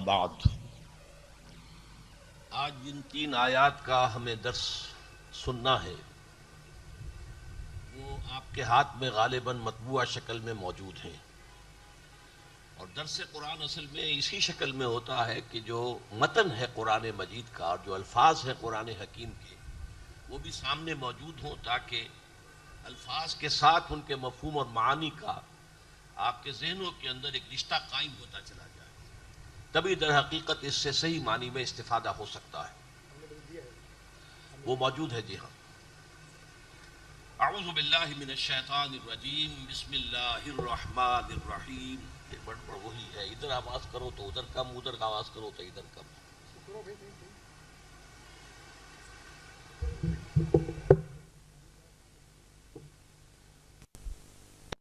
بعد آج جن 3 آیات کا ہمیں درس سننا ہے وہ آپ کے ہاتھ میں غالباً مطبوعہ شکل میں موجود ہیں، اور درس قرآن اصل میں اسی شکل میں ہوتا ہے کہ جو متن ہے قرآن مجید کا اور جو الفاظ ہیں قرآن حکیم کے وہ بھی سامنے موجود ہوں، تاکہ الفاظ کے ساتھ ان کے مفہوم اور معانی کا آپ کے ذہنوں کے اندر ایک رشتہ قائم ہوتا چلا جائے، تبھی در حقیقت اس سے صحیح معنی میں استفادہ ہو سکتا ہے۔ وہ موجود ہے، جی ہاں۔ اعوذ باللہ من الشیطان الرجیم، بسم اللہ الرحمن الرحیم۔ یہ بڑھ وہی ہے، ادھر آواز کرو تو ادھر کم، ادھر آواز کرو تو ادھر کم۔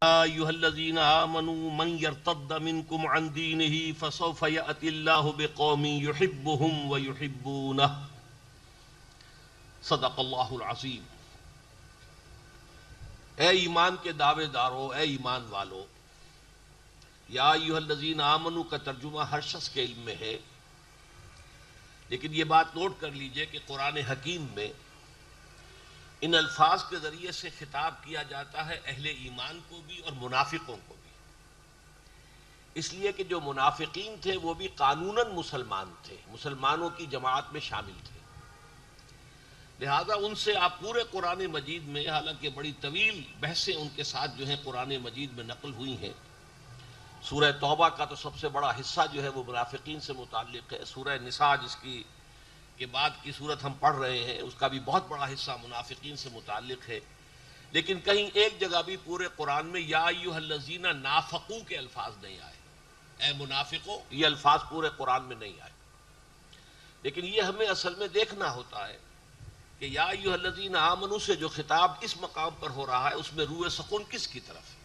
ایھا الذین آمنوا من یرتد منکم عن دینہ فسوف یأتی اللہ بقوم یحبهم ویحبونہ، صدق اللہ العظیم۔ اے ایمان کے دعوے دارو، اے ایمان والو، یا ایھا الذین آمنوا کا ترجمہ ہر شخص کے علم میں ہے، لیکن یہ بات نوٹ کر لیجئے کہ قرآن حکیم میں ان الفاظ کے ذریعے سے خطاب کیا جاتا ہے اہل ایمان کو بھی اور منافقوں کو بھی، اس لیے کہ جو منافقین تھے وہ بھی قانوناً مسلمان تھے، مسلمانوں کی جماعت میں شامل تھے، لہذا ان سے آپ پورے قرآن مجید میں، حالانکہ بڑی طویل بحثیں ان کے ساتھ جو ہیں قرآن مجید میں نقل ہوئی ہیں۔ سورہ توبہ کا تو سب سے بڑا حصہ جو ہے وہ منافقین سے متعلق ہے، سورہ نساء جس کی کے بعد کی صورت ہم پڑھ رہے ہیں اس کا بھی بہت بڑا حصہ منافقین سے متعلق ہے، لیکن کہیں ایک جگہ بھی پورے قرآن میں یا ایھا الذین نافقوا کے الفاظ نہیں آئے، اے منافقوں، یہ الفاظ پورے قرآن میں نہیں آئے، لیکن یہ ہمیں اصل میں دیکھنا ہوتا ہے کہ یا ایھا الذین آمنوا سے جو خطاب اس مقام پر ہو رہا ہے اس میں روح سکون کس کی طرف ہے۔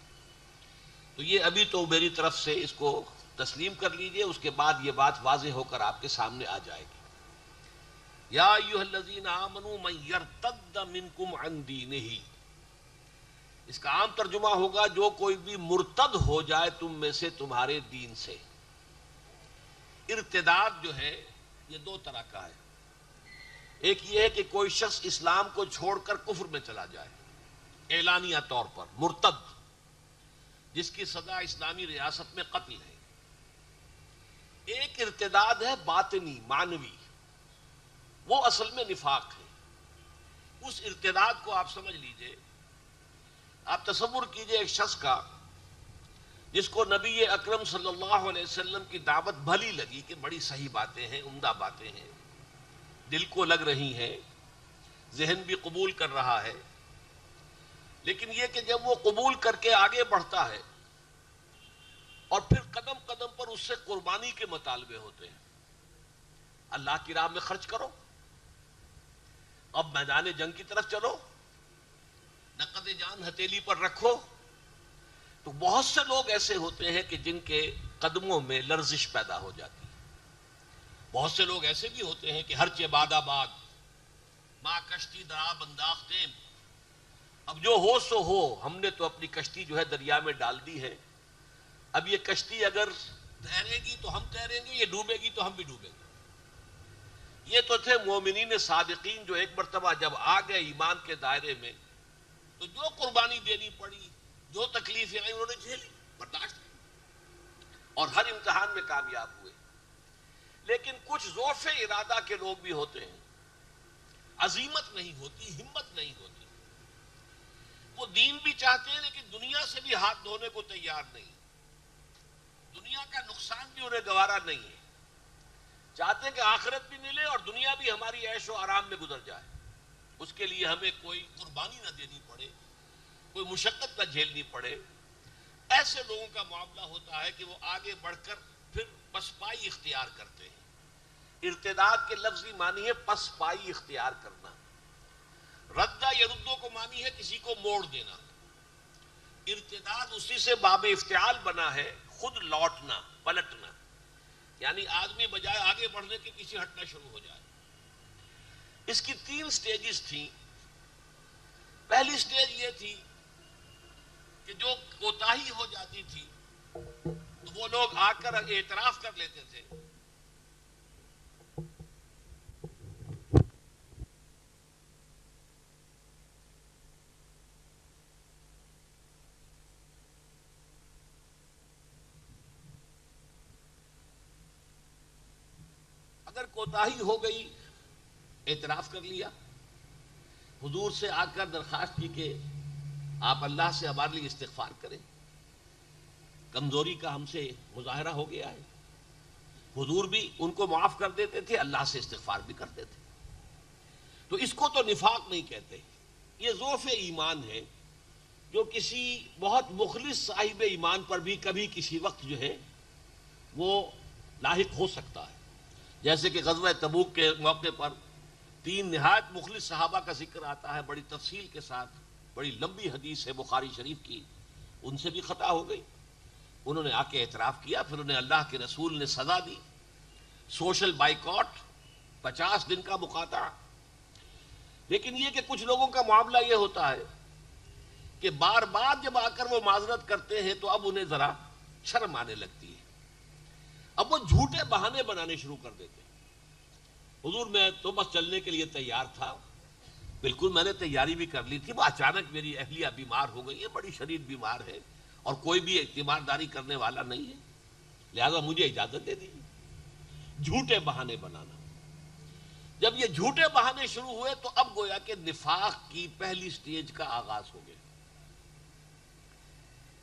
تو یہ ابھی تو میری طرف سے اس کو تسلیم کر لیجئے، اس کے بعد یہ بات واضح ہو کر آپ کے سامنے آ جائے گی۔ یا ایھا الذین آمنوا من یرتد منکم عن دینہ، اس کا عام ترجمہ ہوگا جو کوئی بھی مرتد ہو جائے تم میں سے تمہارے دین سے۔ ارتداد جو ہے یہ 2 طرح کا ہے، ایک یہ ہے کہ کوئی شخص اسلام کو چھوڑ کر کفر میں چلا جائے اعلانیہ طور پر، مرتد، جس کی سزا اسلامی ریاست میں قتل ہے۔ ایک ارتداد ہے باطنی، معنوی، وہ اصل میں نفاق ہے۔ اس ارتداد کو آپ سمجھ لیجئے، آپ تصور کیجئے ایک شخص کا جس کو نبی اکرم صلی اللہ علیہ وسلم کی دعوت بھلی لگی کہ بڑی صحیح باتیں ہیں، عمدہ باتیں ہیں، دل کو لگ رہی ہیں، ذہن بھی قبول کر رہا ہے، لیکن یہ کہ جب وہ قبول کر کے آگے بڑھتا ہے اور پھر قدم قدم پر اس سے قربانی کے مطالبے ہوتے ہیں، اللہ کی راہ میں خرچ کرو، اب میدان جنگ کی طرف چلو، نقد جان ہتھیلی پر رکھو، تو بہت سے لوگ ایسے ہوتے ہیں کہ جن کے قدموں میں لرزش پیدا ہو جاتی ہے۔ بہت سے لوگ ایسے بھی ہوتے ہیں کہ ہرچہ باد آباد ماں کشتی درا انداختیں، اب جو ہو سو ہو، ہم نے تو اپنی کشتی جو ہے دریا میں ڈال دی ہے، اب یہ کشتی اگر تیرے گی تو ہم تیریں گے، یہ ڈوبے گی تو ہم بھی ڈوبیں گے۔ یہ تو تھے مومنین صادقین جو ایک مرتبہ جب آ گئے ایمان کے دائرے میں تو جو قربانی دینی پڑی، جو تکلیفیں آئیں انہوں نے جھیلی، برداشت کی، اور ہر امتحان میں کامیاب ہوئے۔ لیکن کچھ ضعف ارادہ کے لوگ بھی ہوتے ہیں، عزیمت نہیں ہوتی، ہمت نہیں ہوتی، وہ دین بھی چاہتے ہیں لیکن دنیا سے بھی ہاتھ دھونے کو تیار نہیں، دنیا کا نقصان بھی انہیں گوارا نہیں ہے، چاہتے ہیں کہ آخرت بھی ملے اور دنیا بھی ہماری عیش و آرام میں گزر جائے، اس کے لیے ہمیں کوئی قربانی نہ دینی پڑے، کوئی مشقت نہ جھیلنی پڑے۔ ایسے لوگوں کا معاملہ ہوتا ہے کہ وہ آگے بڑھ کر پھر پسپائی اختیار کرتے ہیں۔ ارتداد کے لفظی معنی ہے پسپائی اختیار کرنا، ردہ یردوں کو معنی ہے کسی کو موڑ دینا، ارتداد اسی سے باب افتعال بنا ہے، خود لوٹنا، پلٹنا، یعنی آدمی بجائے آگے بڑھنے کے پیچھے ہٹنا شروع ہو جائے۔ اس کی 3 سٹیجز تھیں۔ پہلی سٹیج یہ تھی کہ جو کوتاہی ہو جاتی تھی تو وہ لوگ آ کر اعتراف کر لیتے تھے اگر کوتاہی ہو گئی اعتراف کر لیا، حضور سے آ کر درخواست کی کہ آپ اللہ سے ہمارے لیے استغفار کریں، کمزوری کا ہم سے مظاہرہ ہو گیا ہے، حضور بھی ان کو معاف کر دیتے تھے، اللہ سے استغفار بھی کرتے تھے، تو اس کو تو نفاق نہیں کہتے، یہ ضعف ایمان ہے جو کسی بہت مخلص صاحب ایمان پر بھی کبھی کسی وقت جو ہے وہ لاحق ہو سکتا ہے. جیسے کہ غزوہ تبوک کے موقع پر 3 نہایت مخلص صحابہ کا ذکر آتا ہے بڑی تفصیل کے ساتھ، بڑی لمبی حدیث ہے بخاری شریف کی، ان سے بھی خطا ہو گئی، انہوں نے آ کے اعتراف کیا، پھر انہیں اللہ کے رسول نے سزا دی، سوشل بائیکاٹ، 50 دن کا مقاطعہ. لیکن یہ کہ کچھ لوگوں کا معاملہ یہ ہوتا ہے کہ بار بار جب آ کر وہ معذرت کرتے ہیں تو اب انہیں ذرا شرم آنے لگتی ہے، اب وہ جھوٹے بہانے بنانے شروع کر دیتے ہیں. حضور میں تو بس چلنے کے لیے تیار تھا، بالکل میں نے تیاری بھی کر لی تھی، وہ اچانک میری اہلیہ بیمار ہو گئی ہے، بڑی شدید بیمار ہے اور کوئی بھی تیمارداری کرنے والا نہیں ہے، لہذا مجھے اجازت دے دیجیے. جھوٹے بہانے بنانا. جب یہ جھوٹے بہانے شروع ہوئے تو اب گویا کہ نفاق کی پہلی سٹیج کا آغاز ہو گیا.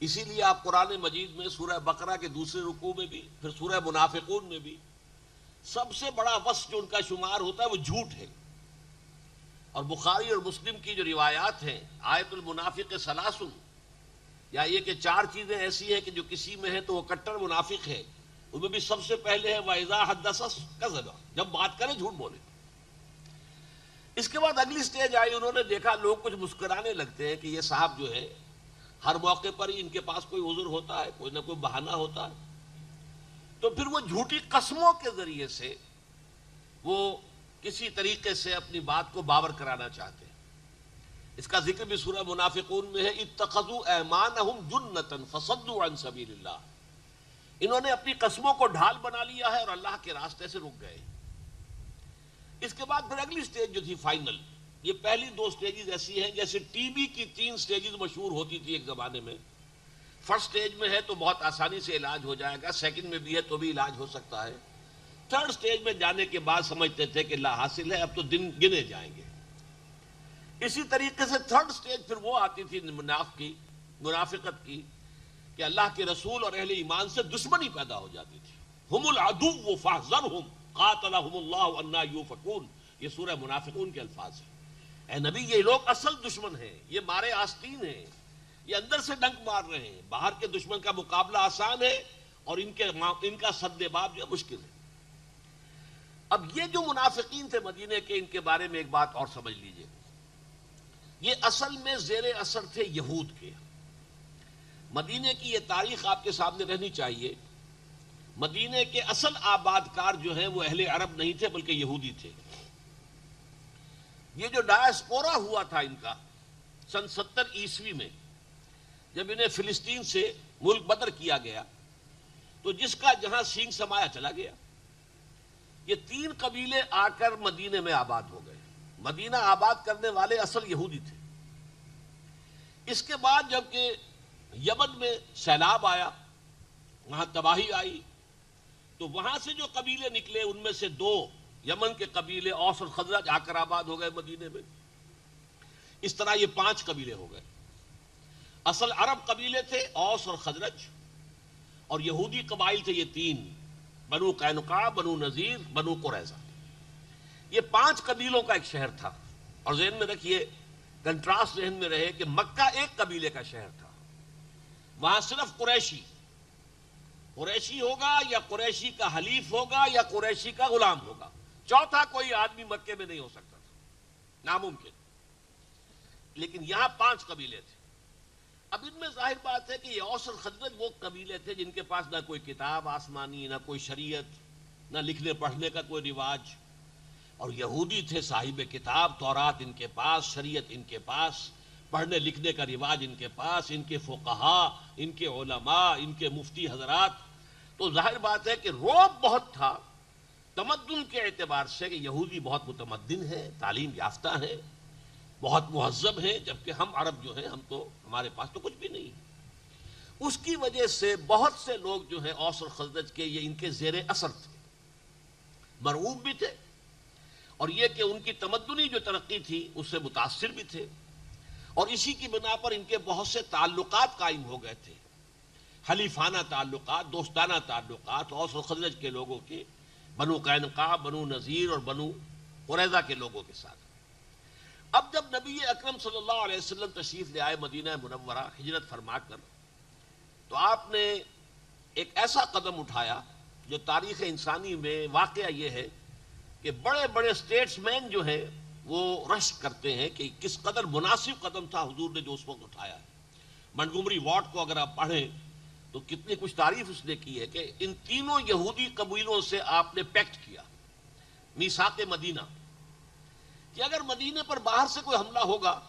اسی لیے آپ قرآن مجید میں سورہ بقرہ کے دوسرے رکوع میں بھی، پھر سورہ منافقون میں بھی سب سے بڑا وصف جو ان کا شمار ہوتا ہے وہ جھوٹ ہے. اور بخاری اور مسلم کی جو روایات ہیں، آیت المنافق ثلاث، یا یہ کہ 4 چیزیں ایسی ہیں کہ جو کسی میں ہے تو وہ کٹر منافق ہے، ان میں بھی سب سے پہلے ہے وَإِذَا حَدَّثَ كَذَبَ، جب بات کرے جھوٹ بولے. اس کے بعد اگلی سٹیج آئی، انہوں نے دیکھا لوگ کچھ مسکرانے لگتے ہیں کہ یہ صاحب جو ہے ہر موقع پر ہی ان کے پاس کوئی عذر ہوتا ہے، کوئی نہ کوئی بہانہ ہوتا ہے، تو پھر وہ جھوٹی قسموں کے ذریعے سے وہ کسی طریقے سے اپنی بات کو باور کرانا چاہتے ہیں. اس کا ذکر بھی سورہ منافقون میں ہے، اتخذوا ایمانہم جنۃ فصدوا عن سبیل اللہ، انہوں نے اپنی قسموں کو ڈھال بنا لیا ہے اور اللہ کے راستے سے رک گئے. اس کے بعد پھر اگلی سٹیج جو تھی فائنل، یہ پہلی 2 سٹیجز ایسی ہیں جیسے ٹی بی کی 3 سٹیجز مشہور ہوتی تھی ایک زمانے میں. فرسٹ سٹیج میں ہے تو بہت آسانی سے علاج ہو جائے گا، سیکنڈ میں بھی ہے تو بھی علاج ہو سکتا ہے، تھرڈ سٹیج میں جانے کے بعد سمجھتے تھے کہ لا حاصل ہے، اب تو دن گنے جائیں گے. اسی طریقے سے تھرڈ سٹیج پھر وہ آتی تھی منافقت کی کہ اللہ کے رسول اور اہل ایمان سے دشمنی پیدا ہو جاتی تھی. ہم العدو فاحذرہم قاتلہم اللہ انا یوفکون، یہ سورہ منافقون کے الفاظ ہیں. اے نبی یہ لوگ اصل دشمن ہیں، یہ مارے آستین ہیں، یہ اندر سے ڈنک مار رہے ہیں. باہر کے دشمن کا مقابلہ آسان ہے اور ان کا سد باب جو مشکل ہے. اب یہ جو منافقین تھے مدینے کے، ان کے بارے میں ایک بات اور سمجھ لیجئے، یہ اصل میں زیر اثر تھے یہود کے. مدینے کی یہ تاریخ آپ کے سامنے رہنی چاہیے. مدینے کے اصل آباد کار جو ہیں وہ اہل عرب نہیں تھے بلکہ یہودی تھے. یہ جو ڈائسپورا ہوا تھا ان کا سن 70 عیسوی میں، جب انہیں فلسطین سے ملک بدر کیا گیا تو جس کا جہاں سینگ سمایا چلا گیا. یہ 3 قبیلے آ کر مدینے میں آباد ہو گئے. مدینہ آباد کرنے والے اصل یہودی تھے. اس کے بعد جب کہ یمن میں سیلاب آیا، وہاں تباہی آئی، تو وہاں سے جو قبیلے نکلے ان میں سے 2 یمن کے قبیلے اوس اور خزرج آ کر آباد ہو گئے مدینے میں. اس طرح یہ 5 قبیلے ہو گئے. اصل عرب قبیلے تھے اوس اور خزرج، اور یہودی قبائل تھے یہ 3، بنو قینقاع، بنو نذیر، بنو قریظہ. یہ 5 قبیلوں کا ایک شہر تھا. اور ذہن میں رکھیے، کنٹراسٹ ذہن میں رہے کہ مکہ ایک قبیلے کا شہر تھا، وہاں صرف قریشی ہوگا یا قریشی کا حلیف ہوگا یا قریشی کا غلام ہوگا، چوتھا کوئی آدمی مکے میں نہیں ہو سکتا تھا، ناممکن. لیکن یہاں 5 قبیلے تھے. اب ان میں ظاہر بات ہے کہ یہ اوس اور خزرج وہ قبیلے تھے جن کے پاس نہ کوئی کتاب آسمانی، نہ کوئی شریعت، نہ لکھنے پڑھنے کا کوئی رواج. اور یہودی تھے صاحب کتاب، تورات ان کے پاس، شریعت ان کے پاس، پڑھنے لکھنے کا رواج ان کے پاس، ان کے فقہا، ان کے علماء، ان کے مفتی حضرات. تو ظاہر بات ہے کہ رعب بہت تھا تمدن کے اعتبار سے کہ یہودی بہت متمدن ہیں، تعلیم یافتہ ہیں، بہت مہذب ہیں، جبکہ ہم عرب جو ہیں ہمارے پاس تو کچھ بھی نہیں. اس کی وجہ سے بہت سے لوگ جو ہیں اوس اور خزرج کے، یہ ان کے زیر اثر تھے. مرعوب بھی تھے، اور یہ کہ ان کی تمدنی جو ترقی تھی اس سے متاثر بھی تھے، اور اسی کی بنا پر ان کے بہت سے تعلقات قائم ہو گئے تھے، حلیفانہ تعلقات، دوستانہ تعلقات اوس و خزرج کے لوگوں کے، بنو قینقاع، بنو نذیر اور بنو قریظہ کے لوگوں کے ساتھ۔ اب جب نبی اکرم صلی اللہ علیہ وسلم تشریف لے آئے مدینہ منورہ ہجرت فرما کر، تو آپ نے ایک ایسا قدم اٹھایا جو تاریخ انسانی میں واقعہ یہ ہے کہ بڑے بڑے اسٹیٹس مین جو ہیں وہ رشک کرتے ہیں کہ کس قدر مناسب قدم تھا حضور نے جو اس وقت اٹھایا ہے۔ منٹگومری واٹ کو اگر آپ پڑھیں تو کتنی کچھ تعریف اس نے کی ہے کہ ان تینوں یہودی قبیلوں سے آپ نے پیکٹ کیا، میثاق مدینہ، کہ اگر مدینے پر باہر سے کوئی حملہ ہوگا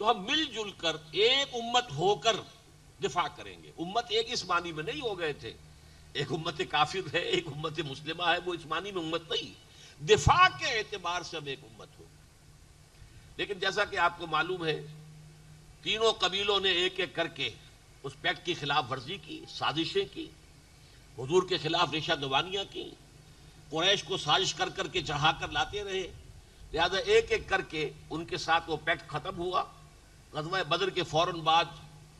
تو ہم مل جل کر ایک امت ہو کر دفاع کریں گے۔ امت ایک اس معنی میں نہیں ہو گئے تھے، ایک امت کافر ہے، ایک امت مسلمہ ہے، وہ اس معنی میں امت نہیں، دفاع کے اعتبار سے ہم ایک امت ہو۔ لیکن جیسا کہ آپ کو معلوم ہے تینوں قبیلوں نے ایک ایک کر کے اس پیکٹ کی خلاف ورزی کی، سازشیں کی، حضور کے خلاف ریشہ دوانیاں کی، قریش کو سازش کر کر کے چڑھا کر لاتے رہے، لہذا ایک ایک کر کے ان کے ساتھ وہ پیکٹ ختم ہوا۔ غزوہ بدر کے فوراً بعد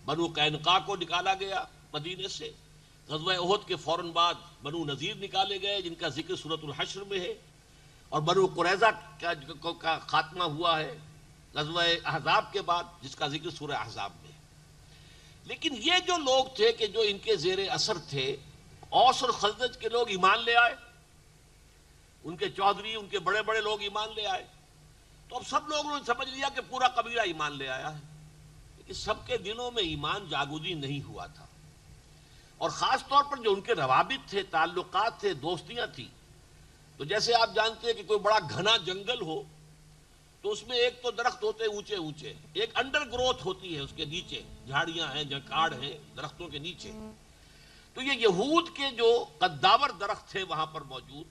بنو قینقاع کو نکالا گیا مدینے سے، غزوہ احد کے فوراً بعد بنو نذیر نکالے گئے جن کا ذکر سورۃ الحشر میں ہے، اور بنو قریظہ کا خاتمہ ہوا ہے غزوہ احزاب کے بعد جس کا ذکر سورہ احزاب میں ہے۔ لیکن یہ جو لوگ تھے کہ جو ان کے زیر اثر تھے، اوس اور خزرج کے لوگ ایمان لے آئے، ان کے چودھری، ان کے بڑے بڑے لوگ ایمان لے آئے، تو اب سب لوگوں نے سمجھ لیا کہ پورا قبیلہ ایمان لے آیا ہے، لیکن سب کے دلوں میں ایمان جاگودی نہیں ہوا تھا، اور خاص طور پر جو ان کے روابط تھے، تعلقات تھے، دوستیاں تھیں، تو جیسے آپ جانتے ہیں کہ کوئی بڑا گھنا جنگل ہو تو اس میں ایک تو درخت ہوتے اونچے اونچے، ایک انڈر گروتھ ہوتی ہے اس کے نیچے، جھاڑیاں ہیں، جھکاڑ ہیں درختوں کے نیچے، تو یہ یہود کے جو قداور درخت تھے وہاں پر موجود،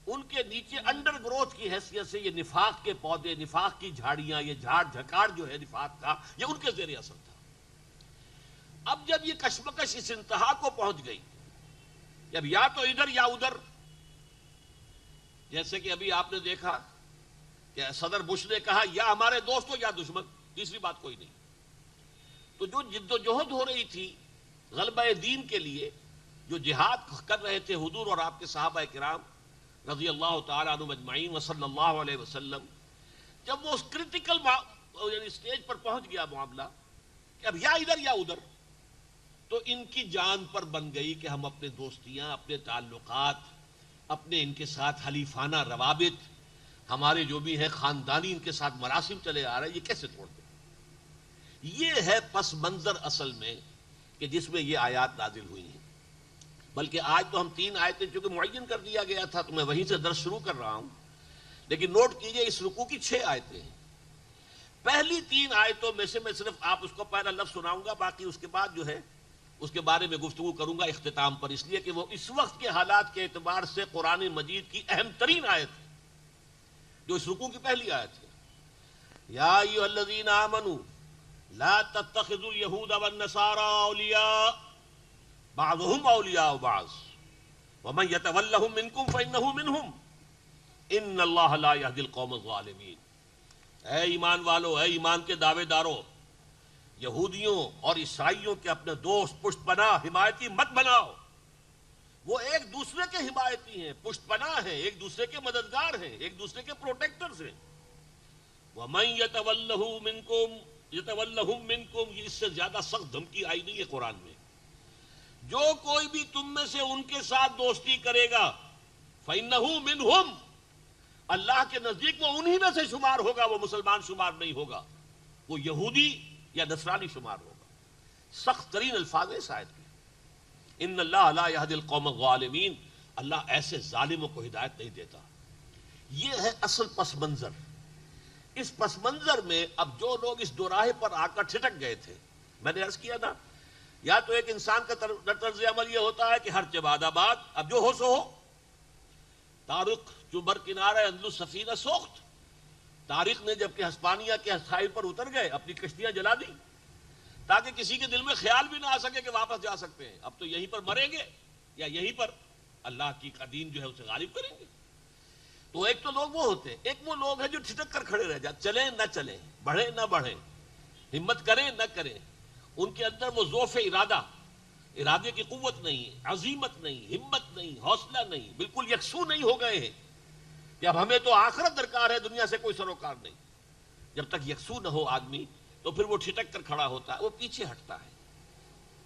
ان کے نیچے انڈر گروتھ کی حیثیت سے یہ نفاق کے پودے، نفاق کی جھاڑیاں، یہ جھاڑ جھکاڑ جو ہے نفاق کا، یہ ان کے زیر اثر تھا۔ اب جب یہ کشمکش اس انتہا کو پہنچ گئی، جب یا تو ادھر یا ادھر، جیسے کہ ابھی آپ نے دیکھا کہ صدر بش نے کہا یا ہمارے دوست ہو یا دشمن، تیسری بات کوئی نہیں، تو جو جد و جہد ہو رہی تھی غلبہ دین کے لیے، جو جہاد کر رہے تھے حضور اور آپ کے صحابہ کرام رضی اللہ تعالی عنہم اجمعین وصلی اللہ علیہ وسلم، جب وہ اس کرٹیکل یعنی اسٹیج پر پہنچ گیا معاملہ کہ اب یا ادھر یا ادھر، تو ان کی جان پر بن گئی کہ ہم اپنے دوستیاں، اپنے تعلقات، اپنے ان کے ساتھ حلیفانہ روابط، ہمارے جو بھی ہے خاندانی ان کے ساتھ مراسم چلے آ رہے ہیں، یہ کیسے توڑ دیں۔ یہ ہے پس منظر اصل میں کہ جس میں یہ آیات نازل ہوئی ہیں۔ بلکہ آج تو ہم 3 آیتیں چونکہ معین کر دیا گیا تھا تو میں وہیں سے درس شروع کر رہا ہوں، لیکن نوٹ کیجئے اس رکوع کی 6 آیتیں ہیں۔ پہلی 3 آیتوں میں سے میں صرف آپ اس کو پہلا لفظ سناؤں گا، باقی اس کے بعد جو ہے اس کے بارے میں گفتگو کروں گا اختتام پر، اس لیے کہ وہ اس وقت کے حالات کے اعتبار سے قرآن مجید کی اہم ترین آیت ہے، جو اس رکوع کی پہلی آیت ہے۔ یا ایھا الذین آمنوا لا تتخذوا اليہود والنصارى اولیاء بعضهم اولیاء بعض ومن يتولهم منکم فانہ منہم ان اللہ لا یہدی القوم الظالمین۔ اے ایمان والو، اے ایمان کے دعوے دارو، یہودیوں اور عیسائیوں کے اپنے دوست، پشت پناہ، حمایتی مت بناؤ۔ وہ ایک دوسرے کے حمایتی ہیں، پشت پناہ ہیں، ایک دوسرے کے مددگار ہیں، ایک دوسرے کے پروٹیکٹرز ہیں۔ وَمَن يَتَوَلَّهُ مِنْكُمْ يَتَوَلَّهُمْ مِنْكُمْ، یہ اس سے زیادہ سخت دھمکی آئی نہیں ہے قرآن میں۔ جو کوئی بھی تم میں سے ان کے ساتھ دوستی کرے گا فَإِنَّهُ مِنْهُمْ، اللہ کے نزدیک وہ انہی میں سے شمار ہوگا، وہ مسلمان شمار نہیں ہوگا، وہ یہودی یا نصرانی شمار ہوگا۔ سخت ترین الفاظ ہے اس آیت کے، ان اللہ لا یہدی القوم الظالمین، اللہ ایسے ظالموں کو ہدایت نہیں دیتا۔ یہ ہے اصل پس منظر۔ اس پس منظر میں اب جو لوگ اس دوراہے پر آ کر ٹھٹک گئے تھے، میں نے عرض کیا نا، یا تو ایک انسان کا طرز عمل یہ ہوتا ہے کہ ہر چباد آباد، اب جو ہو سو ہو۔ طارق جو بر کنارہ اندلس سفینہ سوخت، طارق نے جب کہ ہسپانیہ کے ساحل پر اتر گئے اپنی کشتیاں جلا دی تاکہ کسی کے دل میں خیال بھی نہ آ سکے کہ واپس جا سکتے ہیں، اب تو یہیں پر مریں گے یا یہیں پر اللہ کی دین جو ہے اسے غالب کریں گے۔ تو ایک تو لوگ وہ ہوتے ہیں، ایک وہ لوگ ہیں جو ٹھٹک کر کھڑے رہ جاتے، چلیں نہ چلیں، بڑھیں نہ بڑھیں، ہمت کریں نہ کریں، ان کے اندر وہ ضعف ارادے کی قوت نہیں، عزیمت نہیں، ہمت نہیں، حوصلہ نہیں، بالکل یکسو نہیں ہو گئے ہیں کہ اب ہمیں تو آخرت درکار ہے، دنیا سے کوئی سروکار نہیں۔ جب تک یکسو نہ ہو آدمی تو پھر وہ ٹھٹک کر کھڑا ہوتا ہے، وہ پیچھے ہٹتا ہے،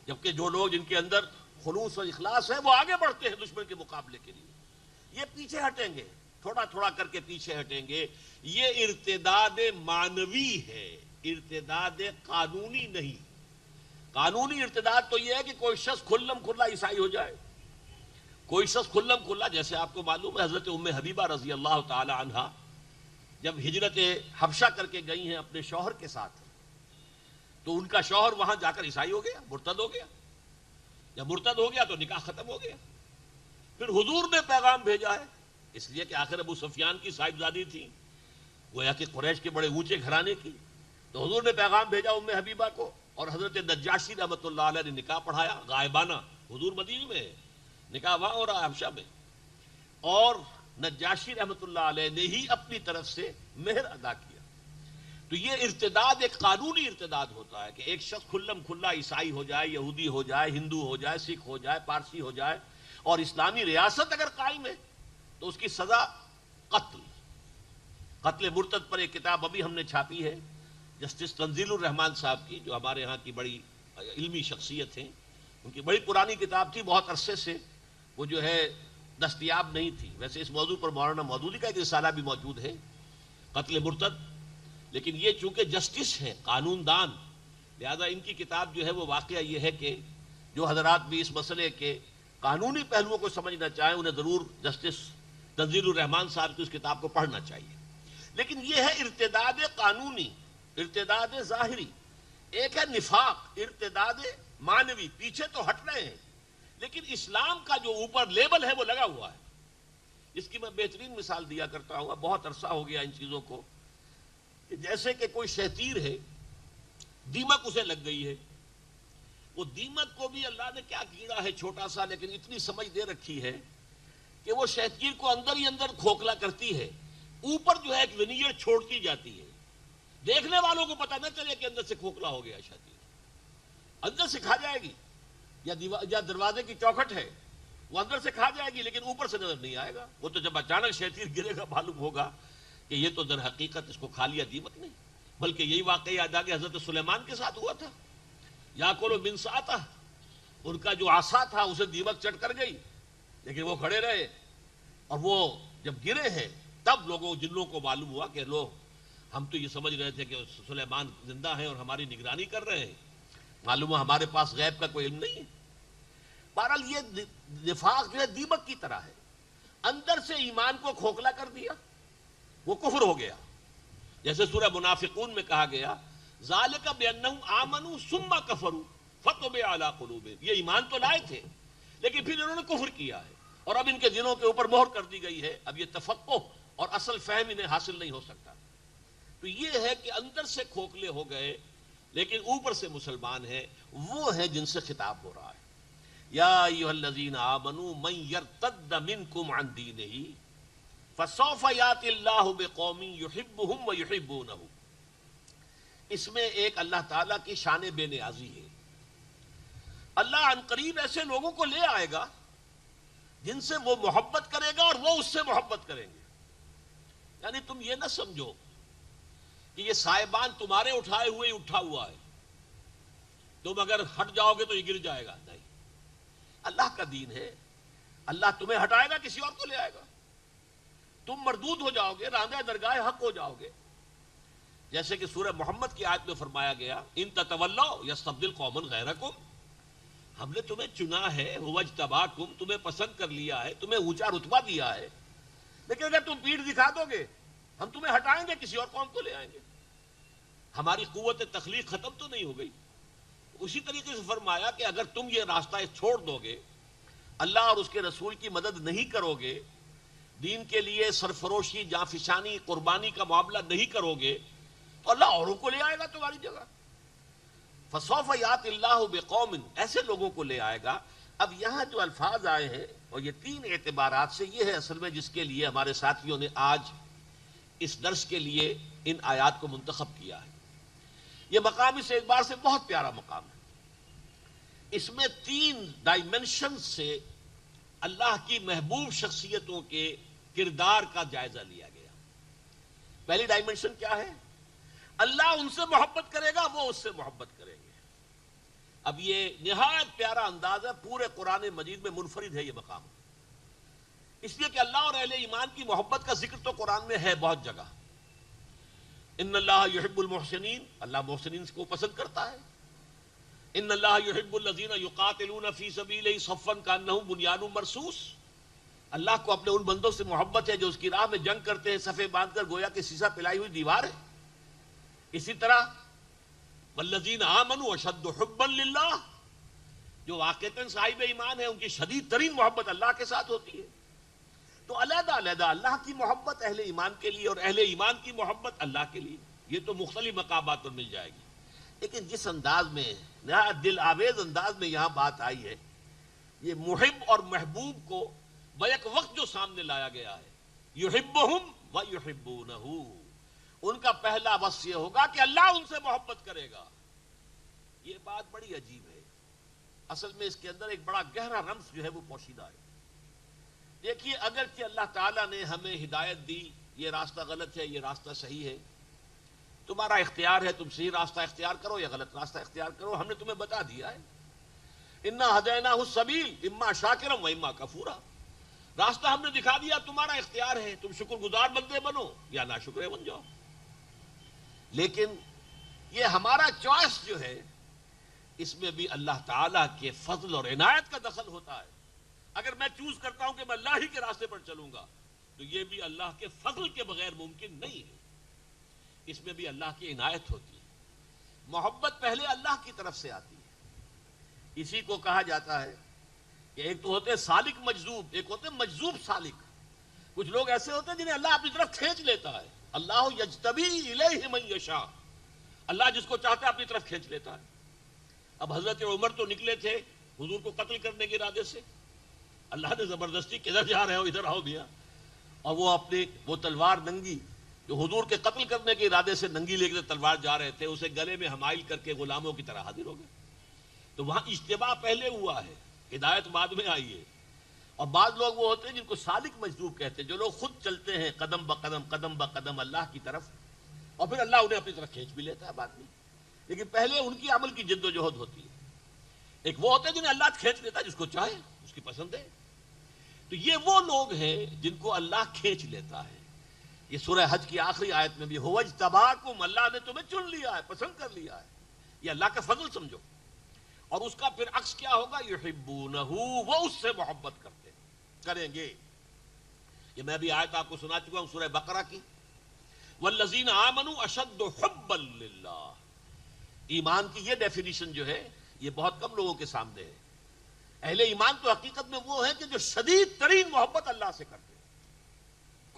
جبکہ جو لوگ جن کے اندر خلوص اور اخلاص ہے وہ آگے بڑھتے ہیں دشمن کے مقابلے کے لیے۔ یہ پیچھے ہٹیں گے، تھوڑا تھوڑا کر کے پیچھے ہٹیں گے، یہ ارتداد معنوی ہے، ارتداد قانونی نہیں۔ قانونی ارتداد تو یہ ہے کہ کوئی شخص کھلم کھلا عیسائی ہو جائے، کوئی شخص کھلم کھلا، جیسے آپ کو معلوم ہے حضرت ام حبیبہ رضی اللہ تعالی عنہا جب ہجرت حبشہ کر کے گئی ہیں اپنے شوہر کے ساتھ، تو ان کا شوہر وہاں جا کر عیسائی ہو گیا، مرتد ہو گیا۔ جب مرتد ہو گیا تو نکاح ختم ہو گیا۔ پھر حضور نے پیغام بھیجا ہے، اس لیے کہ آخر ابو سفیان کی صاحبزادی تھی، گویا کہ قریش کے بڑے اونچے گھرانے کی، تو حضور نے پیغام بھیجا ام حبیبہ کو، اور حضرت نجاشی رحمۃ اللہ علیہ نے نکاح پڑھایا غائبانہ، حضور مدینے میں ہے، نکاح وہاں ہو رہا ہے حبشہ میں، اور نجاشی رحمۃ اللہ علیہ نے ہی اپنی طرف سے مہر ادا کیا۔ تو یہ ارتداد ایک قانونی ارتداد ہوتا ہے کہ ایک شخص کھلم کھلا عیسائی ہو جائے، یہودی ہو جائے، ہندو ہو جائے، سکھ ہو جائے، پارسی ہو جائے، اور اسلامی ریاست اگر قائم ہے تو اس کی سزا قتل۔ قتل مرتد پر ایک کتاب ابھی ہم نے چھاپی ہے جسٹس تنزیل الرحمان صاحب کی، جو ہمارے ہاں کی بڑی علمی شخصیت ہیں، ان کی بڑی پرانی کتاب تھی، بہت عرصے سے وہ جو ہے دستیاب نہیں تھی۔ ویسے اس موضوع پر مولانا مودودی کا ایک رسالہ بھی موجود ہے، قتل مرتد، لیکن یہ چونکہ جسٹس ہے، قانون دان، لہذا ان کی کتاب جو ہے وہ واقعہ یہ ہے کہ جو حضرات بھی اس مسئلے کے قانونی پہلوؤں کو سمجھنا چاہیں انہیں ضرور جسٹس تنزیل الرحمان صاحب کی اس کتاب کو پڑھنا چاہیے۔ لیکن یہ ہے ارتداد قانونی، ارتداد ظاہری، ایک ہے نفاق، ارتداد معنوی، پیچھے تو ہٹ رہے ہیں لیکن اسلام کا جو اوپر لیبل ہے وہ لگا ہوا ہے۔ اس کی میں بہترین مثال دیا کرتا ہوں، بہت عرصہ ہو گیا ان چیزوں کو، کہ جیسے کہ کوئی شہتیر ہے، دیمک اسے لگ گئی ہے، وہ دیمک کو بھی اللہ نے کیا کیڑا ہے چھوٹا سا، لیکن اتنی سمجھ دے رکھی ہے کہ وہ شہتیر کو اندر ہی اندر کھوکھلا کرتی ہے، اوپر جو ہے ایک ونیئر چھوڑتی جاتی ہے، دیکھنے والوں کو پتہ نہ چلے کہ اندر سے کھوکھلا ہو گیا شہتیر، اندر سے کھا جائے گی، یا دروازے کی چوکھٹ ہے وہ اندر سے کھا جائے گی لیکن اوپر سے نظر نہیں آئے گا، وہ تو جب اچانک شہتیر گرے گا معلوم ہوگا کہ یہ تو در حقیقت اس کو کھا لیا دیمک نہیں، بلکہ یہی واقعہ یاد آ گیا حضرت سلیمان کے ساتھ ہوا تھا، یاکلوا من ساعتہ، ان کا جو عصا تھا اسے دیمک چٹ کر گئی، لیکن وہ کھڑے رہے، اور وہ جب گرے ہیں تب لوگوں جنوں کو معلوم ہوا کہ لو ہم تو یہ سمجھ رہے تھے کہ سلیمان زندہ ہیں اور ہماری نگرانی کر رہے ہیں، معلوم ہے ہمارے پاس غیب کا کوئی علم نہیں ہے۔ بہرحال یہ نفاق جو ہے دیمک کی طرح ہے، اندر سے ایمان کو کھوکھلا کر دیا، وہ کفر ہو گیا، جیسے سورہ منافقون میں کہا گیا ذالک بانہم آمنوا ثم کفروا فتطبع علی قلوبہم، یہ ایمان تو لائے تھے لیکن پھر انہوں نے کفر کیا ہے، اور اب ان کے دلوں کے اوپر مہر کر دی گئی ہے، اب یہ تفقہ اور اصل فہم انہیں حاصل نہیں ہو سکتا۔ تو یہ ہے کہ اندر سے کھوکھلے ہو گئے لیکن اوپر سے مسلمان ہیں، وہ ہیں جن سے خطاب ہو رہا ہے، یا ایھا الذین آمنوا من یرتد منکم عن دینہ فسوف یاتی اللہ بقوم یحبہم ویحبونہ۔ اس میں ایک اللہ تعالیٰ کی شان بے نیازی ہے، اللہ عن قریب ایسے لوگوں کو لے آئے گا جن سے وہ محبت کرے گا اور وہ اس سے محبت کریں گے۔ یعنی تم یہ نہ سمجھو کہ یہ سائبان تمہارے اٹھائے ہوئے اٹھا ہوا ہے، تم اگر ہٹ جاؤ گے تو یہ گر جائے گا، نہیں، اللہ کا دین ہے، اللہ تمہیں ہٹائے گا کسی اور کو لے آئے گا، تم مردود ہو جاؤ گے، راندہ درگاہ حق ہو جاؤ گے، جیسے کہ سورہ محمد کی آیت میں فرمایا گیا ان تتولوا یستبدل قوما غیرکم، ہم نے تمہیں چنا ہے، هو اجتباکم، تمہیں پسند کر لیا ہے، تمہیں اونچا رتبہ دیا ہے، لیکن اگر تم پیٹھ دکھا دو گے ہم تمہیں ہٹائیں گے، کسی اور قوم کو لے آئیں گے، ہماری قوت تخلیق ختم تو نہیں ہو گئی۔ اسی طریقے سے فرمایا کہ اگر تم یہ راستہ چھوڑ دو گے، اللہ اور اس کے رسول کی مدد نہیں کرو گے، دین کے لیے سرفروشی، جانفشانی، قربانی کا معاملہ نہیں کرو گے، تو اللہ اوروں کو لے آئے گا تمہاری جگہ۔ فسوف یاتی اللہ بقوم، ایسے لوگوں کو لے آئے گا اب یہاں جو الفاظ آئے ہیں اور یہ تین اعتبارات سے یہ ہے اصل میں جس کے لیے ہمارے ساتھیوں نے آج اس درس کے لیے ان آیات کو منتخب کیا ہے. یہ مقام اس اعتبار سے بہت پیارا مقام ہے. اس میں تین ڈائمنشن سے اللہ کی محبوب شخصیتوں کے کردار کا جائزہ لیا گیا. پہلی ڈائمنشن کیا ہے؟ اللہ ان سے محبت کرے گا، وہ اس سے محبت کریں گے. اب یہ نہایت پیارا انداز ہے، پورے قرآن مجید میں منفرد ہے یہ مقام، اس لیے کہ اللہ اور اہل ایمان کی محبت کا ذکر تو قرآن میں ہے بہت جگہ. ان اللہ یحب المحسنین، اللہ محسنین کو پسند کرتا ہے. ان اللہ یحب الذین یقاتلون فی سبیلہ صفا کانہم بنیان مرصوص، اللہ کو اپنے ان بندوں سے محبت ہے جو اس کی راہ میں جنگ کرتے ہیں صفے باندھ کر گویا کہ سیسا پلائی ہوئی دیوار ہے. اسی طرح والذین آمنوا اشد حبا للہ، جو واقعتاً صاحب ایمان ہے ان کی شدید ترین محبت اللہ کے ساتھ ہوتی ہے. تو علیحدہ علیحدہ اللہ کی محبت اہل ایمان کے لیے اور اہل ایمان کی محبت اللہ کے لیے، یہ تو مختلف مقامات پر مل جائے گی. لیکن جس انداز میں نہایت دل آویز انداز میں یہاں بات آئی ہے، یہ محب اور محبوب کو بیک وقت جو سامنے لایا گیا ہے، یحبہم و یحبونہ، ان کا پہلا وصف یہ ہوگا کہ اللہ ان سے محبت کرے گا. یہ بات بڑی عجیب ہے. اصل میں اس کے اندر ایک بڑا گہرا رمز جو ہے وہ پوشیدہ ہے. دیکھیے، اگر کہ اللہ تعالیٰ نے ہمیں ہدایت دی، یہ راستہ غلط ہے، یہ راستہ صحیح ہے، تمہارا اختیار ہے، تم صحیح راستہ اختیار کرو یا غلط راستہ اختیار کرو، ہم نے تمہیں بتا دیا ہے. انا ہدیناہ السبیل اما شاکرا و اما کفورا، راستہ ہم نے دکھا دیا، تمہارا اختیار ہے، تم شکر گزار بندے بنو یا ناشکرے بن جاؤ. لیکن یہ ہمارا چوائس جو ہے، اس میں بھی اللہ تعالیٰ کے فضل اور عنایت کا دخل ہوتا ہے. اگر میں چوز کرتا ہوں کہ میں اللہ ہی کے راستے پر چلوں گا تو یہ بھی اللہ کے فضل کے بغیر ممکن نہیں ہے، اس میں بھی اللہ کی عنایت ہوتی ہے. محبت پہلے اللہ کی طرف سے آتی ہے. اسی کو کہا جاتا ہے کہ ایک تو ہوتے سالک مجذوب، ایک ہوتے مجذوب سالک. کچھ لوگ ایسے ہوتے ہیں جنہیں اللہ اپنی طرف کھینچ لیتا ہے. اللہ یجتبی الیہ من یشاء، اللہ جس کو چاہتا ہے اپنی طرف کھینچ لیتا ہے. اب حضرت عمر تو نکلے تھے حضور کو قتل کرنے کے ارادے سے، اللہ نے زبردستی کدھر جا رہے ہو ادھر آؤ بھیا، اور وہ اپنی وہ تلوار ننگی جو حضور کے قتل کرنے کے ارادے سے ننگی لے کے تلوار جا رہے تھے، اسے گلے میں حمائل کر کے غلاموں کی طرح حاضر ہو گئے. تو وہاں اجتباع پہلے ہوا ہے، ہدایت بعد میں آئی ہے. اور بعض لوگ وہ ہوتے ہیں جن کو سالک مجذوب کہتے ہیں، جو لوگ خود چلتے ہیں قدم بقدم اللہ کی طرف، اور پھر اللہ انہیں اپنی طرف کھینچ بھی لیتا ہے بعد میں. لیکن پہلے ان کی عمل کی جد و جہد ہوتی ہے. ایک وہ ہوتے ہیں جنہیں اللہ کھینچ لیتا ہے، جس کو چاہے اس کی پسند ہے. تو یہ وہ لوگ ہیں جن کو اللہ کھینچ لیتا ہے. یہ سورہ حج کی آخری آیت میں بھی هو اجتباکم، اللہ نے تمہیں چن لیا ہے، پسند کر لیا ہے. یہ اللہ کا فضل سمجھو. اور اس کا پھر عکس کیا ہوگا؟ یحبونہ، وہ اس سے محبت کریں گے. یہ میں بھی آیت آپ کو سنا چکا ہوں سورہ بقرہ کی، والذین آمنوا اشد حبا للہ. ایمان کی یہ ڈیفینیشن جو ہے یہ بہت کم لوگوں کے سامنے ہے. اہل ایمان تو حقیقت میں وہ ہیں کہ جو شدید ترین محبت اللہ سے کرتے ہیں.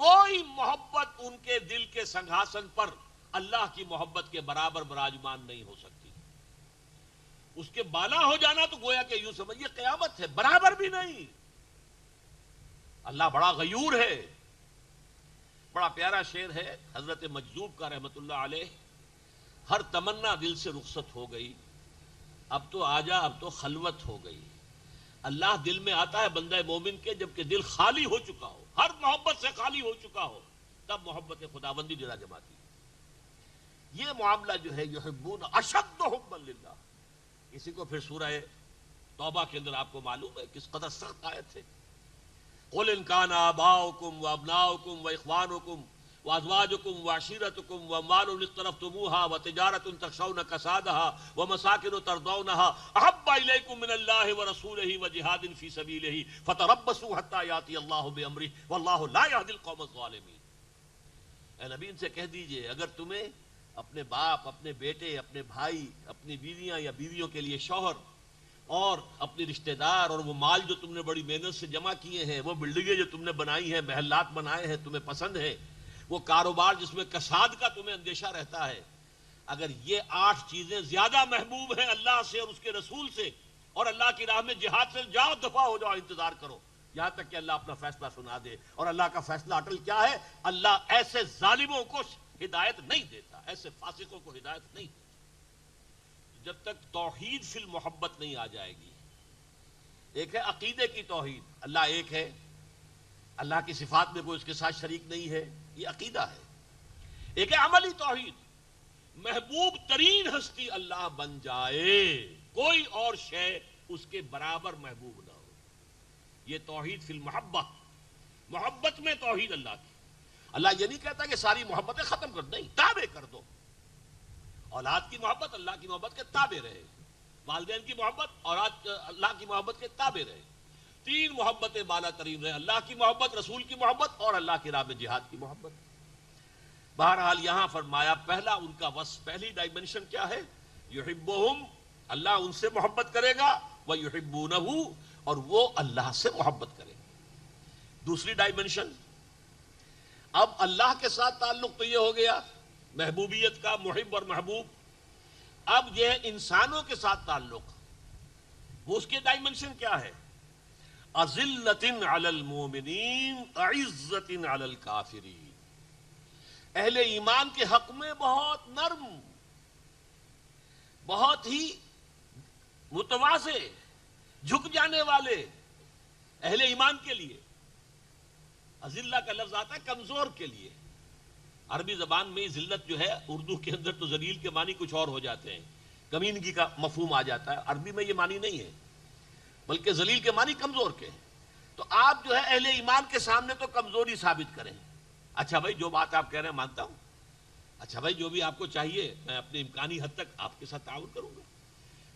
کوئی محبت ان کے دل کے سنگھاسن پر اللہ کی محبت کے برابر براجمان نہیں ہو سکتی. اس کے بالا ہو جانا تو گویا کہ یوں سمجھیے قیامت ہے، برابر بھی نہیں. اللہ بڑا غیور ہے. بڑا پیارا شعر ہے حضرت مجذوب کا رحمت اللہ علیہ، ہر تمنا دل سے رخصت ہو گئی، اب تو آجا اب تو خلوت ہو گئی. اللہ دل میں آتا ہے بندہ مومن کے جبکہ دل خالی ہو چکا ہو، ہر محبت سے خالی ہو چکا ہو، تب محبت خداوندی ڈیرا جماتی. یہ معاملہ جو ہے یحبون اشد حبا للہ، اسی کو پھر سورہ توبہ کے اندر آپ کو معلوم ہے کس قدر سخت آیت ہے. قل ان کان آباؤکم وابناؤکم واخوانکم وازواجکم وعشیرتکم واموال اقترفتموها وتجارۃ تخشون کسادها ومساکن ترضونها احب الیکم من اللہ ورسولہ وجہاد فی سبیلہ فتربصوا حتی یاتی اللہ بامرہ واللہ لا یہدی القوم الظالمین. اے نبی ان سے کہہ دیجئے اگر تمہیں اپنے باپ، اپنے بیٹے، اپنے بھائی، اپنی بیویاں یا بیویوں کے لیے شوہر اور اپنی رشتہ دار اور وہ مال جو تم نے بڑی محنت سے جمع کیے ہیں، وہ بلڈنگیں جو تم نے بنائی ہیں، محلات بنائے ہیں، تمہیں پسند ہے، وہ کاروبار جس میں کساد کا تمہیں اندیشہ رہتا ہے، اگر یہ 8 چیزیں زیادہ محبوب ہیں اللہ سے اور اس کے رسول سے اور اللہ کی راہ میں جہاد سے جاؤ، دفاع ہو جاؤ، انتظار کرو یہاں تک کہ اللہ اپنا فیصلہ سنا دے. اور اللہ کا فیصلہ اٹل کیا ہے؟ اللہ ایسے ظالموں کو ہدایت نہیں دیتا، ایسے فاسقوں کو ہدایت نہیں دیتا. جب تک توحید فی المحبت نہیں آ جائے گی. ایک ہے عقیدے کی توحید، اللہ ایک ہے، اللہ کی صفات میں کوئی اس کے ساتھ شریک نہیں ہے، یہ عقیدہ ہے. ایک ہے عملی توحید، محبوب ترین ہستی اللہ بن جائے، کوئی اور شے اس کے برابر محبوب نہ ہو. یہ توحید فی المحبہ، محبت میں توحید اللہ کی. اللہ یہ نہیں کہتا کہ ساری محبتیں ختم کر دیں، تابع کر دو. اولاد کی محبت اللہ کی محبت کے تابع رہے، والدین کی محبت اولاد اللہ کی محبت کے تابع رہے. تین محبتیں بالا ترین رہے، اللہ کی محبت، رسول کی محبت اور اللہ کی راہ میں جہاد کی محبت. بہرحال یہاں فرمایا پہلا ان کا وصف، پہلی ڈائمنشن کیا ہے؟ یحبہم، اللہ ان سے محبت کرے گا، ویحبونہ، اور وہ اللہ سے محبت کرے گا. دوسری ڈائمنشن، اب اللہ کے ساتھ تعلق تو یہ ہو گیا محبوبیت کا، محب اور محبوب. اب یہ انسانوں کے ساتھ تعلق، وہ اس کے ڈائمنشن کیا ہے؟ اذلۃ علی المؤمنین اعزۃ علی الکافرین. اہل ایمان کے حق میں بہت نرم، بہت ہی متواضع، جھک جانے والے اہل ایمان کے لیے. اذلہ کا لفظ آتا ہے کمزور کے لیے. عربی زبان میں ذلت جو ہے، اردو کے اندر تو ذلیل کے معنی کچھ اور ہو جاتے ہیں، کمینگی کا مفہوم آ جاتا ہے. عربی میں یہ معنی نہیں ہے، بلکہ ذلیل کے معنی کمزور کے ہیں. تو آپ جو ہے اہل ایمان کے سامنے تو کمزوری ثابت کریں. اچھا بھائی جو بات آپ کہہ رہے ہیں مانتا ہوں، اچھا بھائی جو بھی آپ کو چاہیے میں اپنے امکانی حد تک آپ کے ساتھ تعاون کروں گا.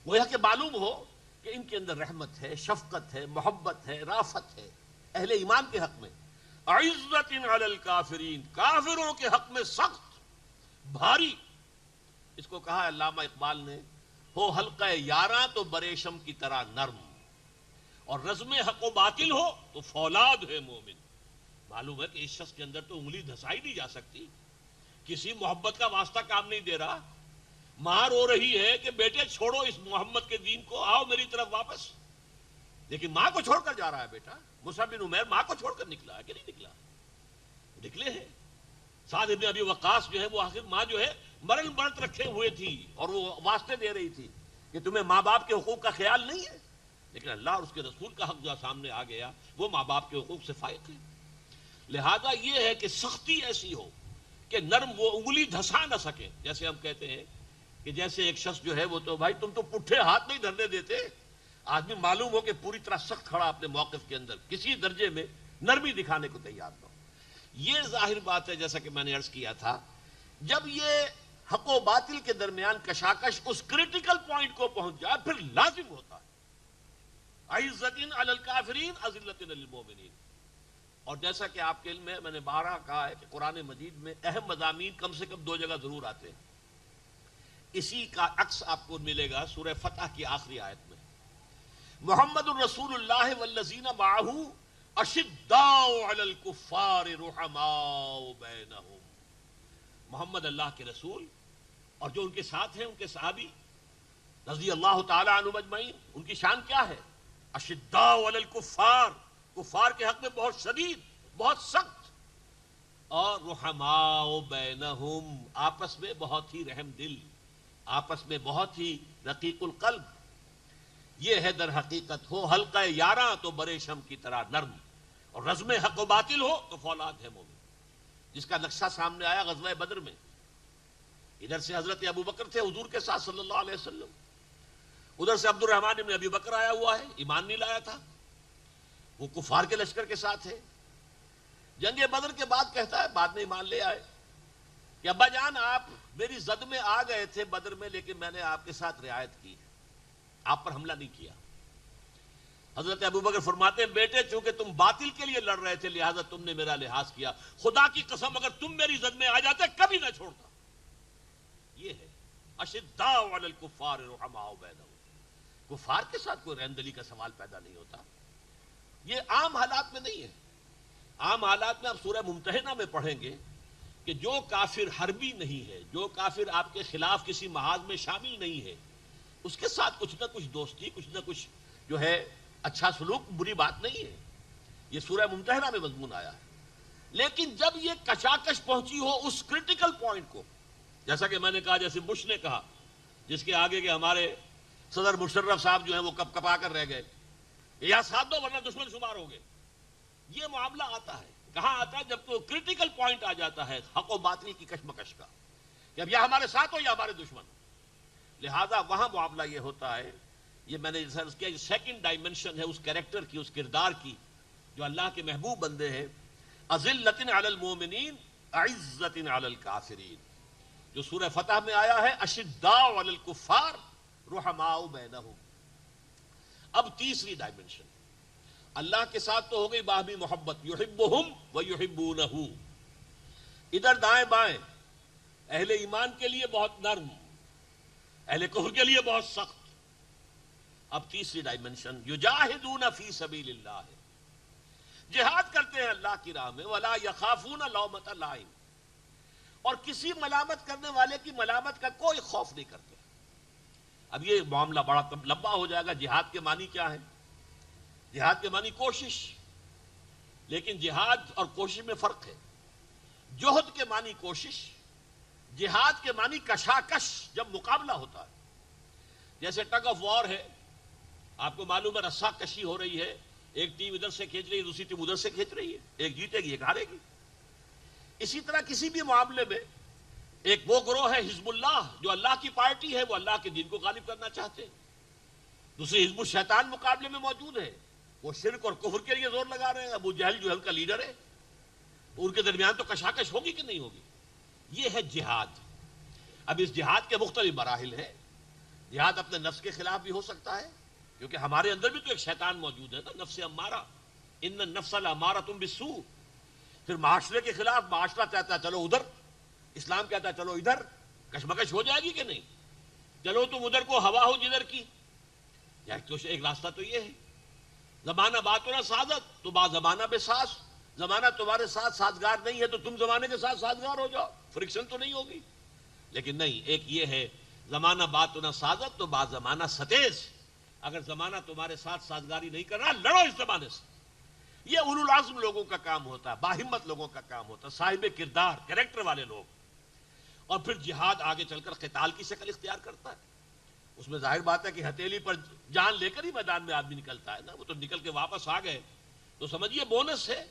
گویا کہ معلوم ہو کہ ان کے اندر رحمت ہے، شفقت ہے، محبت ہے، رافت ہے اہل ایمان کے حق میں. عزت علی الکافرین، کافروں کے حق میں سخت، بھاری. اس کو کہا علامہ اقبال نے، ہو حلقہ یاراں تو بریشم کی طرح نرم، اور رزم حق و باطل ہو تو فولاد ہے مومن. معلوم ہے کہ اس شخص کے اندر تو انگلی دھسائی نہیں جا سکتی، کسی محبت کا واسطہ کام نہیں دے رہا. ماں رو رہی ہے کہ بیٹے چھوڑو اس محمد کے دین کو، آؤ میری طرف واپس. لیکن ماں کو چھوڑ کر جا رہا ہے بیٹا. مصعب بن عمیر ماں کو چھوڑ کر نکلا ہے کہ نہیں نکلا؟ نکلے ہیں. سعد بن ابی وقاص جو ہے وہ آخر ماں جو ہے مرن برت رکھے ہوئے تھی اور وہ واسطے دے رہی تھی کہ تمہیں ماں باپ کے حقوق کا خیال نہیں ہے. لیکن اللہ اور اس کے رسول کا حق جو سامنے آ گیا وہ ماں باپ کے حقوق سے فائق ہے. لہذا یہ ہے کہ سختی ایسی ہو کہ نرم وہ انگلی دھسا نہ سکے. جیسے ہم کہتے ہیں کہ جیسے ایک شخص جو ہے وہ تو بھائی تم تو پٹھے ہاتھ نہیں دھرنے دیتے. آدمی معلوم ہو کہ پوری طرح سخت کھڑا اپنے موقف کے اندر، کسی درجے میں نرمی دکھانے کو تیار نہ ہو. یہ ظاہر بات ہے جیسا کہ میں نے عرض کیا تھا، جب یہ حق و باطل کے درمیان کشاکش اس کریٹیکل پوائنٹ کو پہنچ جائے پھر لازم ہوتا ہے عزت علی الکافرین اذلۃ علی المؤمنین. اور جیسا کہ آپ کے علم میں نے بارہا کہا ہے کہ قرآن مجید میں اہم مضامین کم سے کم 2 جگہ ضرور آتے ہیں. اسی کا عکس آپ کو ملے گا سورہ فتح کی آخری آیت میں. محمد الرسول اللہ والذین معہ اشداء علی الکفار رحماء بینہم. محمد اللہ کے رسول اور جو ان کے ساتھ ہیں ان کے صحابی رضی اللہ تعالی عنہم اجمعین، ان کی شان کیا ہے؟ اشداء علی الکفار، کفار کے حق میں بہت شدید، بہت سخت، اور رحماء بینہم، آپس میں بہت ہی رحم دل، آپس میں بہت ہی رقیق القلب. یہ ہے در حقیقت ہو حلقہ یاراں تو بریشم کی طرح نرم، اور رزم حق و باطل ہو تو فولاد ہے مومن. جس کا نقشہ سامنے آیا غزوہ بدر میں. ادھر سے حضرت ابو بکر تھے حضور کے ساتھ صلی اللہ علیہ وسلم، ادھر سے عبد الرحمن بن ابی بکر آیا ہوا ہے، ایمان نہیں لایا تھا، وہ کفار کے لشکر کے ساتھ ہے. جنگ بدر کے بعد کہتا ہے، بعد میں ایمان لے آئے، کہ ابا جان آپ میری زد میں آ گئے تھے بدر میں، لیکن میں نے آپ کے ساتھ رعایت کی، آپ پر حملہ نہیں کیا. حضرت ابو بکر فرماتے ہیں بیٹے چونکہ تم باطل کے لیے لڑ رہے تھے لہذا تم نے میرا لحاظ کیا، خدا کی قسم اگر تم میری زد میں آ جاتے کبھی نہ چھوڑتا. یہ ہے اشداء علی الکفار رحماء بینہم. کفار کے ساتھ کوئی رحم دلی کا سوال پیدا نہیں ہوتا. یہ عام حالات میں نہیں ہے. عام حالات میں آپ سورہ ممتحنہ میں پڑھیں گے کہ جو کافر حربی نہیں ہے، جو کافر آپ کے خلاف کسی محاذ میں شامل نہیں ہے، اس کے ساتھ کچھ نہ کچھ دوستی، کچھ نہ کچھ جو ہے اچھا سلوک بری بات نہیں ہے. یہ سورہ ممتحنہ میں مضمون آیا ہے. لیکن جب یہ کشاکش پہنچی ہو اس کرٹیکل پوائنٹ کو، جیسا کہ میں نے کہا، جیسے بش نے کہا، جس کے آگے کے ہمارے صدر مشرف صاحب جو ہیں وہ کپ کپا کر رہ گئے، یا ساتھ دو ورنہ دشمن شمار ہو گئے. یہ معاملہ آتا ہے کہاں آتا ہے؟ جب تو کرٹیکل پوائنٹ آ جاتا ہے حق و باطل کی کشمکش کا، کہ اب یا ہمارے ساتھ ہو یا ہمارے دشمن. لہذا وہاں معاملہ یہ ہوتا ہے. یہ میں نے سرچ کیا، سیکنڈ ڈائمنشن ہے اس کیریکٹر کی، اس کردار کی، جو اللہ کے محبوب بندے ہیں. اذلۃ علی المؤمنین اعزۃ علی الکافرین، جو سورہ فتح میں آیا ہے، اشداء علی الکفار رحماء بینہم. اب تیسری ڈائمنشن، اللہ کے ساتھ تو ہو گئی باہمی محبت، یحبہم ویحبونہ، ادھر دائیں بائیں اہل ایمان کے لیے بہت نرم، اہل کفر کے لیے بہت سخت. اب تیسری ڈائمنشن، یجاہدون فی سبیل اللہ، جہاد کرتے ہیں اللہ کی راہ میں، ولا یخافون لومۃ لائم، اور کسی ملامت کرنے والے کی ملامت کا کوئی خوف نہیں کرتے. اب یہ معاملہ بڑا لمبا ہو جائے گا. جہاد کے معنی کیا ہے؟ جہاد کے معنی کوشش، لیکن جہاد اور کوشش میں فرق ہے. جوہد کے معنی کوشش، جہاد کے معنی کشاکش، جب مقابلہ ہوتا ہے. جیسے ٹگ آف وار ہے، آپ کو معلوم ہے رسا کشی ہو رہی ہے، ایک ٹیم ادھر سے کھینچ رہی ہے، دوسری ٹیم ادھر سے کھینچ رہی ہے، ایک جیتے گی ایک ہارے گی. اسی طرح کسی بھی معاملے میں ایک وہ گروہ ہے حزب اللہ، جو اللہ کی پارٹی ہے، وہ اللہ کے دین کو غالب کرنا چاہتے ہیں. دوسری حزب الشیطان مقابلے میں موجود ہے، وہ شرک اور کفر کے لیے زور لگا رہے ہیں. ابو جہل جو ہے ان کا لیڈر ہے، ان کے درمیان تو کشاکش ہوگی کہ نہیں ہوگی. یہ ہے جہاد. اب اس جہاد کے مختلف مراحل ہیں. جہاد اپنے نفس کے خلاف بھی ہو سکتا ہے، کیونکہ ہمارے اندر بھی تو ایک شیطان موجود ہے نا، نفس امارہ، ان النفس لامارۃ بالسوء. پھر معاشرے کے خلاف، معاشرہ کہتا ہے چلو ادھر، اسلام کہتا ہے چلو ادھر. کشمکش ہو جائے گی کہ نہیں؟ چلو تم ادھر کو ہوا ہو جدھر کی. ایک راستہ تو یہ ہے. زمانہ بات نہ سازت تو با زمانہ بے ساز. زمانہ تمہارے ساتھ سازگار نہیں ہے تو تم زمانے کے ساتھ سازگار ہو جاؤ، فرکشن تو نہیں ہوگی. لیکن نہیں، ایک یہ ہے زمانہ بات نہ سازت تو با زمانہ ستیز. اگر زمانہ تمہارے ساتھ سازگاری نہیں کر رہا، لڑو اس زمانے سے. یہ اولو العزم لوگوں کا کام ہوتا ہے، باہمت لوگوں کا کام ہوتا ہے، صاحب کردار، کریکٹر والے لوگ. اور پھر جہاد آگے چل کر قتال کی شکل اختیار کرتا ہے. اس میں ظاہر بات ہے کہ ہتھیلی پر جان لے کر ہی میدان میں آدمی نکلتا ہے نا. وہ تو نکل کے واپس آ گئے تو سمجھیے بونس ہے،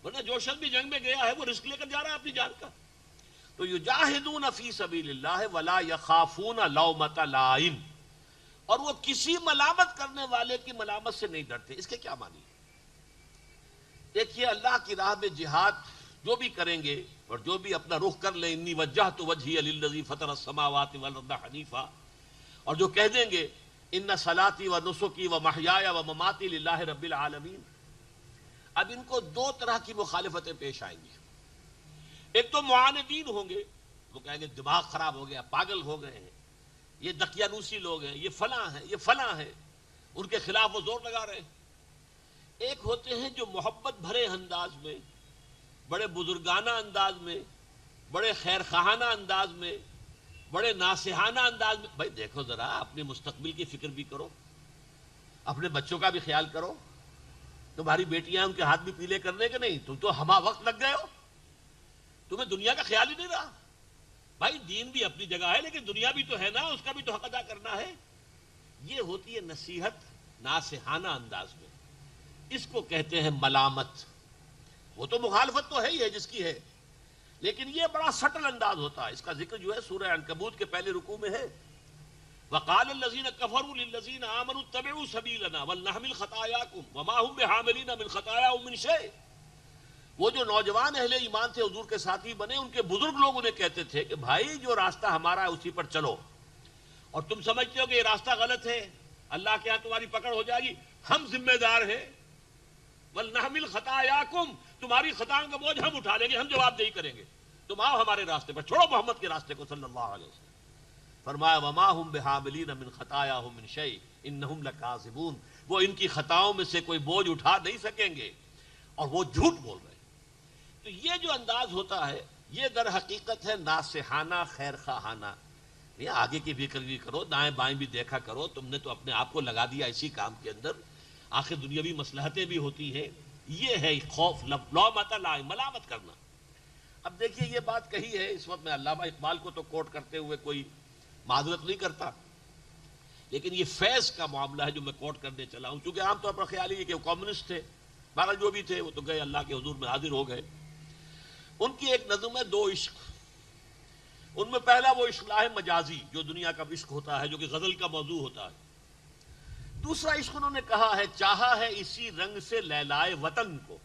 ورنہ جو شخص بھی جنگ میں گیا ہے وہ رسک لے کر جا رہا ہے اپنی جان کا. تو یجاہدون فی سبیل اللہ ولا یخافون لومۃ لائم، اور وہ کسی ملامت کرنے والے کی ملامت سے نہیں ڈرتے. اس کے کیا معنی ہے؟ دیکھیے، اللہ کی راہ میں جہاد جو بھی کریں گے اور جو بھی اپنا رخ کر لیں، انی وجہت وجہی للذی فطر السماوات والارض حنیفا، اور جو کہہ دیں گے ان صلاتی و نسکی و محیایا و مماتی للہ رب العالمین، اب ان کو دو طرح کی مخالفتیں پیش آئیں گی. ایک تو معاندین ہوں گے، وہ کہیں گے دماغ خراب ہو گیا، پاگل ہو گئے ہیں، یہ دقیانوسی لوگ ہیں، یہ فلاں ہیں، یہ فلاں ہیں، ان کے خلاف وہ زور لگا رہے ہیں. ایک ہوتے ہیں جو محبت بھرے انداز میں، بڑے بزرگانہ انداز میں، بڑے خیر خواہانہ انداز میں، بڑے ناصحانہ انداز میں، بھائی دیکھو ذرا اپنے مستقبل کی فکر بھی کرو، اپنے بچوں کا بھی خیال کرو. تمہاری بیٹیاں ان کے ہاتھ بھی پیلے کرنے کے نہیں، تم تو ہما وقت لگ گئے ہو، تمہیں دنیا کا خیال ہی نہیں رہا. بھائی دین بھی اپنی جگہ ہے، لیکن دنیا بھی تو ہے نا، اس کا بھی تو حق ادا کرنا ہے. یہ ہوتی ہے نصیحت ناصحانہ انداز میں. اس کو کہتے ہیں ملامت. وہ تو مخالفت تو ہے ہی ہے جس کی ہے، لیکن یہ بڑا سٹل انداز ہوتا ہے. اس کا ذکر جو ہے سورہ عنکبوت کے پہلے رکوع میں ہے. وقال الذين كفروا للذين آمنوا اتبعوا سبيلنا ولنحمل خطاياكم وما هم بحاملين من خطاياهم من شيء. وہ جو نوجوان اہل ایمان تھے حضور کے ساتھی بنے، ان کے بزرگ لوگ انہیں کہتے تھے کہ بھائی جو راستہ ہمارا ہے اسی پر چلو، اور تم سمجھتے ہو کہ یہ راستہ غلط ہے، اللہ کے ہاں تمہاری پکڑ ہو جائے گی، ہم ذمہ دار ہیں. وَلْنَحْمِلْ خَطَايَاكُمْ، تمہاری خطاؤں کا بوجھ ہم اٹھا لیں گے، ہم جواب دہی کریں گے. تم آؤ ہمارے راستے پر، چھوڑو محمد کے راستے کو صلی اللہ علیہ وسلم. فرمایا وَمَا هُمْ بِحَامِلِينَ مِنْ خَطَايَاهُمْ مِنْ شَيْءٍ إِنَّهُمْ لَكَاذِبُونَ. وہ ان کی خطاؤں میں سے کوئی بوجھ اٹھا نہیں سکیں گے، اور وہ جھوٹ بول رہے ہیں. تو یہ جو انداز ہوتا ہے، یہ در حقیقت ہے ناصحانہ، خیر خواہانہ. نہیں آگے کی فکر بھی کرو، دائیں بائیں بھی دیکھا کرو. تم نے تو اپنے آپ کو لگا دیا اسی کام کے اندر. آخر دنیاوی مصلحتیں بھی ہوتی ہیں. یہ ہے خوف، لومۃ لائم، ملامت کرنا. اب دیکھیے یہ بات کہی ہے اس وقت میں علامہ اقبال کو تو کوٹ کرتے ہوئے کوئی معذرت نہیں کرتا، لیکن یہ فیض کا معاملہ ہے جو میں کوٹ کرنے چلا ہوں. چونکہ عام طور پر خیال یہ کہ وہ کمیونسٹ تھے، بہرحال جو بھی تھے وہ تو گئے، اللہ کے حضور میں حاضر ہو گئے. ان کی ایک نظم ہے دو عشق. ان میں پہلا وہ اصلاح مجازی جو دنیا کا عشق ہوتا ہے، جو کہ غزل کا موضوع ہوتا ہے. دوسرا عشق انہوں نے کہا ہے چاہا ہے اسی رنگ سے لیلائے وطن کو.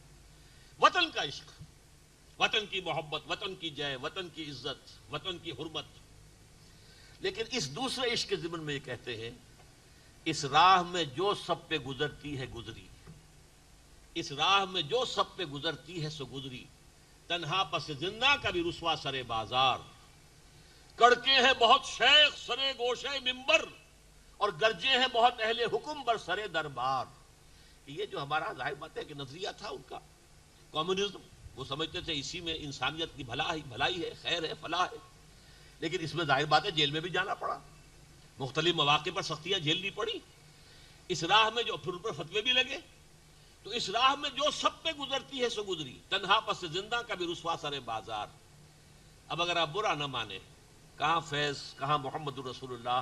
وطن کا عشق، وطن کی محبت، وطن کی جے، وطن کی عزت، وطن کی حرمت. لیکن اس دوسرے عشق کے ضمن میں یہ کہتے ہیں اس راہ میں جو سب پہ گزرتی ہے گزری، اس راہ میں جو سب پہ گزرتی ہے سو گزری، تنہا پس زندہ کبھی رسوا سرے بازار، کڑکے ہیں بہت شیخ سرے گوشے منبر، اور گرجے ہیں بہت اہل حکم بر سرے دربار. یہ جو ہمارا ظاہر بات ہے کہ نظریہ تھا ان کا کمیونزم، وہ سمجھتے تھے اسی میں انسانیت کی بھلائی ہے، خیر ہے، فلاح ہے. لیکن اس میں ظاہر بات ہے جیل میں بھی جانا پڑا، مختلف مواقع پر سختیاں جھیلنی پڑی. اس راہ میں جو پھر اوپر فتوے بھی لگے، تو اس راہ میں جو سب پہ گزرتی ہے سو گزری، تنہا پس زندہ کبھی رسوا سرے بازار. اب اگر آپ برا نہ مانے، کہاں فیض، کہاں محمد الرسول اللہ،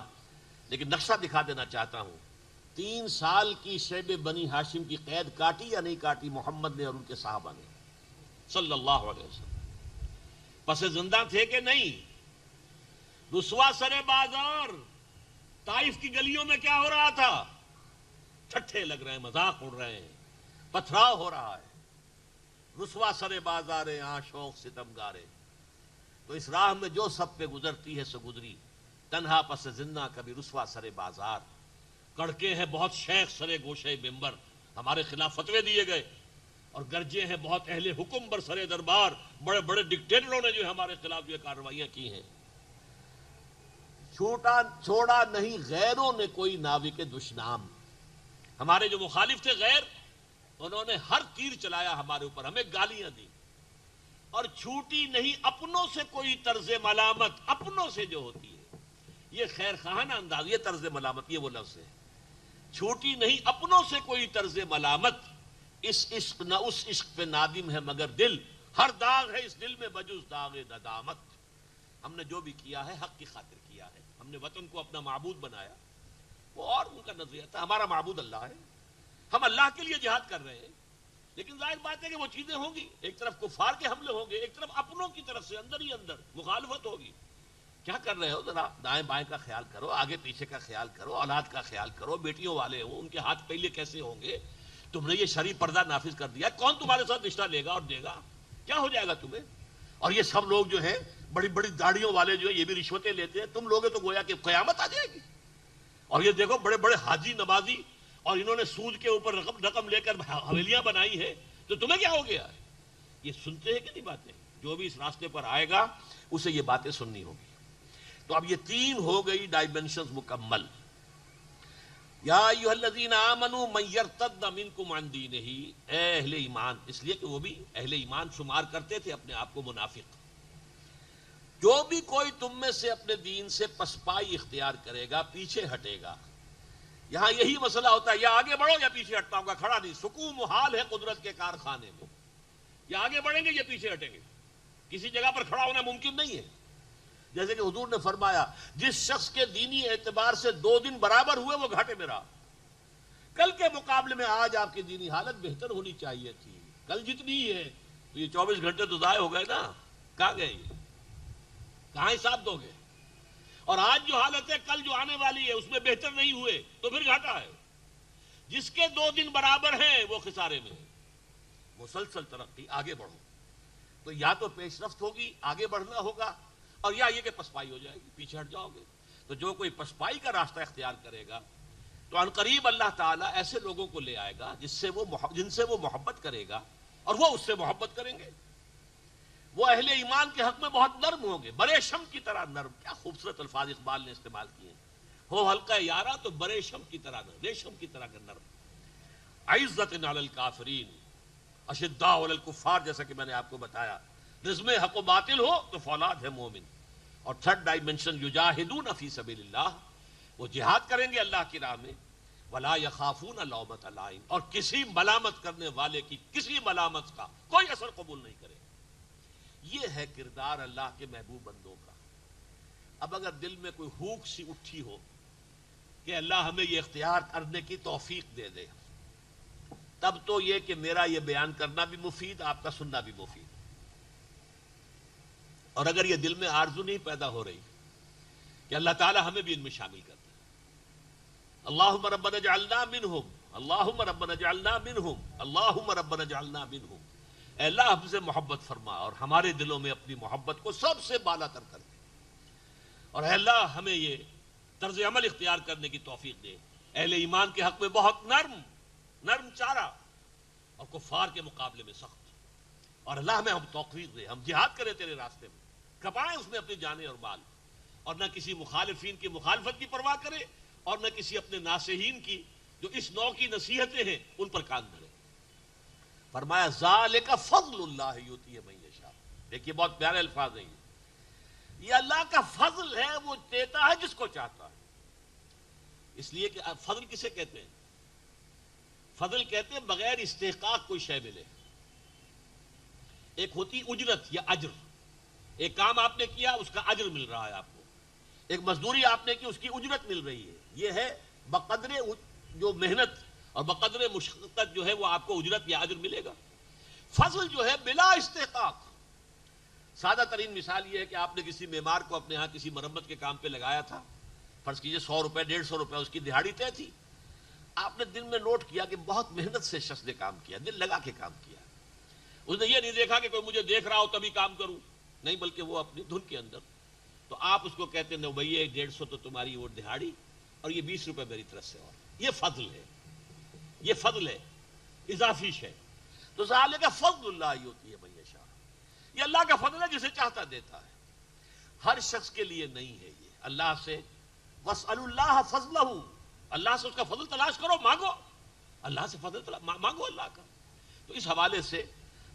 لیکن نقشہ دکھا دینا چاہتا ہوں. 3 سال کی شیب بنی ہاشم کی قید کاٹی یا نہیں کاٹی محمد نے اور ان کے صحابہ نے صلی اللہ علیہ وسلم؟ پس زندہ تھے کہ نہیں؟ رسوا سرے بازار. طائف کی گلیوں میں کیا ہو رہا تھا؟ ٹھٹھے لگ رہے ہیں، مذاق اڑ رہے ہیں، پتھراؤ ہو رہا ہے. رسوا سرے بازارے آشوق ستم گارے. تو اس راہ میں جو سب پہ گزرتی ہے سو گزری، تنہا پس زندہ کبھی رسوا سرے بازار، کڑکے ہیں بہت شیخ سرے گوشے منبر، ہمارے خلاف فتوے دیے گئے، اور گرجے ہیں بہت اہل حکم بر سرے دربار، بڑے بڑے ڈکٹیٹروں نے جو ہمارے خلاف یہ کارروائیاں کی ہیں. چھوڑا نہیں غیروں نے کوئی ناوک دشنام. ہمارے جو مخالف تھے غیر، انہوں نے ہر تیر چلایا ہمارے اوپر، ہمیں گالیاں دی. اور چھوٹی نہیں اپنوں سے کوئی طرز ملامت، اپنوں سے جو ہوتی ہے یہ خیر خواہانہ انداز، یہ طرز ملامت، یہ وہ لفظ ہے. چھوٹی نہیں اپنوں سے کوئی طرز ملامت، اس عشق نہ اس عشق پہ نادم ہے مگر دل، ہر داغ ہے اس دل میں بجز داغ ندامت. ہم نے جو بھی کیا ہے حق کی خاطر کیا ہے. ہم نے وطن کو اپنا معبود بنایا، وہ اور ان کا نظریہ تھا. ہمارا معبود اللہ ہے، ہم اللہ کے لیے جہاد کر رہے ہیں. لیکن ظاہر بات ہے کہ وہ چیزیں ہوں گی، ایک طرف کفار کے حملے ہوں گے، ایک طرف اپنوں کی طرف سے اندر ہی اندر مخالفت ہوگی. کیا کر رہے ہو؟ ذرا دائیں بائیں کا خیال کرو، آگے پیچھے کا خیال کرو، اولاد کا خیال کرو. بیٹیوں والے ہوں، ان کے ہاتھ پہلے کیسے ہوں گے؟ تم نے یہ شرعی پردہ نافذ کر دیا، کون تمہارے ساتھ رشتہ لے گا اور دے گا؟ کیا ہو جائے گا تمہیں؟ اور یہ سب لوگ جو ہیں بڑی بڑی داڑھیوں والے جو ہیں یہ بھی رشوتیں لیتے ہیں. تم لوگ تو گویا کہ قیامت آ جائے گی. اور یہ دیکھو بڑے بڑے حاجی نمازی، اور انہوں نے سود کے اوپر رقم لے کر حویلیاں بنائی ہے، تو تمہیں کیا ہو گیا؟ یہ سنتے ہیں کہ نہیں باتیں؟ جو بھی اس راستے پر آئے گا اسے یہ باتیں سننی ہوگی. تو اب یہ 3 ہو گئی ڈائمنشنز مکمل. یا ایھا الذین آمنوا من یرتد منکم عن دینہ، اے اہل ایمان، اس لیے کہ وہ بھی اہل ایمان شمار کرتے تھے اپنے آپ کو منافق. جو بھی کوئی تم میں سے اپنے دین سے پسپائی اختیار کرے گا، پیچھے ہٹے گا. یہاں یہی مسئلہ ہوتا ہے، یا آگے بڑھو یا پیچھے ہٹتا ہوں گا، کھڑا نہیں. سکون محال ہے قدرت کے کارخانے میں، یا آگے بڑھیں گے یا پیچھے ہٹیں گے. کسی جگہ پر کھڑا ہونا ممکن نہیں ہے. جیسے کہ حضور نے فرمایا جس شخص کے دینی اعتبار سے 2 دن برابر ہوئے وہ گھاٹے میں رہا. کل کے مقابلے میں آج آپ کی دینی حالت بہتر ہونی چاہیے تھی. کل جتنی ہی ہے تو یہ 24 گھنٹے تو ضائع ہو گئے نا. کہاں گئے؟ کہاں حساب دو گے؟ اور آج جو حالت ہے کل جو آنے والی ہے اس میں بہتر نہیں ہوئے تو پھر گھاٹا ہے. جس کے 2 دن برابر ہیں وہ خسارے میں. مسلسل ترقی، آگے بڑھو. تو یا تو پیش رفت ہوگی، آگے بڑھنا ہوگا، اور یا یہ کہ پسپائی ہو جائے گی، پیچھے ہٹ جاؤ گے. تو جو کوئی پسپائی کا راستہ اختیار کرے گا تو ان قریب اللہ تعالیٰ ایسے لوگوں کو لے آئے گا جن سے وہ محبت کرے گا اور وہ اس سے محبت کریں گے. وہ اہل ایمان کے حق میں بہت نرم ہوں گے، برے شم کی طرح نرم. کیا خوبصورت الفاظ اقبال نے استعمال کیے ہیں. ہو حلقہ یارا تو برے شم کی طرح نرم، ریشم کی طرح نرم. عزت علی الکافرین اشداء علی الکفار، جیسا کہ میں نے آپ کو بتایا. رزم حق و باطل ہو تو فولاد ہے مومن. اور تھرڈ ڈائمنشن یجاہدون فی سبیل اللہ، وہ جہاد کریں گے اللہ کی راہ میں، ولا یخافون لومۃ لائم، اور کسی ملامت کرنے والے کی کسی ملامت کا کوئی اثر قبول نہیں کرے. یہ ہے کردار اللہ کے محبوب بندوں کا. اب اگر دل میں کوئی ہوک سی اٹھی ہو کہ اللہ ہمیں یہ اختیار کرنے کی توفیق دے دے، تب تو یہ کہ میرا یہ بیان کرنا بھی مفید، آپ کا سننا بھی مفید. اور اگر یہ دل میں آرزو نہیں پیدا ہو رہی کہ اللہ تعالی ہمیں بھی ان میں شامل کر دے، اللہم ربنا اجعلنا منہم، اللہم ربنا اجعلنا منہم، اللہم ربنا اجعلنا منہم. اے اللہ ہم سے محبت فرما اور ہمارے دلوں میں اپنی محبت کو سب سے بالا تر کر دے، اور اے اللہ ہمیں یہ طرز عمل اختیار کرنے کی توفیق دے اہل ایمان کے حق میں بہت نرم چارہ اور کفار کے مقابلے میں سخت. اور اللہ ہمیں ہم توفیق دے، ہم جہاد کریں تیرے راستے میں، کھپائیں اس میں اپنی جانیں اور مال، اور نہ کسی مخالفین کی مخالفت کی پرواہ کرے اور نہ کسی اپنے ناصحین کی جو اس نوع کی نصیحتیں ہیں ان پر کان دھرے. فرمایا ذالک فضل اللہ یؤتیہ من یشاء. دیکھیے بہت پیارے الفاظ ہیں یہ اللہ کا فضل ہے، وہ دیتا ہے جس کو چاہتا ہے. اس لیے کہ فضل کسے کہتے ہیں؟ فضل کہتے ہیں بغیر استحقاق کوئی شے ملے. ایک ہوتی اجرت یا اجر، ایک کام آپ نے کیا اس کا اجر مل رہا ہے آپ کو، ایک مزدوری آپ نے کی اس کی اجرت مل رہی ہے. یہ ہے بقدر جو محنت اور بقدر مشقت جو ہے وہ آپ کو اجرت یا اجر ملے گا. فضل جو ہے بلا استحقاق. سادہ ترین مثال یہ ہے کہ آپ نے کسی معمار کو اپنے ہاں کسی مرمت کے کام پہ لگایا تھا، فرض کیجئے 100 روپے 150 روپے اس کی دہاڑی طے تھی. آپ نے دن میں نوٹ کیا کہ بہت محنت سے شخص نے کام کیا، دل لگا کے کام کیا. اس نے یہ نہیں دیکھا کہ کوئی مجھے دیکھ رہا ہو تبھی کام کروں، نہیں، بلکہ وہ اپنی دھن کے اندر. تو آپ اس کو کہتے ہیں بھائی 150 تو تمہاری وہ دہاڑی اور یہ 20 روپے میری طرف سے. اور یہ فضل ہے، یہ فضل ہے، اضافی شے. تو ذالک فضل اللہ یؤتیہ من یشاء. یہ اللہ کا فضل ہے، جسے چاہتا دیتا ہے. ہر شخص کے لیے نہیں ہے یہ. اللہ سے واسألوا اللہ فضلہ، اللہ سے اس کا فضل تلاش کرو، مانگو اللہ سے فضل مانگو اللہ کا. تو اس حوالے سے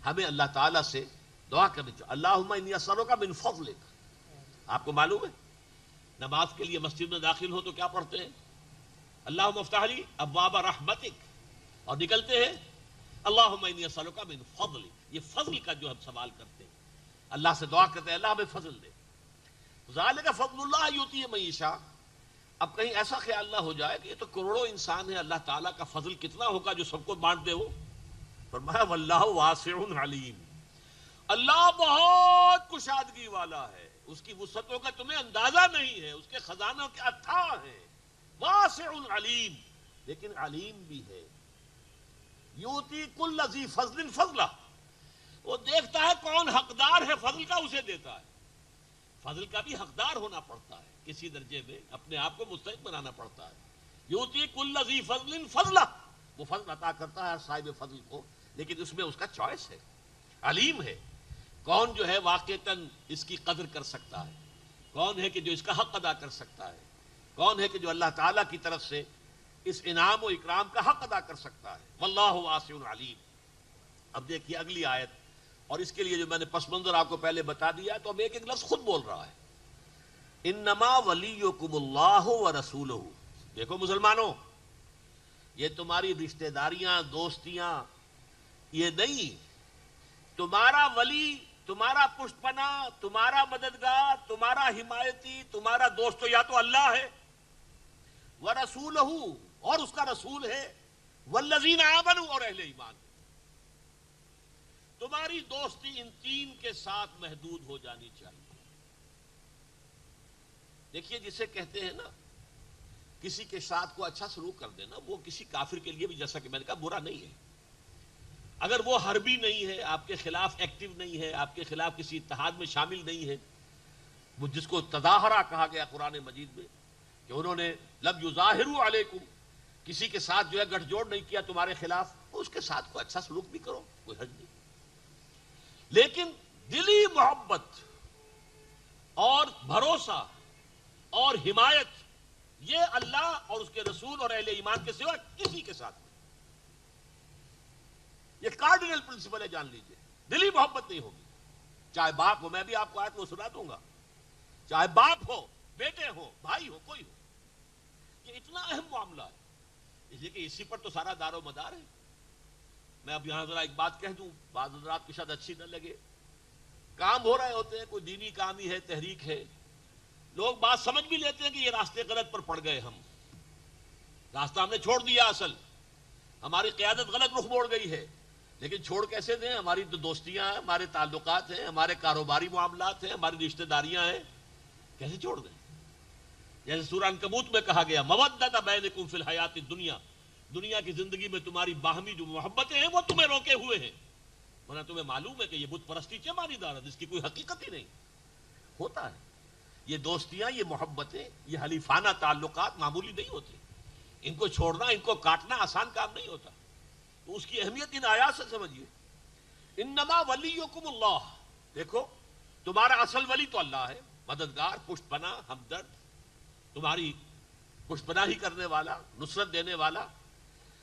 ہمیں اللہ تعالیٰ سے دعا کرنی چاہیے. اللہم انی اسألک من فضلک. آپ کو معلوم ہے نماز کے لیے مسجد میں داخل ہو تو کیا پڑھتے ہیں؟ اللہم افتح لی ابواب رحمتک، اور نکلتے ہیں اللہم انی اسألک من فضلک. یہ فضل کا جو ہم سوال کرتے ہیں، اللہ سے دعا کرتے ہیں اللہ ہمیں فضل دے. ذالک فضل اللہ یؤتیہ من یشاء. اب کہیں ایسا خیال نہ ہو جائے کہ یہ تو کروڑوں انسان ہیں، اللہ تعالیٰ کا فضل کتنا ہوگا جو سب کو بانٹ دے. وہ فرمایا واللہ واسع علیم. اللہ بہت کشادگی والا ہے، اس کی وسعتوں کا تمہیں اندازہ نہیں ہے، اس کے خزانوں کے اتھاہ ہیں. واسع علیم، لیکن علیم بھی ہے. یؤتی کل ذی فضل فضلہ. وہ دیکھتا ہے کون حقدار ہے فضل کا، اسے دیتا ہے. فضل کا بھی حقدار ہونا پڑتا ہے، کسی درجے میں اپنے آپ کو مستحق بنانا پڑتا ہے. یؤتی کل ذی فضل فضلہ. وہ فضل عطا کرتا ہے صاحب فضل کو، لیکن اس میں اس کا چوائس ہے. علیم ہے، کون جو ہے واقعتاً اس کی قدر کر سکتا ہے، کون ہے کہ جو اس کا حق ادا کر سکتا ہے، کون ہے کہ جو اللہ تعالیٰ کی طرف سے اس انعام و اکرام کا حق ادا کر سکتا ہے. واللہ واسع علیم. اب دیکھیے اگلی آیت، اور اس کے لیے جو میں نے پس منظر آپ کو پہلے بتا دیا تو اب ایک ایک لفظ خود بول رہا ہے. انما ولیکم اللہ ورسولہ. دیکھو مسلمانوں، یہ تمہاری رشتہ داریاں دوستیاں یہ نہیں. تمہارا ولی، تمہارا پشت پناہ، تمہارا مددگار، تمہارا حمایتی، تمہارا دوست تو یا تو اللہ ہے، ورسولہ، اور اس کا رسول ہے، والذین آمنوا، اور اہل ایمان. تمہاری دوستی ان تین کے ساتھ محدود ہو جانی چاہیے. دیکھیے جسے کہتے ہیں نا کسی کے ساتھ کو اچھا سلوک کر دینا، وہ کسی کافر کے لیے بھی جیسا کہ میں نے کہا برا نہیں ہے. اگر وہ حربی نہیں ہے، آپ کے خلاف ایکٹیو نہیں ہے، آپ کے خلاف کسی اتحاد میں شامل نہیں ہے، وہ جس کو تظاہرہ کہا گیا قرآن مجید میں کہ انہوں نے لم یظاہروا علیکم، کسی کے ساتھ جو ہے گٹھ جوڑ نہیں کیا تمہارے خلاف، اس کے ساتھ کو اچھا سلوک بھی کرو، کوئی حرج نہیں. لیکن دلی محبت اور بھروسہ اور حمایت یہ اللہ اور اس کے رسول اور اہل ایمان کے سوا کسی کے ساتھ نہیں. یہ کارڈینل پرنسپل ہے، جان لیجئے. دلی محبت نہیں ہوگی چاہے باپ ہو. میں بھی آپ کو آیت وہ سنا دوں گا. چاہے باپ ہو، بیٹے ہو، بھائی ہو، کوئی ہو. یہ اتنا اہم معاملہ ہے، اس لیے کہ اسی پر تو سارا دار و مدار ہے. میں اب یہاں ذرا ایک بات کہہ دوں، بعض حضرات کی شاید اچھی نہ لگے. کام ہو رہے ہوتے ہیں، کوئی دینی کام ہی ہے، تحریک ہے، لوگ بات سمجھ بھی لیتے ہیں کہ یہ راستے غلط پر پڑ گئے، ہم راستہ ہم نے چھوڑ دیا، اصل ہماری قیادت غلط رخ موڑ گئی ہے. لیکن چھوڑ کیسے دیں؟ ہماری تو دوستیاں ہیں، ہمارے تعلقات ہیں، ہمارے کاروباری معاملات ہیں، ہماری رشتہ داریاں ہیں، کیسے چھوڑ دیں؟ جیسے سورہ عنکبوت میں کہا گیا مودۃ بینکم فی الحیات الدنیا، دنیا کی زندگی میں تمہاری باہمی جو محبتیں ہیں وہ تمہیں روکے ہوئے ہیں، ورنہ تمہیں معلوم ہے کہ یہ بت پرستی کیا مانی دار ہے، جس کی کوئی حقیقت ہی نہیں ہوتا ہے. یہ دوستیاں، یہ محبتیں، یہ حلیفانہ تعلقات معمولی نہیں ہوتے. ان کو چھوڑنا، ان کو کاٹنا آسان کام نہیں ہوتا. تو اس کی اہمیت ان آیات سے سمجھیے. انما ولیکم اللہ، دیکھو تمہارا اصل ولی تو اللہ ہے، مددگار، پشت پناہ، ہمدرد، تمہاری پشت پناہی کرنے والا، نصرت دینے والا.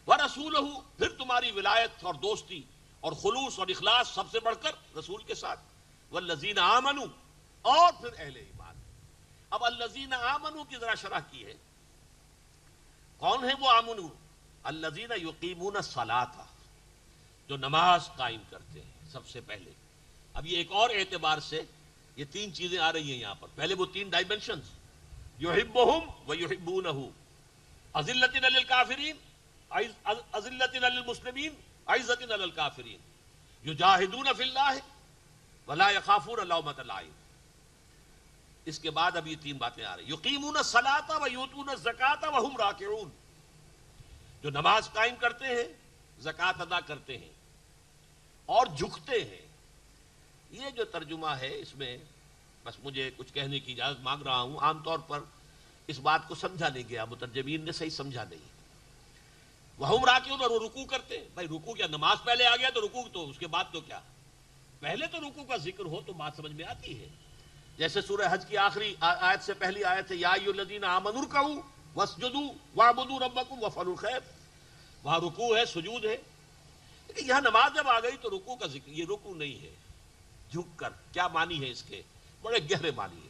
ورسولہ، پھر تمہاری ولایت اور دوستی اور خلوص اور اخلاص سب سے بڑھ کر رسول کے ساتھ. والذین آمنوا، اور پھر اہل ایمان. اب الذین آمنوا کی ذرا شرح کی ہے. کون ہے وہ آمنو؟ الذین یقیمون الصلاۃ، جو نماز قائم کرتے ہیں سب سے پہلے. اب یہ ایک اور اعتبار سے یہ تین چیزیں آ رہی ہیں یہاں پر. پہلے وہ تین ڈائمنشنز، یحبہم ویحبونہ، اذلۃ علی الکافرین، اذلۃ علی المسلمین، عزۃ علی الکافرین، یجاہدون فی اللہ ولا یخافون لومۃ لائم. اس کے بعد اب یہ تین باتیں آ رہی. یقیمون الصلاۃ ویؤتون الزکاۃ وہم راکعون، جو نماز قائم کرتے ہیں، زکوٰۃ ادا کرتے ہیں اور جھکتے ہیں. یہ جو ترجمہ ہے اس میں بس مجھے کچھ کہنے کی اجازت مانگ رہا ہوں. عام طور پر اس بات کو سمجھا نہیں گیا، مترجمین نے صحیح سمجھا نہیں. وہم راکعون، اور وہ رکوع کرتے ہیں. بھائی رکوع کیا نماز پہلے آ گیا تو رکوع تو اس کے بعد تو کیا؟ پہلے تو رکوع کا ذکر ہو تو بات سمجھ میں آتی ہے. جیسے سورہ حج کی آخری آیت سے پہلی آیت ہے یا ایھا الذین آمنوا ارکعوا واسجدوا واعبدوا ربکم وافعلوا الخیر. وہاں رکوع ہے، سجود ہے. لیکن یہاں نماز جب آ گئی تو رکوع کا ذکر. یہ رکوع نہیں ہے، جھک کر. کیا معنی ہے اس کے؟ بڑے گہرے معنی ہے.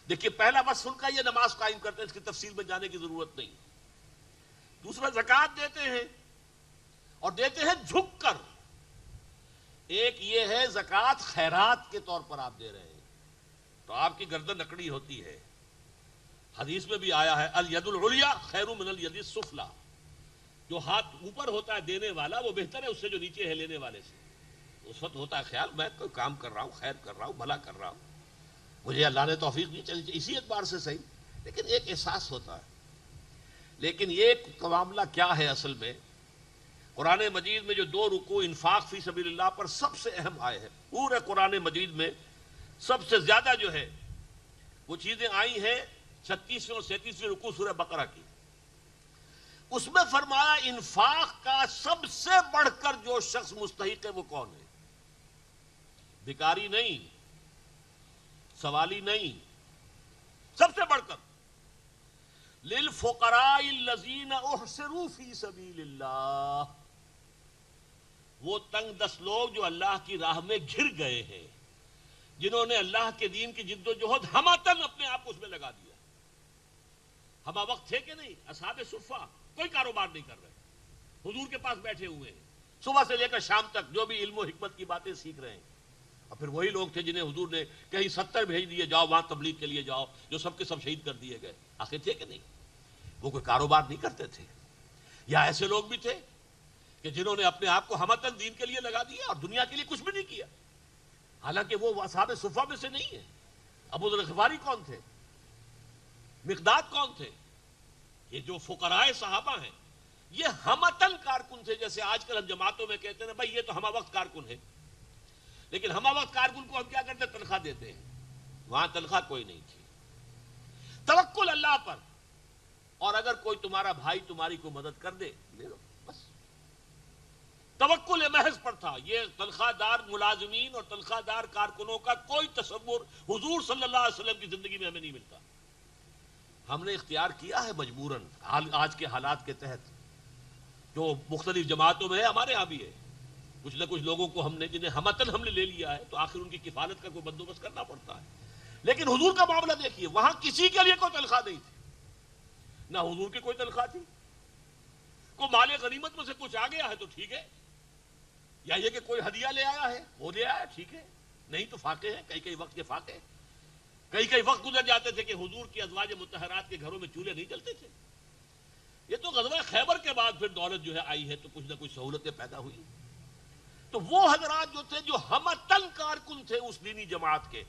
دیکھیے پہلا بس ان کا یہ نماز قائم کرتے ہیں، اس کی تفصیل میں جانے کی ضرورت نہیں. دوسرا زکوٰۃ دیتے ہیں اور دیتے ہیں جھک کر. ایک یہ ہے زکوٰۃ خیرات کے طور پر آپ دے رہے ہیں تو آپ کی گردن اکڑی ہوتی ہے. حدیث میں بھی آیا ہے الید العلیٰ خیر من الید السفلیٰ، جو ہاتھ اوپر ہوتا ہے دینے والا وہ بہتر ہے اس سے جو نیچے ہے لینے والے سے. اس وقت ہوتا ہے خیال میں کوئی کام کر رہا ہوں، خیر کر رہا ہوں، بھلا کر رہا ہوں، مجھے اللہ نے توفیق نہیں چلی اسی اعتبار سے صحیح، لیکن ایک احساس ہوتا ہے. لیکن یہ معاملہ کیا ہے اصل میں؟ قرآن مجید میں جو دو رکوع انفاق فی سبیل اللہ پر سب سے اہم آئے ہیں، پورے قرآن مجید میں سب سے زیادہ جو ہے وہ چیزیں آئی ہیں 36ویں اور 37ویں رکوع سورہ بقرہ کی. اس میں فرمایا انفاق کا سب سے بڑھ کر جو شخص مستحق ہے وہ کون ہے؟ بھکاری نہیں، سوالی نہیں، سب سے بڑھ کر للفقراء الذین احصروا فی سبیل اللہ، وہ تنگ دست لوگ جو اللہ کی راہ میں گھر گئے ہیں، جنہوں نے اللہ کے دین کی جد و جہد ہماتن اپنے آپ کو اس میں لگا دیا. ہما وقت تھے کہ نہیں؟ اصحاب صفہ کوئی کاروبار نہیں کر رہے، حضور کے پاس بیٹھے ہوئے ہیں صبح سے لے کر شام تک، جو بھی علم و حکمت کی باتیں سیکھ رہے ہیں. اور پھر وہی لوگ تھے جنہیں حضور نے کہیں 70 بھیج دیے، جاؤ وہاں تبلیغ کے لیے جاؤ، جو سب کے سب شہید کر دیے گئے. آخر تھے کہ نہیں؟ وہ کوئی کاروبار نہیں کرتے تھے. یا ایسے لوگ بھی تھے کہ جنہوں نے اپنے آپ کو ہمتن دین کے لیے لگا دیا اور دنیا کے لیے کچھ بھی نہیں کیا. حالانکہ وہ اصحاب صفہ میں سے نہیں ہے. ابو ذر غفاری کون تھے؟ مقداد کون تھے؟ یہ جو فقراء صحابہ ہیں یہ ہمتن کارکن تھے. جیسے آج کل ہم جماعتوں میں کہتے ہیں بھائی یہ تو ہمہ وقت کارکن ہے، لیکن ہمہ وقت کارکن کو ہم کیا کرتے ہیں؟ تنخواہ دیتے ہیں. وہاں تنخواہ کوئی نہیں تھی. توکل اللہ پر، اور اگر کوئی تمہارا بھائی تمہاری کو مدد کر دے لے لو، بس توکل محض پر تھا. یہ تنخواہ دار ملازمین اور تنخواہ دار کارکنوں کا کوئی تصور حضور صلی اللہ علیہ وسلم کی زندگی میں ہمیں نہیں ملتا. ہم نے اختیار کیا ہے مجبوراً آج کے حالات کے تحت، جو مختلف جماعتوں میں ہے، ہمارے ہاں بھی ہے. کچھ نہ کچھ لوگوں کو ہم نے جنہیں ہمتن ہم نے لے لیا ہے تو آخر ان کی کفالت کا کوئی بندوبست کرنا پڑتا ہے. لیکن حضور کا معاملہ دیکھیے، وہاں کسی کے لیے کوئی تنخواہ نہیں تھی، نہ حضور کی کوئی تنخواہ تھی. کو مال غنیمت میں سے کچھ آ گیا ہے تو ٹھیک ہے، یا یہ کہ کوئی ہدیہ لے آیا ہے وہ لے آیا ٹھیک ہے، نہیں تو فاقے ہیں. کئی وقت کے فاقے، کئی وقت گزر جاتے تھے کہ حضور کی ازواج مطہرات کے گھروں میں چولہے نہیں جلتے تھے. یہ تو غزوہ خیبر کے بعد پھر دولت جو ہے آئی ہے تو کچھ نہ کچھ سہولتیں پیدا ہوئی. تو وہ حضرات جو تھے جو ہمتن کارکن تھے اس دینی جماعت کے،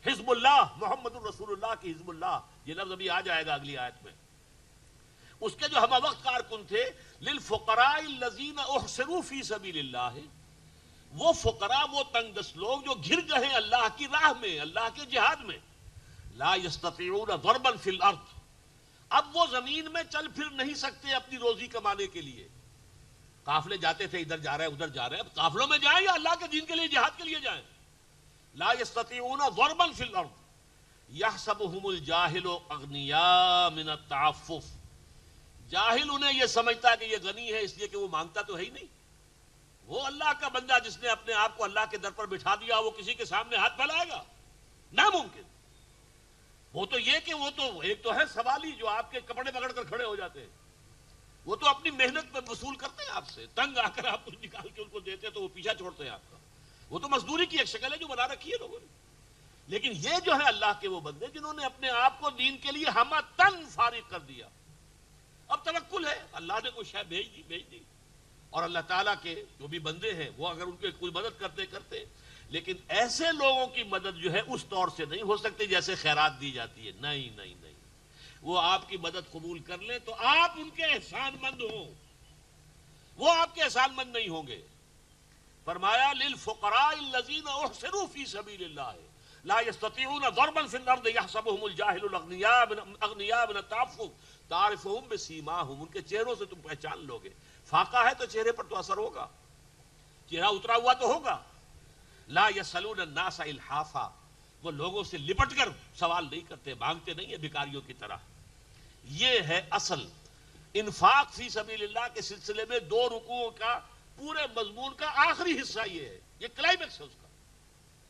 حزب اللہ، محمد الرسول اللہ کی حزب اللہ، یہ لفظ ابھی آ جائے گا اگلی آیت میں، اس کے جو ہمہ وقت کارکن تھے، للفقراء الذین احصروا فی سبیل اللہ، وہ فقراء، وہ تنگ دست لوگ جو گر گئے اللہ کی راہ میں، اللہ کے جہاد میں، لا یستطیعون ضربا فی الارض، اب وہ زمین میں چل پھر نہیں سکتے اپنی روزی کمانے کے لیے. قافلے جاتے تھے، ادھر جا رہے ہیں ادھر جا رہے ہیں، اب قافلوں میں جائیں یا اللہ کے دین کے لیے جہاد کے لیے جائیں. لا یستطیعون ضربا فی الارض یحسبهم الجاہل اغنیاء من التعفف، جاہل انہیں یہ سمجھتا ہے کہ یہ غنی ہے اس لیے کہ وہ مانگتا تو ہے ہی نہیں. وہ اللہ کا بندہ جس نے اپنے آپ کو اللہ کے در پر بٹھا دیا، وہ کسی کے سامنے ہاتھ پھیلائے گا؟ ناممکن. وہ تو یہ کہ وہ تو ایک تو ہے سوالی جو آپ کے کپڑے پکڑ کر کھڑے ہو جاتے ہیں، وہ تو اپنی محنت پہ وصول کرتے ہیں آپ سے، تنگ آ کر آپ کچھ نکال کے ان کو دیتے ہیں تو وہ پیچھا چھوڑتے ہیں آپ کا. وہ تو مزدوری کی ایک شکل ہے جو بنا رکھی ہے لوگوں نے. لیکن یہ جو ہے اللہ کے وہ بندے جنہوں نے اپنے آپ کو دین کے لیے ہمتن فارغ کر دیا. اب توکل ہے، اللہ نے کوئی شے بھیج دی، اور اللہ تعالیٰ کے جو بھی بندے ہیں وہ اگر ان کی کوئی مدد کرتے، لیکن ایسے لوگوں کی مدد جو ہے اس طور سے نہیں ہو سکتی جیسے خیرات دی جاتی ہے. نہیں، وہ آپ کی مدد قبول کر لیں تو آپ ان کے احسان مند ہوں، وہ آپ کے احسان مند نہیں ہوں گے. فرمایا للفقراء الذین احصروا فی سبیل اللہ لا یستطیعون ضربا فی الارض یحسبهم الجاہل اغنیاء من التعفف تعرفهم بسیماہم، ان کے چہروں سے تم پہچان لو گے. فاقہ ہے تو چہرے پر تو اثر ہوگا، چہرہ اترا ہوا تو ہوگا. لا یسألون الناس الحافا، وہ لوگوں سے لپٹ کر سوال نہیں کرتے، مانگتے نہیں ہیں بھکاریوں کی طرح. یہ ہے اصل انفاق فی سبیل اللہ کے سلسلے میں. 2 رکوعوں کا پورے مضمون کا آخری حصہ یہ ہے، یہ کلائمیکس ہے اس کا.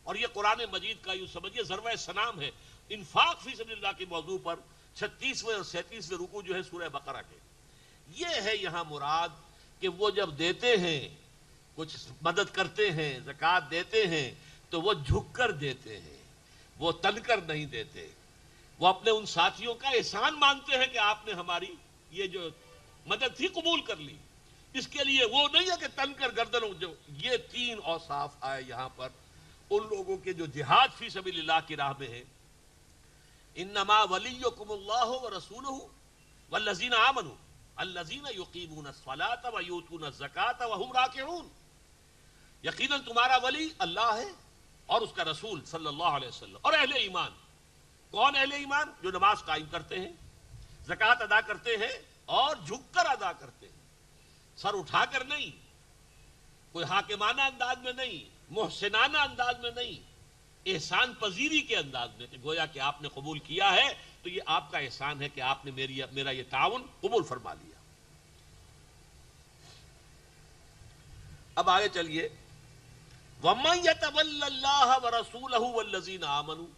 اور یہ قرآن مجید کا یوں سمجھیے ضربہ سنام ہے انفاق فی سبیل اللہ کے موضوع پر. 36ویں اور 37ویں رکوع جو ہے سورہ بقرہ کے، یہ ہے یہاں مراد کہ وہ جب دیتے ہیں، کچھ مدد کرتے ہیں، زکوٰۃ دیتے ہیں، تو وہ جھک کر دیتے ہیں، وہ تن کر نہیں دیتے. وہ اپنے ان ساتھیوں کا احسان مانتے ہیں کہ آپ نے ہماری یہ جو مدد تھی قبول کر لی. اس کے لیے وہ نہیں ہے کہ تن کر گردن. جو یہ 3 اوصاف آئے یہاں پر ان لوگوں کے جو جہاد فی سبیل اللہ کی راہ میں ہے. انما ولیکم اللہ ورسولہ والذین آمنوا الذین یقیمون الصلاۃ ویؤتون الزکاۃ وہم راکعون. یقیناً تمہارا ولی اللہ ہے اور اس کا رسول صلی اللہ علیہ وسلم، اور اہل ایمان. کون اہل ایمان؟ جو نماز قائم کرتے ہیں، زکوٰۃ ادا کرتے ہیں اور جھک کر ادا کرتے ہیں، سر اٹھا کر نہیں، کوئی حاکمانہ انداز میں نہیں، محسنانہ انداز میں نہیں، احسان پذیری کے انداز میں، کہ گویا کہ آپ نے قبول کیا ہے تو یہ آپ کا احسان ہے کہ آپ نے میرا یہ تعاون قبول فرما لیا. اب آگے چلیے. وَمَن يَتَوَلَّ اللَّهَ وَرَسُولَهُ وَالَّذِينَ آمَنُوا،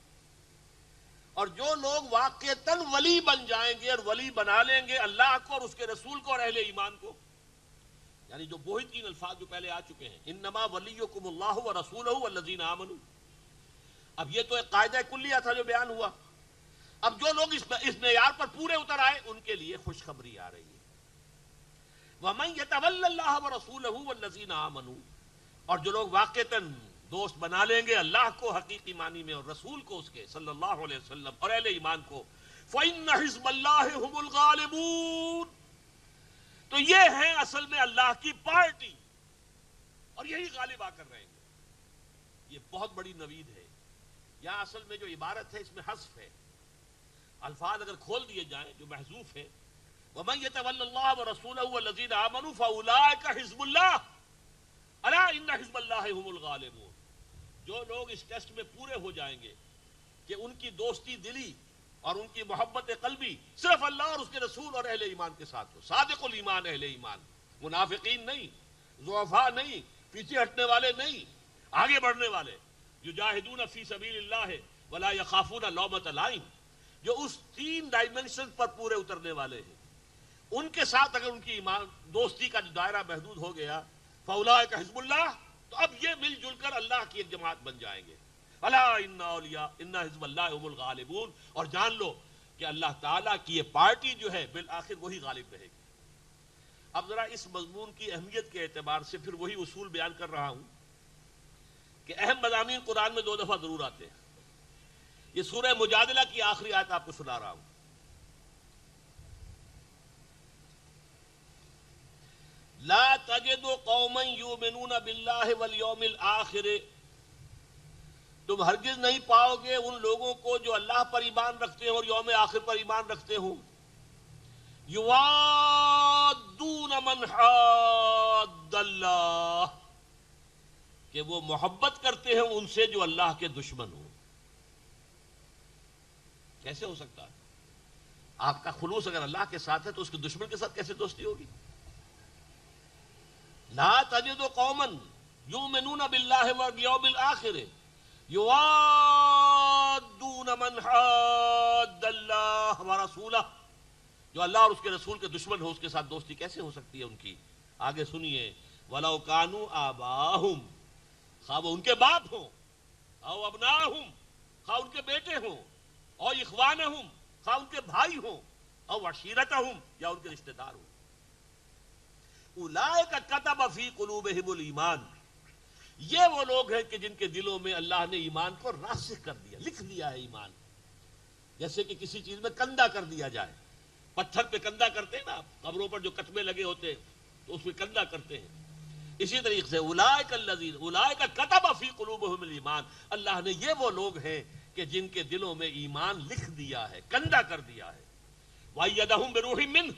اور جو لوگ واقعتاً ولی بن جائیں گے اور ولی بنا لیں گے اللہ کو اور اس کے رسول کو اور اہل ایمان کو، یعنی جو وہی 3 الفاظ جو پہلے آ چکے ہیں، انما ولیکم اللہ ورسولہ والذین آمنوا. اب یہ تو ایک قاعدہ کلیہ تھا جو بیان ہوا. اب جو لوگ اس معیار پر پورے اتر آئے ان کے لیے خوشخبری آ رہی ہے. وَمَن يَتَوَلَّ اللَّهَ وَرَسُولَهُ وَالَّذِينَ آمَنُوا، اور جو لوگ واقعتاً دوست بنا لیں گے اللہ کو حقیقی معنی میں اور رسول کو اس کے صلی اللہ علیہ وسلم اور اہل ایمان کو، فَإِنَّ حِزْبَ اللَّهِ هُمُ الْغَالِبُونَ، تو یہ ہیں اصل میں اللہ کی پارٹی اور یہی غالب آ کر رہیں گے. یہ بہت بڑی نوید ہے. یہاں اصل میں جو عبارت ہے اس میں حذف ہے، الفاظ اگر کھول دیے جائیں جو محذوف ہے، وَمَن يَتَوَلَّ اللَّهَ وَرَسُولَهُ وَالَّذِينَ آمَنُوا فَأُولَٰئِكَ حِزْبُ اللَّهِ أَلَا إِنَّ حِزْبَ اللَّهِ هُمُ الْغَالِبُونَ. جو لوگ اس ٹیسٹ میں پورے ہو جائیں گے کہ ان کی دوستی دلی اور ان کی محبت قلبی صرف اللہ اور اس کے رسول اور اہل ایمان کے ساتھ ہو، صادق الایمان اہل ایمان، منافقین نہیں، ضعفاء نہیں، پیچھے ہٹنے والے نہیں، آگے بڑھنے والے. یجاہدون فی سبیل اللہ ولا یخافون لومۃ لائم، جو اس 3 ڈائمنشن پر پورے اترنے والے ہیں، ان کے ساتھ اگر ان کی ایمان دوستی کا جو دائرہ محدود ہو گیا، فاولئک حزب اللہ، تو اب یہ مل جل کر اللہ کی ایک جماعت بن جائیں گے. الا ان حزب اللہ هم الغالبون، اور جان لو کہ اللہ تعالیٰ کی یہ پارٹی جو ہے بالآخر وہی غالب رہے گی. اب ذرا اس مضمون کی اہمیت کے اعتبار سے پھر وہی اصول بیان کر رہا ہوں کہ اہم مضامین قرآن میں 2 دفعہ ضرور آتے ہیں. یہ سورہ مجادلہ کی آخری آیت آپ کو سنا رہا ہوں. لا تجد قوما یؤمنون باللہ والیوم الآخر، تم ہرگز نہیں پاؤ گے ان لوگوں کو جو اللہ پر ایمان رکھتے ہیں اور یوم آخر پر ایمان رکھتے ہوں، یوادون من حاد اللہ، کہ وہ محبت کرتے ہیں ان سے جو اللہ کے دشمن ہوں. کیسے ہو سکتا ہے؟ آپ کا خلوص اگر اللہ کے ساتھ ہے تو اس کے دشمن کے ساتھ کیسے دوستی ہوگی؟ لا تجد قوما یؤمنون باللہ والیوم الآخر یوادون من حاد اللہ ورسولہ، جو اللہ اور اس کے رسول کے دشمن ہو اس کے ساتھ دوستی کیسے ہو سکتی ہے ان کی؟ آگے سنیے، وَلَوْ كَانُوا آبَاءَهُمْ، خواہ وہ ان کے باپ ہوں، او ابناءہم، خواہ ان کے بیٹے ہوں، او اخوانہم، خواہ ان کے بھائی ہوں، او عشیرتہم، یا ان کے رشتہ دار ہوں. اولئک کتب فی قلوبہم الایمان، یہ وہ لوگ ہیں کہ جن کے دلوں میں اللہ نے ایمان کو راسخ کر دیا، لکھ دیا ہے ایمان. جیسے کہ کسی چیز میں کندہ کر دیا جائے، پتھر پہ کندہ کرتے ہیں نا، قبروں پر جو کتبے لگے ہوتے ہیں تو اس میں کندہ کرتے ہیں. اسی طریقے سے اولئک الذین، اولئک کتب فی قلوبہم الایمان، اللہ نے یہ وہ لوگ ہیں کہ جن کے دلوں میں ایمان لکھ دیا ہے، کندہ کر دیا ہے. وَأَيَّدَهُم بِرُوحٍ مِّنْهُ،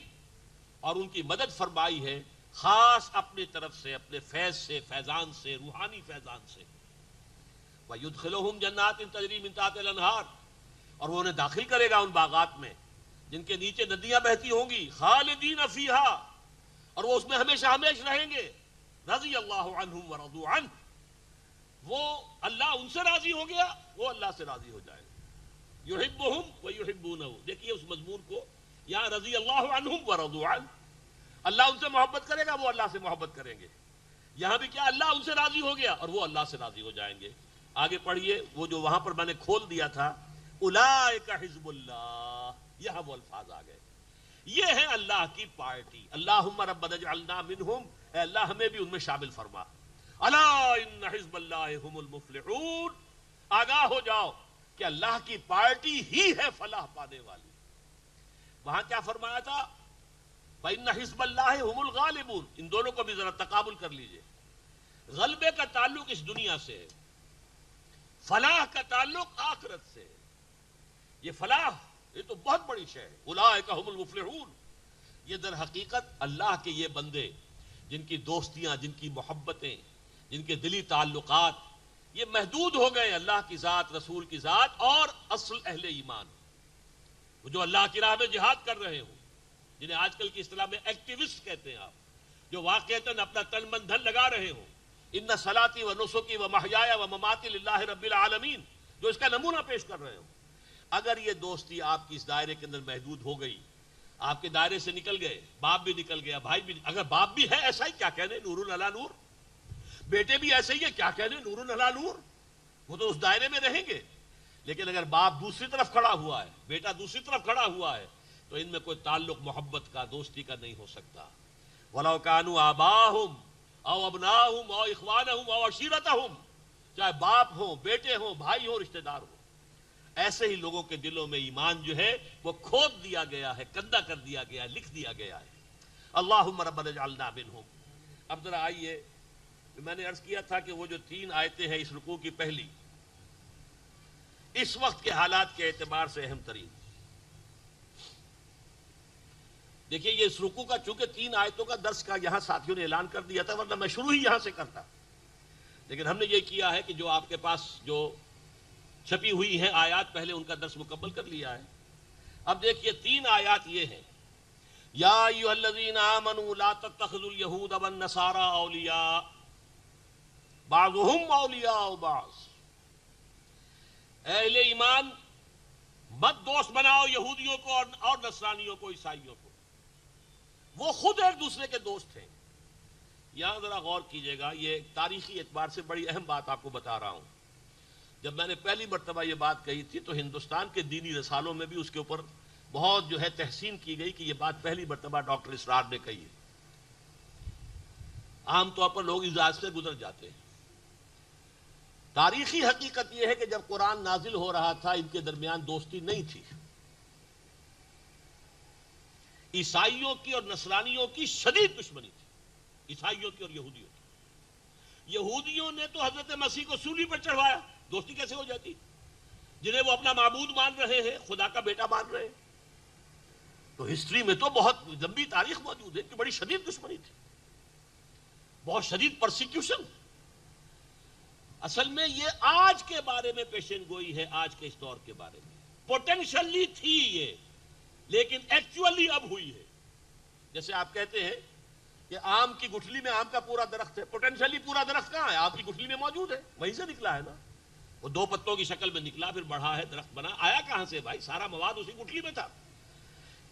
اور ان کی مدد فرمائی ہے خاص اپنی طرف سے، اپنے فیض سے، فیضان سے، روحانی فیضان سے. وَيُدْخِلُهُمْ جَنَّاتٍ تَجْرِي مِن تَحْتِهَا الْأَنْهَارُ، اور وہ انہیں داخل کرے گا ان باغات میں جن کے نیچے ندیاں بہتی ہوں گی. خالدین فیہا، اور وہ اس میں ہمیشہ ہمیش رہیں گے. رضی اللہ عنہم ورضوا عنہ، وہ اللہ ان سے راضی ہو گیا، وہ اللہ سے راضی ہو جائے. یحبہم ویحبونہ، دیکھیے اس مضمون کو، یہاں رضی اللہ عنہم ورضوا عنہ، اللہ ان سے محبت کرے گا، وہ اللہ سے محبت کریں گے. یہاں بھی کیا، اللہ ان سے راضی ہو گیا اور وہ اللہ سے راضی ہو جائیں گے. آگے پڑھیے، وہ جو وہاں پر میں نے کھول دیا تھا، اولئک حزب اللہ، یہاں وہ الفاظ آ گئے، یہ ہے اللہ کی پارٹی. اللہم ربنا اجعلنا منہم، اے اللہ ہمیں بھی ان میں شامل فرما. الا ان حزب اللہ هم المفلحون، آگاہ ہو جاؤ کہ اللہ کی پارٹی ہی ہے فلاح پانے والی. وہاں کیا فرمایا تھا؟ فإن حزب اللہ هم الغالبون. ان دونوں کو بھی ذرا تقابل کر لیجئے. غلبے کا تعلق اس دنیا سے ہے، فلاح کا تعلق آخرت سے ہے. یہ فلاح یہ تو بہت بڑی شے ہے. اولئک هم المفلحون، یہ در حقیقت اللہ کے یہ بندے جن کی دوستیاں، جن کی محبتیں، جن کے دلی تعلقات یہ محدود ہو گئے اللہ کی ذات، رسول کی ذات اور اصل اہل ایمان، وہ جو اللہ کی راہ میں جہاد کر رہے ہوں، جنہیں آج کل کی اصطلاح میں ایکٹیوسٹ کہتے ہیں آپ، جو واقعتاً اپنا تن من دھن لگا رہے ہوں. ان صلاتی و نسکی و محیایا و مماتی للہ رب العالمین، جو اس کا نمونہ پیش کر رہے ہوں. اگر یہ دوستی آپ کی اس دائرے کے اندر محدود ہو گئی، آپ کے دائرے سے نکل گئے، باپ بھی نکل گیا، بھائی بھی، اگر باپ بھی ہے ایسا ہی کیا کہنے، نور علی نور، بیٹے بھی ایسے ہی ہے کیا کہنے، نور علی نور، وہ تو اس دائرے میں رہیں گے. لیکن اگر باپ دوسری طرف کھڑا ہوا ہے، بیٹا دوسری طرف کھڑا ہوا ہے، تو ان میں کوئی تعلق محبت کا، دوستی کا نہیں ہو سکتا. وَلَوْ كَانُوا آبَاءَهُمْ او ابناءہم او اخوانہم او عشیرتہم، چاہے باپ ہوں، بیٹے ہوں، بھائی ہوں، رشتہ دار ہوں، ایسے ہی لوگوں کے دلوں میں ایمان جو ہے وہ کھود دیا گیا ہے، کندہ کر دیا گیا ہے، لکھ دیا گیا ہے. اللہم ربنا اجعلنا منہم. اب ذرا آئیے، میں نے عرض کیا تھا کہ وہ جو 3 آیتیں ہیں اس رکوع کی پہلی، اس وقت کے حالات کے اعتبار سے اہم ترین. دیکھیے یہ اس رکوع کا چونکہ 3 آیتوں کا درس کا یہاں ساتھیوں نے اعلان کر دیا تھا، ورنہ میں شروع ہی یہاں سے کرتا، لیکن ہم نے یہ کیا ہے کہ جو آپ کے پاس جو چھپی ہوئی ہیں آیات، پہلے ان کا درس مکمل کر لیا ہے. اب دیکھیے 3 آیات یہ ہیں، یا ایھا الذین آمنوا لا تتخذوا اليہود والنصارى اولیاء بعضهم اولیاء بعض. اہل ایمان مت دوست بناؤ یہودیوں کو اور نصرانیوں کو، عیسائیوں کو، وہ خود ایک دوسرے کے دوست ہیں۔ یہاں ذرا غور کیجئے گا، یہ تاریخی اعتبار سے بڑی اہم بات آپ کو بتا رہا ہوں۔ جب میں نے پہلی مرتبہ یہ بات کہی تھی تو ہندوستان کے دینی رسالوں میں بھی اس کے اوپر بہت تحسین کی گئی کہ یہ بات پہلی مرتبہ ڈاکٹر اسرار نے کہی ہے۔ عام طور پر لوگ اجازت سے گزر جاتے ہیں۔ تاریخی حقیقت یہ ہے کہ جب قرآن نازل ہو رہا تھا ان کے درمیان دوستی نہیں تھی۔ عیسائیوں کی اور نصرانیوں کی شدید دشمنی تھی، عیسائیوں کی اور یہودیوں کی۔ یہودیوں نے تو حضرت مسیح کو سولی پر چڑھوایا، دوستی کیسے ہو جاتی؟ جنہیں وہ اپنا معبود مان رہے ہیں، خدا کا بیٹا مان رہے ہیں۔ تو ہسٹری میں تو بہت لمبی تاریخ موجود ہے کہ بڑی شدید دشمنی تھی، بہت شدید پرسیکیوشن۔ اصل میں یہ آج کے بارے میں پیشین گوئی ہے، آج کے اس دور کے بارے میں۔ پوٹینشلی تھی یہ، لیکن ایکچولی اب ہوئی ہے۔ جیسے آپ کہتے ہیں کہ آم کی گٹھلی میں آم کا پورا درخت ہے، پوٹینشلی پورا درخت کہاں ہے؟ آپ کی گٹھلی میں موجود ہے، وہیں سے نکلا ہے نا۔ وہ دو پتوں کی شکل میں نکلا، پھر بڑھا ہے، درخت بنا، آیا کہاں سے بھائی؟ سارا مواد اسی گٹھلی میں تھا۔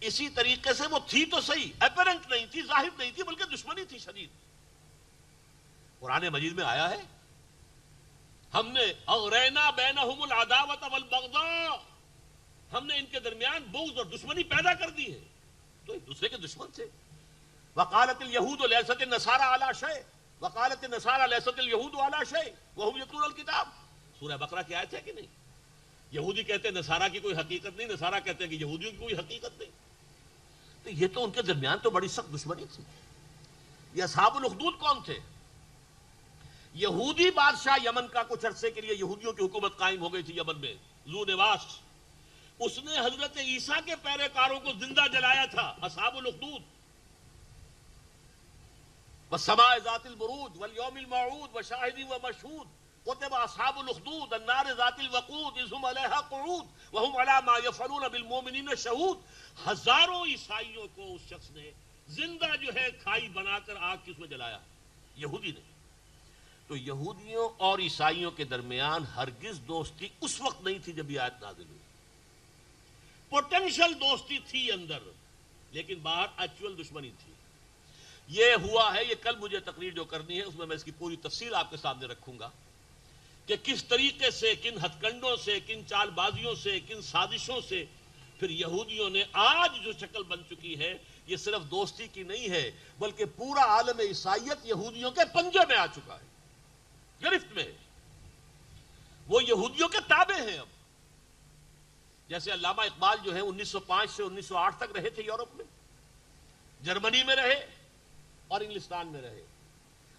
اسی طریقے سے وہ تھی تو صحیح، اپیرنٹ نہیں تھی، ظاہر نہیں تھی، بلکہ دشمنی تھی شدید۔ قرآن مجید میں آیا ہے ہم نے اغرینا بینہم العداوۃ والبغضاء، ہم نے ان کے درمیان بغض اور دشمنی پیدا کر دی ہے، تو ایک دوسرے کے دشمن تھے۔ وقالت الیہود لیست النصارى علی شیء وقالت النصارى لیست الیہود علی شیء وهم یتلون الکتاب۔ سورہ بقرہ کی آیت ہے کہ نہیں؟ یہودی کہتے ہیں نصارہ کی کوئی حقیقت نہیں، نصارہ کہتے ہیں کہ یہودیوں کی کوئی حقیقت نہیں۔ تو یہ تو ان کے درمیان تو بڑی سخت دشمنی تھی۔ یہ اصحاب الاخدود کون تھے؟ یہودی بادشاہ یمن کا، کچھ عرصے کے لیے یہودیوں کی حکومت قائم ہو گئی تھی یمن میں، ذو نواس۔ اس نے حضرت عیسیٰ کے پیروکاروں کو زندہ جلایا تھا، اصحاب الاخدود۔ والسماء ذات البروج والیوم الموعود وشاہد ومشہود قتل اصحاب الاخدود النار ذات الوقود اذ هم علیہا قعود وهم علی ما یفعلون بالمؤمنین شہود۔ ہزاروں عیسائیوں کو اس شخص نے زندہ کھائی بنا کر آگ کی اس میں جلایا، یہودی نے۔ تو یہودیوں اور عیسائیوں کے درمیان ہرگز دوستی اس وقت نہیں تھی جب یہ آیت نازل ہوئی۔ پوٹینشل دوستی تھی اندر، لیکن باہر ایکچوئل دشمنی تھی۔ یہ ہوا ہے، یہ کل مجھے تقریر جو کرنی ہے اس میں اس کی پوری تفصیل آپ کے سامنے رکھوں گا کہ کس طریقے سے، کن ہتھ کنڈوں سے، کن چال بازیوں سے، کن سازشوں سے پھر یہودیوں نے آج جو شکل بن چکی ہے، یہ صرف دوستی کی نہیں ہے بلکہ پورا عالم عیسائیت یہودیوں کے پنجے میں آ چکا ہے، گرفت میں ہے۔ وہ یہودیوں کے تابع ہیں اب۔ جیسے علامہ اقبال 1905 سے 1908 تک رہے تھے یورپ میں، جرمنی میں رہے اور انگلستان میں رہے،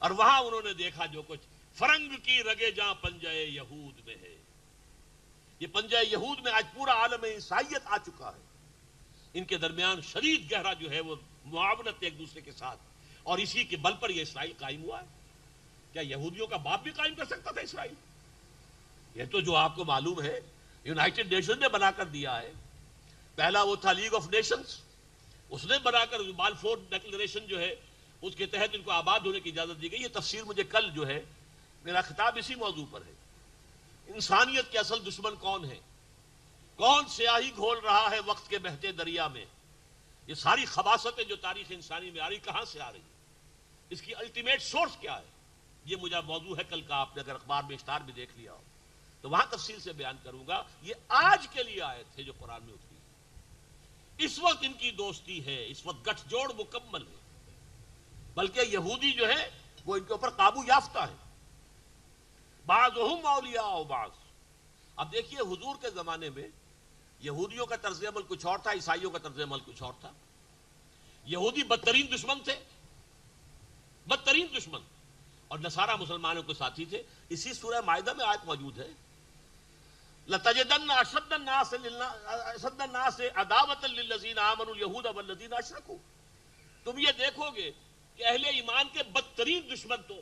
اور وہاں انہوں نے دیکھا جو کچھ، فرنگ کی رگے جاں پنجہ یہود میں ہے۔ یہ پنجہ یہود میں آج پورا عالم عیسائیت آ چکا ہے۔ ان کے درمیان شدید گہرا وہ معاونت ایک دوسرے کے ساتھ، اور اسی کے بل پر یہ اسرائیل قائم ہوا ہے۔ کیا یہودیوں کا باپ بھی قائم کر سکتا تھا اسرائیل؟ یہ تو جو آپ کو معلوم ہے یونائٹڈ نیشن نے بنا کر دیا ہے۔ پہلا وہ تھا لیگ آف نیشنز، اس نے بنا کر بالفور ڈکلریشن اس کے تحت ان کو آباد ہونے کی اجازت دی گئی۔ یہ تفسیر مجھے کل میرا خطاب اسی موضوع پر ہے۔ انسانیت کے اصل دشمن کون ہے؟ کون سیاہی گھول رہا ہے وقت کے بہتے دریا میں؟ یہ ساری خباثتیں جو تاریخ انسانی میں آ رہی، کہاں سے آ رہی؟ اس کی الٹیمیٹ سورس کیا ہے؟ یہ مجھے موضوع ہے کل کا، آپ نے اگر اخبار میں اشتہار بھی دیکھ لیا ہو تو وہاں تفصیل سے بیان کروں گا۔ یہ آج کے لیے آیت ہے جو قرآن میں اتری۔ اس وقت ان کی دوستی ہے، اس وقت گٹھ جوڑ مکمل ہے، بلکہ یہودی وہ ان کے اوپر قابو یافتہ ہے۔ بعضهم اولیاء بعض۔ اب دیکھیے حضور کے زمانے میں یہودیوں کا طرز عمل کچھ اور تھا، عیسائیوں کا طرز عمل کچھ اور تھا۔ یہودی بدترین دشمن تھے، بدترین دشمن، اور نصارہ مسلمانوں کے ساتھی تھے۔ اسی سورہ مائدہ میں آیت موجود ہے، لَتَجِدَنَّ أَشَدَّ النَّاسِ عَدَاوَةً لِلَّذِينَ آمَنُوا الْيَهُودَ وَالَّذِينَ أَشْرَكُوا۔ تم یہ دیکھو گے کہ اہل ایمان کے بدترین دشمن تو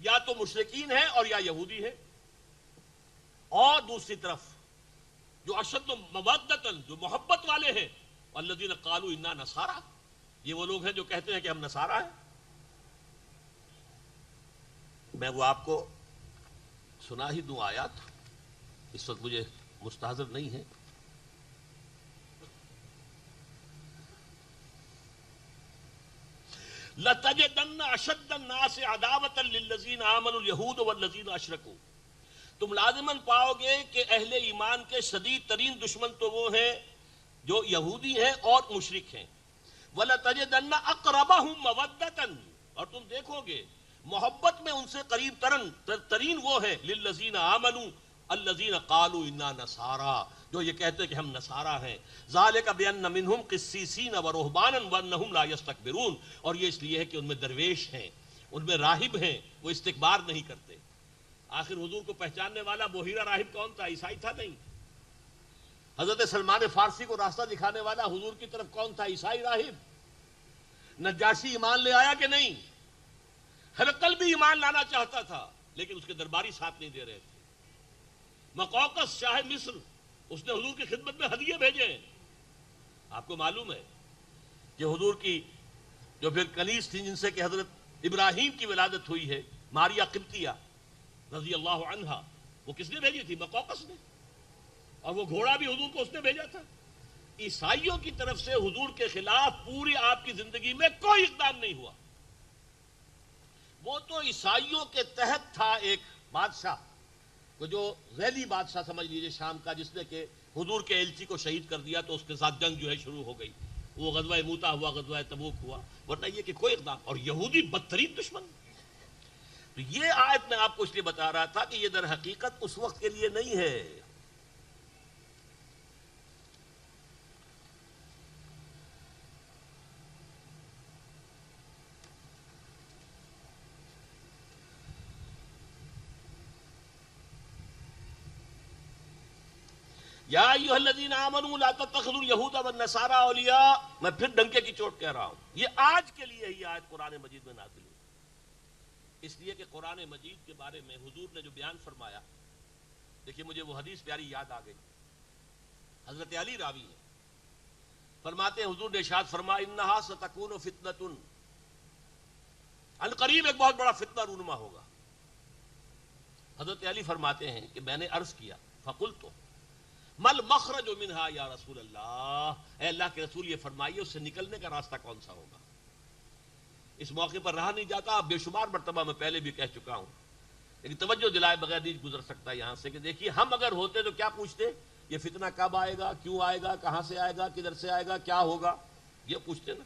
یا تو مشرکین ہیں اور یا یہودی ہیں، اور دوسری طرف جو اشد مودۃً، جو محبت والے ہیں، والذین قالوا انا نصارى، یہ وہ لوگ ہیں جو کہتے ہیں کہ ہم نصارہ ہیں۔ میں وہ آپ کو سنا ہی دوں آیات، اس وقت مجھے مستحضر نہیں ہے. لَتَجِدَنَّ أَشَدَّ النَّاسِ عَدَاوَةً لِلَّذِينَ آمَنُوا الْيَهُودُ وَالَّذِينَ أَشْرَكُوا. تم لازماً پاؤ گے کہ اہل ایمان کے شدید ترین دشمن تو وہ ہیں جو یہودی ہیں اور مشرک ہیں. وَلَتَجِدَنَّ أَقْرَبَهُمْ مَوَدَّةً. اور تم دیکھو گے محبت میں ان سے قریب ترین وہ ہے لِلَّذِينَ آمَنُوا الَّذِينَ قَالُوا إِنَّا نَصَارَىٰ، جو یہ کہتے کہ ہم نصارہ ہیں. ذَلِكَ بِأَنَّ مِنْهُمْ قِسِّيسِينَ وَرُهْبَانًا وَأَنَّهُمْ لَا يَسْتَكْبِرُونَ. اور یہ اس لیے ہے کہ ان میں درویش ہیں، ان میں راہب ہیں، وہ استکبار نہیں کرتے. آخر حضور کو پہچاننے والا بحیرہ راہب کون تھا؟ عیسائی تھا نہیں. حضرت سلمان فارسی کو راستہ دکھانے والا حضور کی طرف کون تھا؟ عیسائی راہب. نجاشی ایمان لے آیا کہ نہیں؟ ہرقل بھی ایمان لانا چاہتا تھا لیکن اس کے درباری ساتھ نہیں دے رہے تھے. مقوقس شاہ مصر، اس نے حضور کی خدمت میں ہدیے بھیجے ہیں. آپ کو معلوم ہے کہ حضور کی جو پھر کنیز تھی جن سے کہ حضرت ابراہیم کی ولادت ہوئی ہے، ماریا قبطیہ رضی اللہ عنہا، وہ کس نے بھیجی تھی؟ مقوقس نے. اور وہ گھوڑا بھی حضور کو اس نے بھیجا تھا. عیسائیوں کی طرف سے حضور کے خلاف پوری آپ کی زندگی میں کوئی اقدام نہیں ہوا. وہ تو عیسائیوں کے تحت تھا ایک بادشاہ کو جو ذیلی بادشاہ سمجھ لیجیے شام کا، جس نے کہ حضور کے ایلچی کو شہید کر دیا تو اس کے ساتھ جنگ جو ہے شروع ہو گئی. وہ غزوہ موتا ہوا، غزوہ تبوک ہوا، ورنہ یہ کہ کوئی اقدام. اور یہودی بدترین دشمن. تو یہ آیت میں آپ کو اس لیے بتا رہا تھا کہ یہ در حقیقت اس وقت کے لیے نہیں ہے. یا ایھا الذین آمنوا لا تتخذوا اليہود والنصارى اولیاء. میں پھر ڈنکے کی چوٹ کہہ رہا ہوں، یہ آج کے لیے ہی آیت قرآن مجید میں نازل ہوئی. اس لیے کہ قرآن مجید کے بارے میں حضور نے جو بیان فرمایا، دیکھیے مجھے وہ حدیث پیاری یاد آ گئی. حضرت علی راوی ہے، فرماتے ہیں حضور نے ارشاد فرمایا انہا ستکون فتنۃ، ان قریب ایک بہت بڑا فتنہ رونما ہوگا. حضرت علی فرماتے ہیں کہ میں نے عرض کیا فقلت مل مخرج منہا یا رسول اللہ، اے اللہ کے رسول یہ فرمائیے اس سے نکلنے کا راستہ کون سا ہوگا. اس موقع پر رہا نہیں جاتا، بے شمار مرتبہ میں پہلے بھی کہہ چکا ہوں، لیکن توجہ دلائے بغیر نہیں گزر سکتا یہاں سے کہ دیکھیے ہم اگر ہوتے تو کیا پوچھتے؟ یہ فتنہ کب آئے گا، کیوں آئے گا، کہاں سے آئے گا، کدھر سے آئے گا، کیا ہوگا، یہ پوچھتے نا.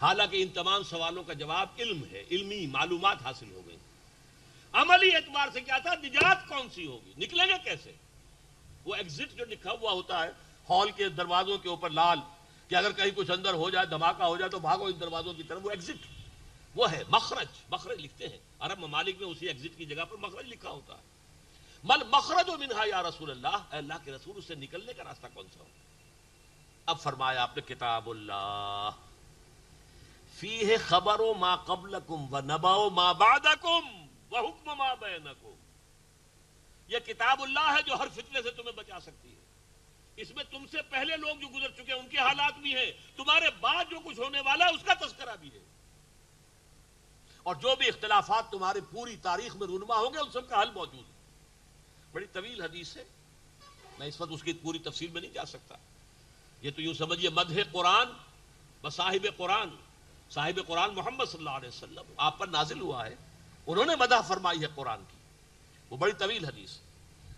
حالانکہ ان تمام سوالوں کا جواب علم ہے، علمی معلومات حاصل ہو گئی. عملی اعتبار سے کیا تھا؟ نجات کون سی ہوگی، نکلیں گے کیسے. وہ ایگزٹ جو لکھا ہوا ہوتا ہے ہال کے دروازوں کے اوپر لال، کہ اگر کہیں کچھ اندر ہو جائے، دھماکہ ہو جائے تو بھاگو ان دروازوں کی طرف، وہ ایگزٹ، وہ ہے مخرج. مخرج لکھتے ہیں عرب ممالک میں، اسی ایگزٹ کی جگہ پر مخرج لکھا ہوتا ہے. مل مخرج منہا یا رسول اللہ، اے اللہ کے رسول اس سے نکلنے کا راستہ کون سا ہو. اب فرمایا آپ نے کتاب اللہ فیہ خبر ما قبلکم ونبأ ما بعدکم وحکم ما بینکم. یہ کتاب اللہ ہے جو ہر فتنے سے تمہیں بچا سکتی ہے. اس میں تم سے پہلے لوگ جو گزر چکے ہیں ان کے حالات بھی ہیں، تمہارے بعد جو کچھ ہونے والا ہے اس کا تذکرہ بھی ہے، اور جو بھی اختلافات تمہاری پوری تاریخ میں رونما ہوں گے ان سب کا حل موجود ہے. بڑی طویل حدیث ہے، میں اس وقت اس کی پوری تفصیل میں نہیں جا سکتا. یہ تو یوں سمجھیے مدح قرآن بصاحب قرآن، صاحب قرآن محمد صلی اللہ علیہ وسلم آپ پر نازل ہوا ہے، انہوں نے مدح فرمائی ہے قرآن کی. وہ بڑی طویل حدیث.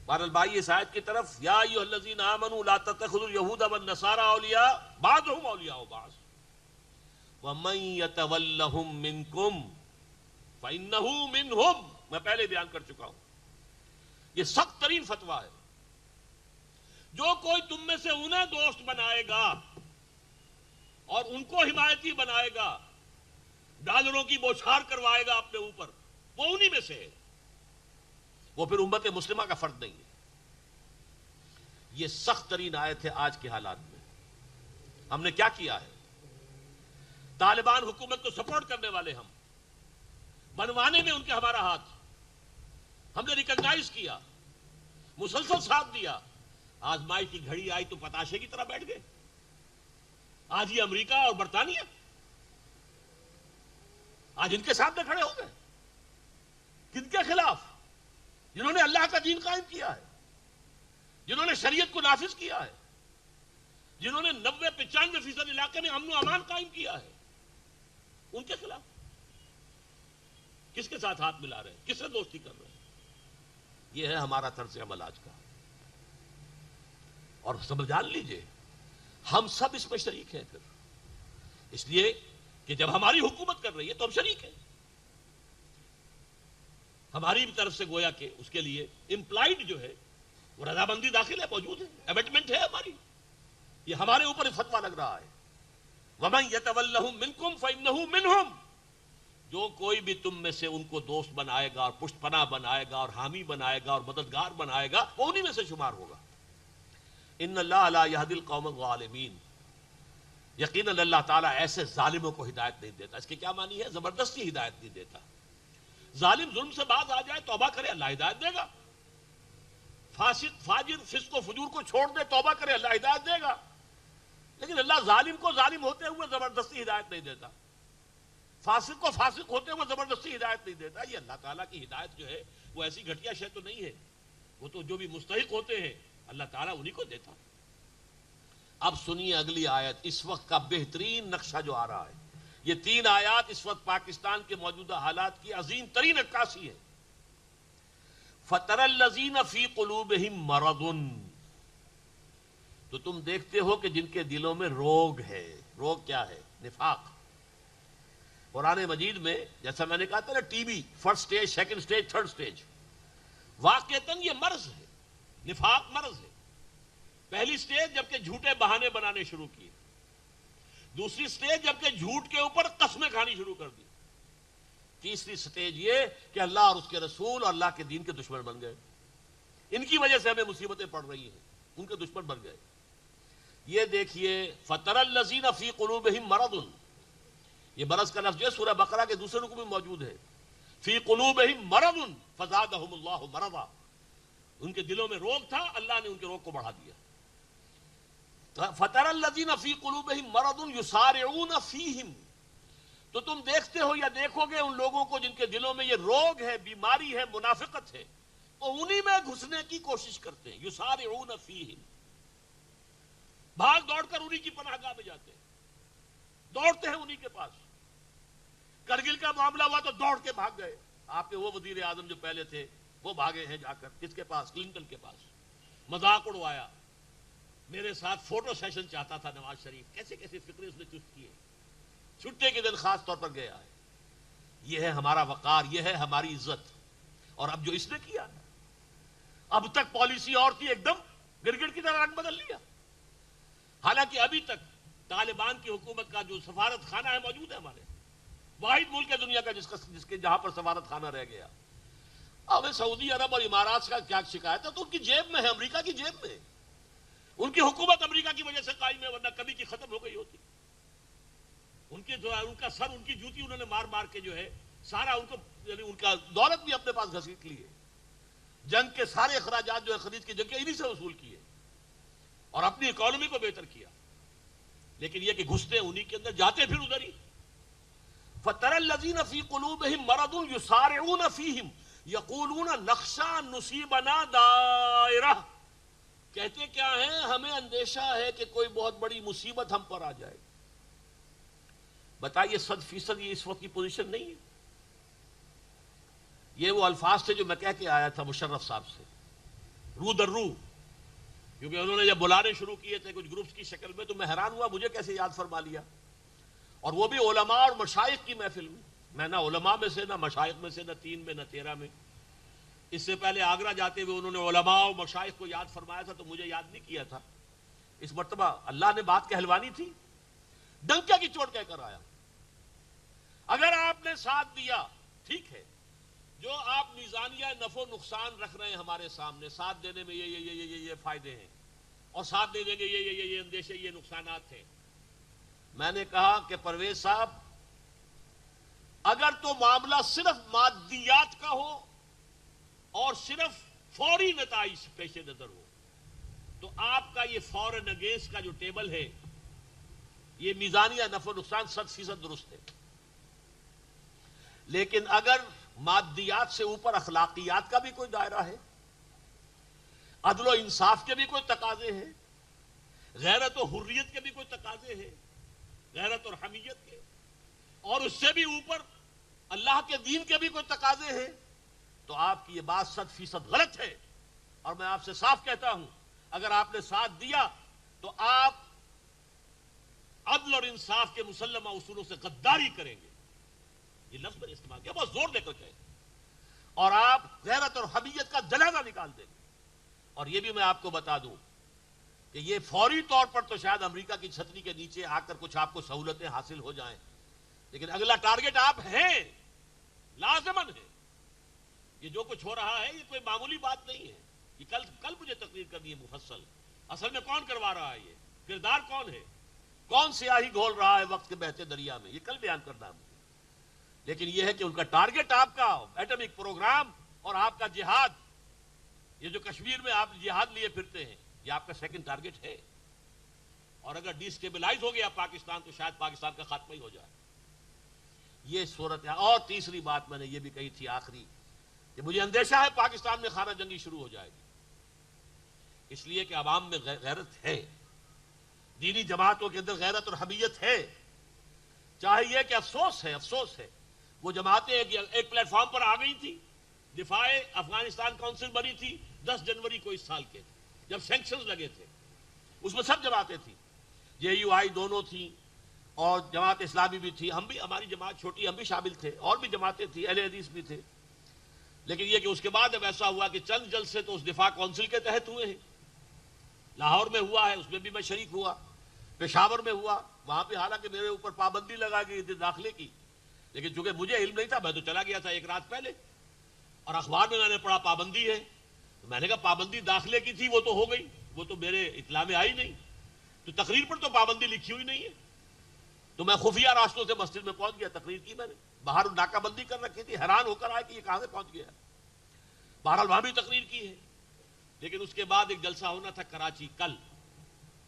بہرحال بھائی اس آیت کی طرف، یا ایھا الذین آمنوا لا تتخذوا اليہود والنصارى اولیاء بعضهم اولیاء بعض ومن یتولہم منکم فانہ منہم. میں پہلے بیان کر چکا ہوں، یہ سخت ترین فتویٰ ہے. جو کوئی تم میں سے انہیں دوست بنائے گا اور ان کو حمایتی بنائے گا، ڈالروں کی بوچھار کروائے گا اپنے اوپر، وہ انہی میں سے ہے، وہ پھر امت مسلمہ کا فرد نہیں ہے. یہ سخت ترین آیت ہے آج کے حالات میں. ہم نے کیا کیا ہے؟ طالبان حکومت کو سپورٹ کرنے والے ہم، بنوانے میں ان کے ہمارا ہاتھ، ہم نے ریکگنائز کیا، مسلسل ساتھ دیا. آزمائی کی گھڑی آئی تو پتاشے کی طرح بیٹھ گئے. آج یہ امریکہ اور برطانیہ آج ان کے سامنے کھڑے ہو گئے. کن کے خلاف؟ جنہوں نے اللہ کا دین قائم کیا ہے، جنہوں نے شریعت کو نافذ کیا ہے، جنہوں نے 90-95% علاقے میں امن و امان قائم کیا ہے، ان کے خلاف کس کے ساتھ ہاتھ ملا رہے ہیں، کس سے دوستی کر رہے ہیں؟ یہ ہے ہمارا طرز عمل آج کا. اور سب جان لیجئے ہم سب اس میں شریک ہیں پھر، اس لیے کہ جب ہماری حکومت کر رہی ہے تو ہم شریک ہیں. ہماری بھی طرف سے گویا کہ اس کے لیے امپلائڈ جو ہے وہ رضامندی داخل ہے، موجود ہے، ایبٹمنٹ ہے ہماری. یہ ہمارے اوپر فتویٰ لگ رہا ہے. وَمَن يَتَوَلَّهُم مِّنكُمْ فَإِنَّهُ مِنْهُمْ، جو کوئی بھی تم میں سے ان کو دوست بنائے گا اور پشت پناہ بنائے گا اور حامی بنائے گا اور مددگار بنائے گا، وہ انہی میں سے شمار ہوگا. ان اللہ لا يهدي القوم الظالمین، یقیناً اللہ تعالیٰ ایسے ظالموں کو ہدایت نہیں دیتا. اس کی کیا معنی ہے؟ زبردستی ہدایت نہیں دیتا. ظالم ظلم سے باز آ جائے، توبہ کرے، اللہ ہدایت دے گا. فاسق فاجر فسق و فجور کو چھوڑ دے، توبہ کرے، اللہ ہدایت دے گا. لیکن اللہ ظالم کو ظالم ہوتے ہوئے زبردستی ہدایت نہیں دیتا، فاسق کو فاسق ہوتے ہوئے زبردستی ہدایت نہیں دیتا. یہ اللہ تعالیٰ کی ہدایت جو ہے وہ ایسی گھٹیا شے تو نہیں ہے، وہ تو جو بھی مستحق ہوتے ہیں اللہ تعالیٰ انہی کو دیتا. اب سنیے اگلی آیت، اس وقت کا بہترین نقشہ جو آ رہا ہے. یہ 3 آیات اس وقت پاکستان کے موجودہ حالات کی عظیم ترین عکاسی ہے. فَتَرَى الَّذِينَ فِي قُلُوبِهِم مَرَضٌ، تو تم دیکھتے ہو کہ جن کے دلوں میں روگ ہے. روگ کیا ہے؟ نفاق. قرآن مجید میں جیسا میں نے کہا تھا نا، T B first stage, second stage, third stage, واقعتاً یہ مرض ہے، نفاق مرض ہے. پہلی سٹیج جبکہ جھوٹے بہانے بنانے شروع کیے، دوسری سٹیج جبکہ جھوٹ کے اوپر قسمیں کھانی شروع کر دی، تیسری سٹیج یہ کہ اللہ اور اس کے رسول اور اللہ کے دین کے دشمن بن گئے. ان کی وجہ سے ہمیں مصیبتیں پڑ رہی ہیں، ان کے دشمن بن گئے. یہ دیکھیے فَتَرَى الَّذِينَ فِي قُلُوبِهِم مَرَضٌ، یہ مرض کا لفظ جو ہے سورہ بقرہ کے دوسرے رکوع میں موجود ہے. فِي قُلُوبِهِم مَرَضٌ فَزَادَهُمُ اللَّهُ مَرَضًا، ان کے دلوں میں روگ تھا، اللہ نے ان کے روگ کو بڑھا دیا. فَتَرَى الَّذِينَ فِي قُلُوبِهِم مَرَضٌ يُسَارِعُونَ فِيهِمْ، تو تم دیکھتے ہو یا دیکھو گے ان لوگوں کو جن کے دلوں میں یہ روگ ہے، بیماری ہے، منافقت ہے، وہ انہی میں گھسنے کی کوشش کرتے ہیں. یسارعون فیہم، بھاگ دوڑ کر انہی کی پناہ گاہ میں جاتے ہیں، دوڑتے ہیں انہی کے پاس. کرگل کا معاملہ ہوا تو دوڑ کے بھاگ گئے. آپ کے وہ وزیر اعظم جو پہلے تھے وہ بھاگے ہیں جا کر کس کے پاس؟ کلنٹن کے پاس. مذاق اڑوایا، میرے ساتھ فوٹو سیشن چاہتا تھا نواز شریف. کیسے کیسے فکرے اس نے چست کیے. چھٹے کے دن خاص طور پر گیا ہے. یہ ہے ہمارا وقار، یہ ہے ہماری عزت. اور اب جو اس نے کیا، اب تک پالیسی اور تھی، ایک دم گرگٹ کی طرح رنگ بدل لیا. حالانکہ ابھی تک طالبان کی حکومت کا جو سفارت خانہ ہے موجود ہے ہمارے، واحد ملک ہے دنیا کا جس کے جہاں پر سفارت خانہ رہ گیا. اب سعودی عرب اور امارات کا کیا شکایت ہے؟ تو ان کی جیب میں ہے، امریکہ کی جیب میں. ان کی حکومت امریکہ کی وجہ سے قائم ہے، ورنہ کبھی کی ختم ہو گئی ہوتی. ان کا سر، ان کی جوتی انہوں نے مار مار کے جو ہے سارا ان کو، یعنی ان کا دولت بھی اپنے پاس گھسیٹ لی ہے. جنگ کے سارے اخراجات جو ہے خرید کے جنگ کے انہی سے وصول کیے اور اپنی اکانومی کو بہتر کیا. لیکن یہ کہ گھستے انہی کے اندر، جاتے پھر ادھر ہی. فَتَرَى الَّذِينَ فِي قُلُوبِهِم مَرَضٌ يُسَارِعُونَ فِيهِمْ يَقُولُونَ نَخْشَىٰ أَن نُّصِيبَنَا دَائِرَةٌ، کہتے کیا ہیں؟ ہمیں اندیشہ ہے کہ کوئی بہت بڑی مصیبت ہم پر آ جائے. بتائیے 100% یہ اس وقت کی پوزیشن نہیں ہے. یہ وہ الفاظ تھے جو میں کہہ کے آیا تھا مشرف صاحب سے، رو در رو، کیونکہ انہوں نے جب بلانے شروع کیے تھے کچھ گروپس کی شکل میں تو میں حیران ہوا مجھے کیسے یاد فرما لیا. اور وہ بھی علماء اور مشائخ کی محفل میں. میں نہ علماء میں سے، نہ مشائخ میں سے، نہ 3 میں، نہ 13 میں. اس سے پہلے آگرہ جاتے ہوئے انہوں نے علماء اور مشائخ کو یاد فرمایا تھا تو مجھے یاد نہیں کیا تھا. اس مرتبہ اللہ نے بات کہلوانی تھی، ڈنکے کی چوٹ کہہ کر آیا. اگر آپ نے ساتھ دیا ٹھیک ہے، جو آپ میزانیہ نفع و نقصان رکھ رہے ہیں ہمارے سامنے، ساتھ دینے میں یہ فائدے ہیں اور ساتھ دے دیں گے یہ اندیشے، یہ نقصانات ہیں. میں نے کہا کہ پرویز صاحب، اگر تو معاملہ صرف مادیات کا ہو اور صرف فوری نتائج پیش نظر ہو تو آپ کا یہ فورن اگینسٹ کا جو ٹیبل ہے، یہ میزانیہ نفع و نقصان 100% درست ہے. لیکن اگر مادیات سے اوپر اخلاقیات کا بھی کوئی دائرہ ہے، عدل و انصاف کے بھی کوئی تقاضے ہیں، غیرت و حریت کے بھی کوئی تقاضے ہیں، غیرت اور حمیت کے، اور اس سے بھی اوپر اللہ کے دین کے بھی کوئی تقاضے ہیں، تو آپ کی یہ بات 100% غلط ہے۔ اور میں آپ سے صاف کہتا ہوں، اگر آپ نے ساتھ دیا تو آپ عدل اور انصاف کے مسلمہ اصولوں سے غداری کریں گے، یہ لفظ میں نے استعمال کیا، بہت زور دے کر کہیں، اور آپ غیرت اور حمیت کا جنازہ نکال دیں گے۔ اور یہ بھی میں آپ کو بتا دوں کہ یہ فوری طور پر تو شاید امریکہ کی چھتری کے نیچے آ کر کچھ آپ کو سہولتیں حاصل ہو جائیں، لیکن اگلا ٹارگٹ آپ ہیں، لازمن ہے۔ یہ جو کچھ ہو رہا ہے یہ کوئی معمولی بات نہیں ہے، یہ کل مجھے تقریر کرنی ہے مفصل، اصل میں کون کروا رہا ہے، یہ کردار کون ہے، کون سیاہی گھول رہا ہے وقت کے بہتے دریا میں، یہ کل بیان کرنا ہے مجھے۔ لیکن یہ ہے کہ ان کا ٹارگٹ آپ کا ایٹمک پروگرام اور آپ کا جہاد، یہ جو کشمیر میں آپ جہاد لیے پھرتے ہیں، یہ آپ کا سیکنڈ ٹارگٹ ہے۔ اور اگر ڈی اسٹیبلائز ہو گیا پاکستان تو شاید پاکستان کا خاتمہ ہی ہو جائے، یہ صورت ہے۔ اور تیسری بات میں نے یہ بھی کہی تھی آخری، کہ مجھے اندیشہ ہے پاکستان میں خانہ جنگی شروع ہو جائے گی، اس لیے کہ عوام میں غیرت ہے، دینی جماعتوں کے اندر غیرت اور حمیت ہے۔ چاہے یہ کہ افسوس ہے وہ جماعتیں ایک پلیٹ فارم پر آ گئی تھی، دفاع افغانستان کونسل بنی تھی 10 جنوری کو اس سال کے، جب سینکشنز لگے تھے، اس میں سب جماعتیں تھیں، جے یو آئی دونوں تھیں اور جماعت اسلامی بھی تھی، ہم بھی، ہماری جماعت چھوٹی، ہم بھی شامل تھے، اور بھی جماعتیں تھیں، اہل حدیث بھی تھے۔ لیکن یہ کہ اس کے بعد اب ایسا ہوا کہ چند جلسے تو اس دفاع کونسل کے تحت ہوئے ہیں، لاہور میں ہوا ہے، اس میں بھی میں شریک ہوا، پشاور میں ہوا، وہاں پہ حالانکہ میرے اوپر پابندی لگائی گئی تھی داخلے کی، لیکن چونکہ مجھے علم نہیں تھا، میں تو چلا گیا تھا ایک رات پہلے، اور اخبار میں نے پڑھا پابندی ہے، تو میں نے کہا پابندی داخلے کی تھی وہ تو ہو گئی، وہ تو میرے اطلاع میں آئی نہیں، تو تقریر پر تو پابندی لکھی ہوئی نہیں ہے، تو میں خفیہ راستوں سے مسجد میں پہنچ گیا، تقریر کی میں نے، باہر ناکہ بندی کر رکھی تھی، حیران ہو کر آئے کہ یہ کہاں سے پہنچ گیا، بہرحال وہاں بھی تقریر کی ہے۔ لیکن اس کے بعد ایک جلسہ ہونا تھا کراچی کل،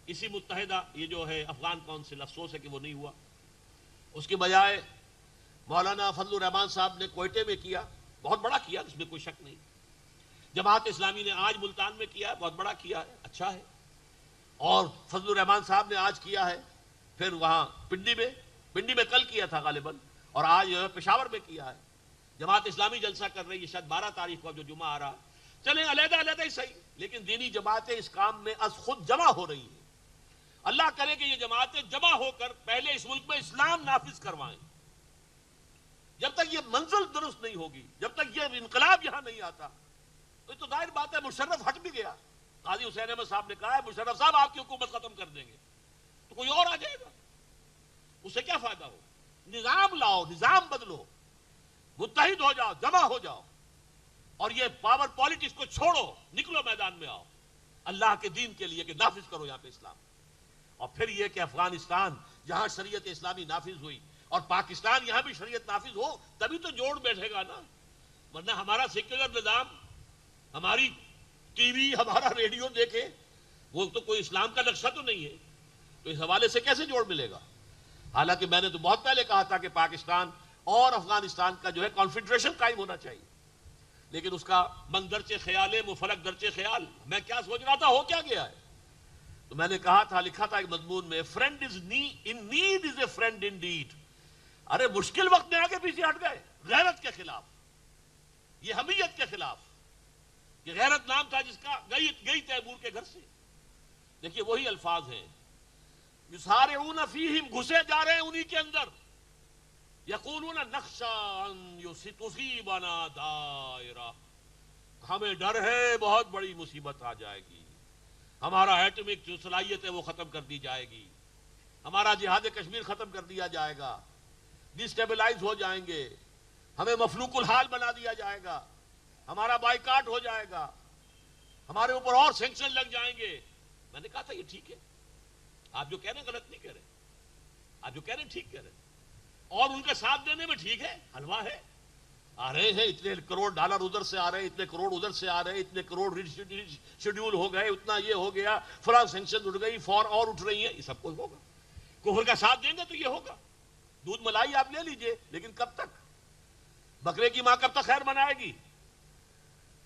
اسی متحدہ یہ جو ہے افغان کونسل، افسوس ہے کہ وہ نہیں ہوا، اس کے بجائے مولانا فضل الرحمان صاحب نے کوئٹے میں کیا، بہت بڑا کیا، اس میں کوئی شک نہیں، جماعت اسلامی نے آج ملتان میں کیا ہے، بہت بڑا کیا ہے، اچھا ہے، اور فضل الرحمان صاحب نے آج کیا ہے، پھر وہاں پنڈی میں کل کیا تھا غالباً، اور آج پشاور میں کیا ہے، جماعت اسلامی جلسہ کر رہی ہے، شاید 12 تاریخ کو جو جمعہ آ رہا، چلیں علیحدہ ہی صحیح، لیکن دینی جماعتیں اس کام میں از خود جمع ہو رہی ہیں۔ اللہ کرے کہ یہ جماعتیں جمع ہو کر پہلے اس ملک میں اسلام نافذ کروائیں۔ جب تک یہ منزل درست نہیں ہوگی، جب تک یہ انقلاب یہاں نہیں آتا، تو ظاہر بات ہے مشرف ہٹ بھی گیا، قاضی حسین احمد صاحب نے کہا ہے مشرف صاحب آپ کی حکومت ختم کر دیں گے، تو کوئی اور آ جائے گا، اس سے کیا فائدہ ہو؟ نظام لاؤ، نظام بدلو، متحد ہو جاؤ، جمع ہو جاؤ، اور یہ پاور پالیٹکس کو چھوڑو، نکلو میدان میں آؤ اللہ کے دین کے لیے کہ نافذ کرو یہاں پہ اسلام۔ اور پھر یہ کہ افغانستان جہاں شریعت اسلامی نافذ ہوئی اور پاکستان یہاں بھی شریعت نافذ ہو، تبھی تو جوڑ بیٹھے گا نا، ورنہ ہمارا سیکولر نظام، ہماری ٹی وی، ہمارا ریڈیو دیکھے، وہ تو کوئی اسلام کا نقشہ تو نہیں ہے، تو اس حوالے سے کیسے جوڑ ملے گا؟ حالانکہ میں نے تو بہت پہلے کہا تھا کہ پاکستان اور افغانستان کا جو ہے کانفیڈریشن قائم ہونا چاہیے، لیکن اس کا من درچے خیال ہے، مفلک درچے خیال، میں کیا سوچ رہا تھا ہو کیا گیا ہے، تو میں نے کہا تھا، لکھا تھا ایک مضمون میں، friend is in need is a friend in deed, ارے مشکل وقت میں آگے پیچھے ہٹ گئے، غیرت کے خلاف، یہ حمیت کے خلاف، یہ غیرت نام تھا جس کا، گئی تیمور کے گھر سے، دیکھیے وہی الفاظ ہیں، یسارعون فیہم، گھسے جا رہے ہیں انہی کے اندر، یقولون نخشی ان تصیبنا دائرہ، ہمیں ڈر ہے بہت بڑی مصیبت آ جائے گی، ہمارا ایٹمک جو صلاحیت ہے وہ ختم کر دی جائے گی، ہمارا جہاد کشمیر ختم کر دیا جائے گا، ڈسٹیبلائز ہو جائیں گے، ہمیں مفلوق الحال بنا دیا جائے گا، ہمارا بائیکاٹ ہو جائے گا، ہمارے اوپر اور سینکشن لگ جائیں گے۔ میں نے کہا تھا یہ ٹھیک ہے، آپ جو کہہ رہے ہیں غلط نہیں کہہ رہے، آپ جو کہہ رہے ہیں ٹھیک کہہ رہے ہیں، اور ان کا ساتھ دینے میں ٹھیک ہے، حلوہ ہے، آ رہے ہیں اتنے کروڑ ڈالر ادھر سے آ رہے ہیں، اتنے کروڑ ادھر سے آ رہے ہیں، اتنے کروڑ شیڈیول ہو گئے، اتنا یہ ہو گیا، فلاں سینکشن اٹھ گئی، فور اور اٹھ رہی ہیں، یہ سب کچھ ہوگا، کفر کا ساتھ دیں گے تو یہ ہوگا، دودھ ملائی آپ لے لیجئے، لیکن کب تک؟ بکرے کی ماں کب تک خیر منائے گی؟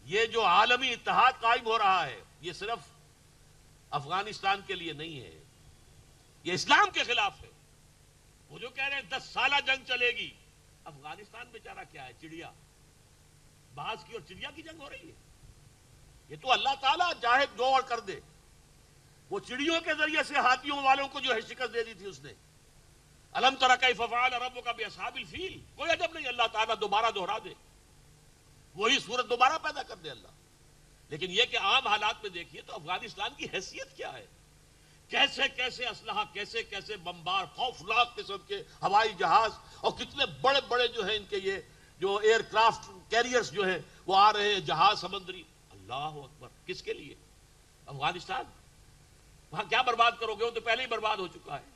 یہ جو عالمی اتحاد قائم ہو رہا ہے یہ صرف افغانستان کے لیے نہیں ہے، یہ اسلام کے خلاف ہے۔ وہ جو کہہ رہے ہیں 10 سالہ جنگ چلے گی، افغانستان بیچارہ کیا ہے؟ چڑیا، باز کی اور چڑیا کی جنگ ہو رہی ہے۔ یہ تو اللہ تعالیٰ چاہے جو اور کر دے۔ وہ چڑیوں کے ذریعے سے ہاتھیوں والوں کو جو ہے شکست دے دی تھی اس نے۔ الم تر کیف فعل ربک باصحاب الفیل، کوئی عجب نہیں اللہ تعالیٰ دوبارہ دوہرا دے، وہی صورت دوبارہ پیدا کر دے اللہ۔ لیکن یہ کہ عام حالات میں دیکھیے تو افغانستان کی حیثیت کیا ہے، کیسے کیسے اسلحہ، کیسے کیسے بمبار، خوفناک قسم کے ہوائی جہاز، اور کتنے بڑے بڑے جو ہیں ان کے یہ جو ایئر کرافٹ کیریئرز جو ہیں وہ آ رہے ہیں، جہاز سمندری۔ اللہ اکبر، کس کے لیے؟ افغانستان۔ وہاں کیا برباد کرو گے؟ وہ تو پہلے ہی برباد ہو چکا ہے۔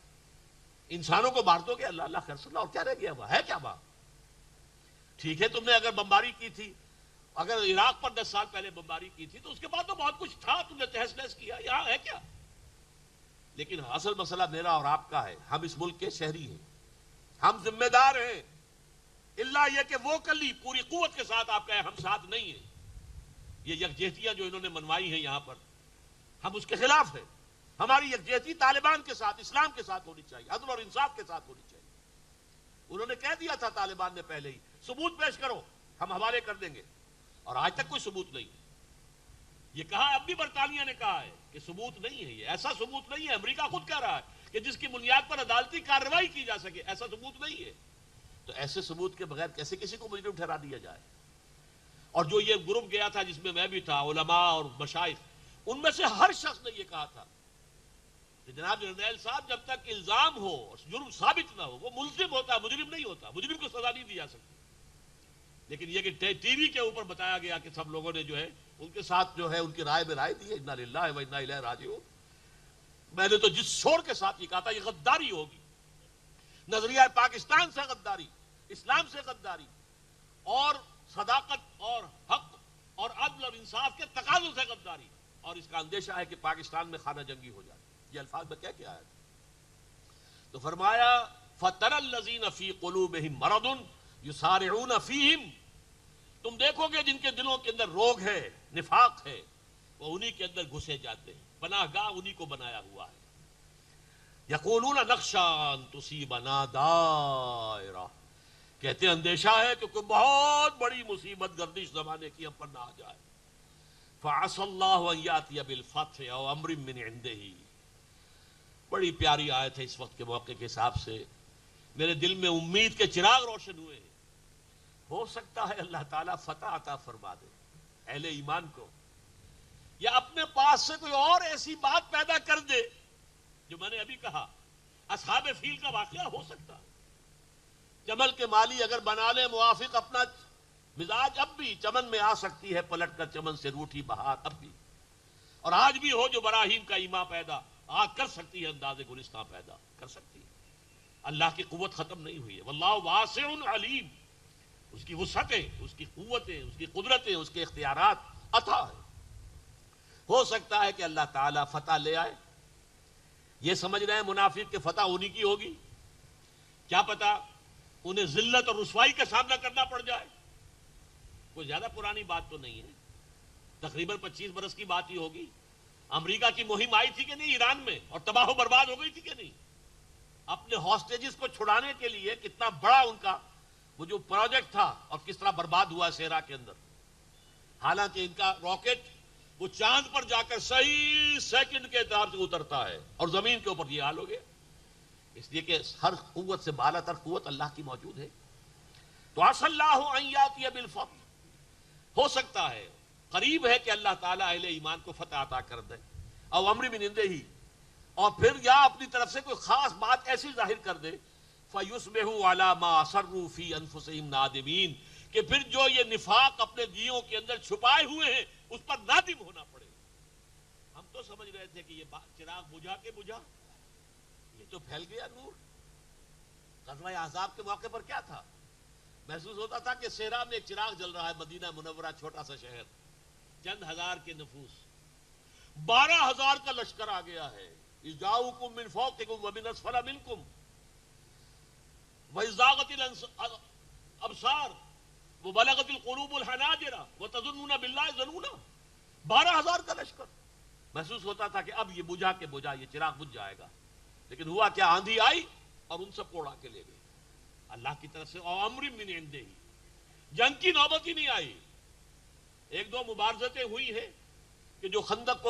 انسانوں کو مار دو گے، اللہ اللہ خیر صلی اللہ، اور کیا رہ گیا؟ وہاں ہے کیا وہاں؟ ٹھیک ہے تم نے اگر بمباری کی تھی، اگر عراق پر 10 سال پہلے بمباری کی تھی تو اس کے بعد تو بہت کچھ تھا، تم نے تہس نہس کیا، یہاں ہے کیا؟ لیکن اصل مسئلہ میرا اور آپ کا ہے، ہم اس ملک کے شہری ہیں، ہم ذمہ دار ہیں۔ اللہ یہ کہ وہ کلی پوری قوت کے ساتھ آپ کہیں ہم ساتھ نہیں ہیں۔ یہ یکجہتیاں جو انہوں نے منوائی ہیں یہاں پر، ہم اس کے خلاف ہیں۔ ہماری یکجہتی طالبان کے ساتھ، اسلام کے ساتھ ہونی چاہیے، عدل اور انصاف کے ساتھ ہونی چاہیے۔ انہوں نے کہہ دیا تھا طالبان نے پہلے ہی، ثبوت پیش کرو ہم حوالے کر دیں گے، اور آج تک کوئی ثبوت نہیں۔ یہ کہا اب بھی برطانیہ نے کہا ہے کہ ثبوت نہیں ہے، یہ ایسا ثبوت نہیں ہے۔ امریکہ خود کہہ رہا ہے کہ جس کی بنیاد پر عدالتی کارروائی کی جا سکے، ایسا ثبوت نہیں ہے۔ تو ایسے ثبوت کے بغیر کیسے کسی کو مجرم ٹھہرا دیا جائے؟ اور جو یہ گروپ گیا تھا جس میں میں بھی تھا، علماء اور مشائخ، ان میں سے ہر شخص نے یہ کہا تھا کہ جناب جرنیل صاحب جب تک الزام ہو اور جرم ثابت نہ ہو وہ ملزم ہوتا ہے، مجرم نہیں ہوتا، مجرم کو سزا نہیں دی جا سکتی۔ لیکن یہ کہ ٹی وی کے اوپر بتایا گیا کہ سب لوگوں نے جو ہے ان کے ساتھ جو ہے ان کی رائے میں رائے دی ہے، انا للہ و انا الیہ راجعون۔ میں نے تو جس شور کے ساتھ یہ کہا تھا یہ غداری ہوگی، نظریہ پاکستان سے غداری، اسلام سے غداری، اور صداقت اور حق اور عدل اور انصاف کے تقاضوں سے غداری، اور اس کا اندیشہ ہے کہ پاکستان میں خانہ جنگی ہو جائے۔ یہ الفاظ میں کہہ کے آیا تھا۔ تو فرمایا فَتَرَى الَّذِينَ فِي قُلُوبِهِم مَرَضٌ يُسَارِعُونَ فِيهِمْ، تم دیکھو گے جن کے دلوں کے اندر روگ ہے، نفاق ہے، وہ انہی کے اندر گھسے جاتے ہیں، پناہ گاہ انہی کو بنایا ہوا ہے۔ یقولون نخشی ان تصیبنا دائرہ، کہتے ہیں اندیشہ ہے کہ کوئی بہت بڑی مصیبت گردش زمانے کی ہم پر نہ آ جائے۔ فعسى اللہ ان یاتی بالفتح او امر من عنده، بڑی پیاری آیت ہے اس وقت کے موقع کے حساب سے، میرے دل میں امید کے چراغ روشن ہوئے۔ ہو سکتا ہے اللہ تعالیٰ فتح عطا فرما دے اہل ایمان کو، یا اپنے پاس سے کوئی اور ایسی بات پیدا کر دے جو میں نے ابھی کہا، اصحاب فیل کا واقعہ ہو سکتا ہے۔ جمل کے مالی اگر بنا لے موافق اپنا مزاج، اب بھی چمن میں آ سکتی ہے پلٹ کر چمن سے روٹھی بہار، اب بھی، اور آج بھی ہو جو براہیم کا ایما پیدا، آج کر سکتی ہے انداز گلستاں پیدا کر سکتی ہے۔ اللہ کی قوت ختم نہیں ہوئی ہے، واللہ واسع علیم، اس کی وسعتیں، اس کی قوتیں، اس کی قدرتیں، اس کے اختیارات عطا ہے۔ ہو سکتا ہے کہ اللہ تعالیٰ فتح لے آئے۔ یہ سمجھ رہے ہیں منافق کہ فتح انہی کی ہوگی، کیا پتا انہیں ذلت اور رسوائی کا سامنا کرنا پڑ جائے۔ کوئی زیادہ پرانی بات تو نہیں ہے، تقریباً 25 برس کی بات ہی ہوگی۔ امریکہ کی مہم آئی تھی کہ نہیں ایران میں، اور تباہ و برباد ہو گئی تھی کہ نہیں؟ اپنے ہاسٹیجز کو چھڑانے کے لیے کتنا بڑا ان کا وہ جو پروجیکٹ تھا، اور کس طرح برباد ہوا صحرا کے اندر۔ حالانکہ ان کا راکٹ وہ چاند پر جا کر صحیح سیکنڈ کے اعتبار سے اترتا ہے، اور زمین کے اوپر یہ حال ہو گیا، اس لیے کہ ہر قوت سے بالا تر قوت اللہ کی موجود ہے۔ تو عسى اللہ ان یاتی بالفتح، ہو سکتا ہے، قریب ہے کہ اللہ تعالیٰ اہل ایمان کو فتح عطا کر دے، او امر من عنده، اور پھر یا اپنی طرف سے کوئی خاص بات ایسی ظاہر کر دے، فَيُصْبِحُوا عَلَى مَا أَصَرُّوا فِي أَنفُسِهِمْ نَادِمِينَ، کہ پھر جو یہ نفاق اپنے دیوں کے اندر چھپائے ہوئے ہیں اس پر نادم ہونا پڑے۔ ہم تو سمجھ رہے تھے کہ یہ چراغ بجھا کے بجھا، یہ تو پھیل گیا نور۔ غزوہ احزاب کے موقع پر کیا تھا؟ محسوس ہوتا تھا کہ صحرا میں ایک چراغ جل رہا ہے، مدینہ منورہ چھوٹا سا شہر، چند ہزار کے نفوس، 12,000 کا لشکر آ گیا ہے۔ جاؤکم من فوقکم ومن اسفل منکم وَإِذْ زَاغَتِ الْأَبْصَارُ، وبلغت القلوب الحناجر وتظنون باللہ ظنونا، 12,000 کا لشکر. محسوس ہوتا تھا کہ اب یہ بجھا کے بجھا، یہ چراغ بجھ جائے گا، لیکن ہوا کیا؟ آندھی آئی اور ان سب کو اڑا کے لے گئی اللہ کی طرف سے. اور امر من عنده، جنگ کی نوبت ہی نہیں آئی. ایک دو مبارزتیں ہوئی ہیں کہ جو خندق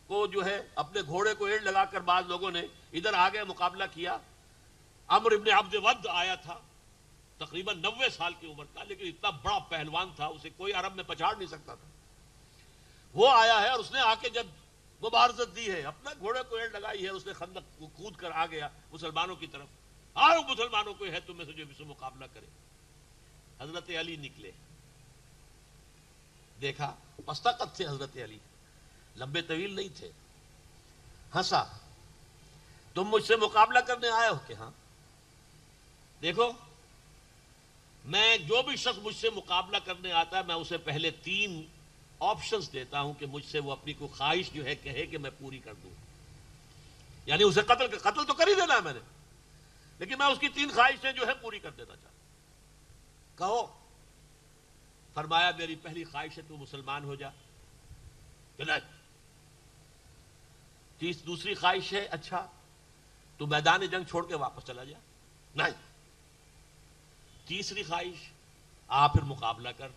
کو جو ہے اپنے گھوڑے کو ایڑ لگا کر بعض لوگوں نے ادھر آگے مقابلہ کیا. عمرو ابن عبد ود آیا تھا، تقریباً 90 سال کی عمر کا، لیکن اتنا بڑا پہلوان تھا اسے کوئی عرب میں پچاڑ نہیں سکتا تھا. وہ آیا ہے اور اس نے آ کے جب مبارزت دی ہے، اپنا گھوڑے کو ایڑ لگائی ہے، اس نے خندق کو کود کر آ گیا مسلمانوں کی طرف. آؤ مسلمانوں کو ہے تم میں سے جو سے مقابلہ کرے. حضرت علی نکلے، دیکھا پستہ قد تھے حضرت علی، لمبے طویل نہیں تھے. ہنسا، تم مجھ سے مقابلہ کرنے آئے ہو؟ کہ ہاں. دیکھو میں جو بھی شخص مجھ سے مقابلہ کرنے آتا ہے میں اسے پہلے 3 آپشنز دیتا ہوں کہ مجھ سے وہ اپنی کوئی خواہش جو ہے کہے کہ میں پوری کر دوں. یعنی اسے قتل تو کر ہی دینا ہے میں نے، لیکن میں اس کی 3 خواہشیں جو ہے پوری کر دینا چاہتا ہوں. کہو. فرمایا میری پہلی خواہش ہے تو مسلمان ہو جا. دوسری خواہش ہے اچھا تو میدان جنگ چھوڑ کے واپس چلا جا. نہیں. تیسری خواہش آ پھر مقابلہ کر.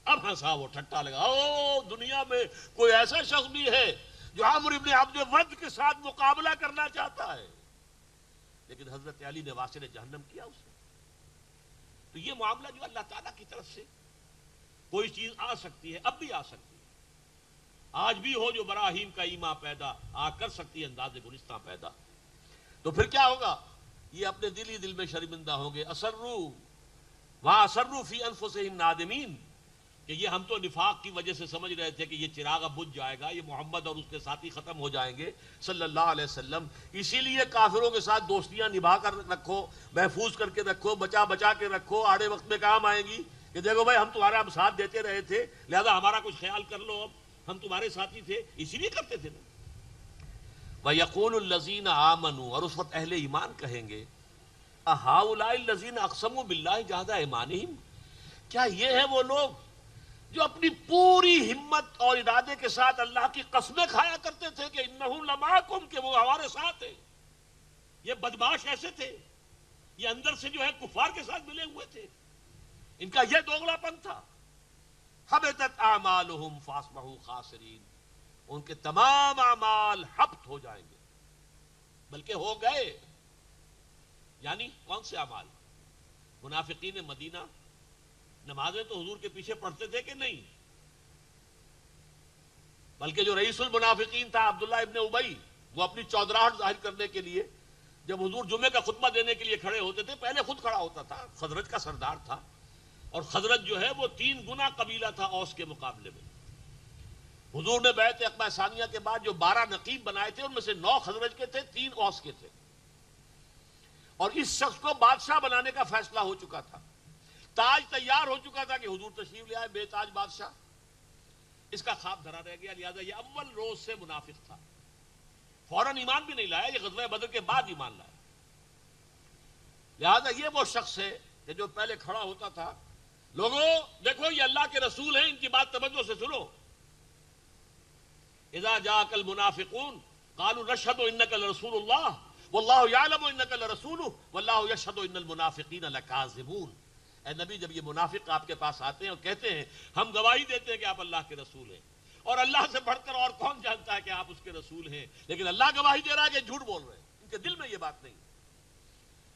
اب ہنسا وہ، ٹھٹا لگا. او دنیا میں کوئی ایسا شخص بھی ہے جو عمرو ابن عبد ود کے ساتھ مقابلہ کرنا چاہتا ہے؟ لیکن حضرت علی نے واسل جہنم کیا اسے. تو یہ معاملہ جو اللہ تعالیٰ کی طرف سے کوئی چیز آ سکتی ہے، اب بھی آ سکتی ہے، آج بھی ہو جو براہیم کا ایما پیدا آ کر سکتی ہے انداز گلستہ پیدا. تو پھر کیا ہوگا؟ یہ اپنے دل ہی دل میں شرمندہ ہوں گے. اسروا فی انفسہم نادمین، کہ یہ ہم تو نفاق کی وجہ سے سمجھ رہے تھے کہ یہ چراغ اب بجھ جائے گا، یہ محمد اور اس کے ساتھی ختم ہو جائیں گے صلی اللہ علیہ وسلم. اسی لیے کافروں کے ساتھ دوستیاں نبھا کر رکھو، محفوظ کر کے رکھو، بچا کے رکھو، آڑے وقت میں کام آئیں گی کہ دیکھو بھائی ہم تمہارا ساتھ دیتے رہے تھے، لہذا ہمارا کچھ خیال کر لو، اب ہم تمہارے ساتھی تھے، اسی لیے کرتے تھے نا. وَيَقُولُ الَّذِينَ آمَنُوا، اور اس وقت اہل ایمان کہیں گے، أَهَٰؤُلَاءِ الَّذِينَ أَقْسَمُوا بِاللَّهِ جَهْدَ أَيْمَانِهِمْ، کیا یہ ہے وہ لوگ جو اپنی پوری ہمت اور ارادے کے ساتھ اللہ کی قسمیں کھایا کرتے تھے کہ إِنَّهُ لَمَعَكُمْ، کہ وہ ہمارے ساتھ ہیں. یہ بدماش ایسے تھے، یہ اندر سے جو ہے کفار کے ساتھ ملے ہوئے تھے، ان کا یہ دوغلا پن تھا. حبطت اعمالهم فاصبحوا خاسرین، ان کے تمام اعمال حبط ہو جائیں گے، بلکہ ہو گئے. یعنی کون سے اعمال؟ منافقین مدینہ نمازیں تو حضور کے پیچھے پڑھتے تھے کہ نہیں، بلکہ جو رئیس المنافقین تھا عبداللہ ابن ابی، وہ اپنی چودراہٹ ظاہر کرنے کے لیے جب حضور جمعے کا خطبہ دینے کے لیے کھڑے ہوتے تھے، پہلے خود کھڑا ہوتا تھا، خزرج کا سردار تھا، اور خزرج جو ہے وہ 3 گنا قبیلہ تھا اوس کے مقابلے میں. حضور نے بیعت عقبہ ثانیہ کے بعد جو 12 نقیب بنائے تھے ان میں سے 9 خزرج کے تھے، 3 اوس کے تھے، اور اس شخص کو بادشاہ بنانے کا فیصلہ ہو چکا تھا. تاج تیار ہو چکا تھا کہ حضور تشریف لے آئے بے تاج بادشاہ. اس کا خواب دھرا رہ گیا، لہذا یہ اول روز سے منافق تھا. فوراً ایمان بھی نہیں لایا، یہ غزوہ بدر کے بعد ایمان لایا. لہذا یہ وہ شخص ہے کہ جو پہلے کھڑا ہوتا تھا، لوگوں دیکھو یہ اللہ کے رسول ہیں، ان کی بات توجہ سے سنو. اذا جاءك المنافقون قالوا نشهد انك لرسول الله والله يعلم انك لرسوله والله يشهد ان المنافقين لكاذبون. اے نبی، جب یہ منافق آپ کے پاس آتے ہیں اور کہتے ہیں ہم گواہی دیتے ہیں کہ آپ اللہ کے رسول ہیں، اور اللہ سے بڑھ کر اور کون جانتا ہے کہ آپ اس کے رسول ہیں، لیکن اللہ گواہی دے رہا ہے کہ جھوٹ بول رہے ہیں. ان کے دل میں یہ بات نہیں ہے،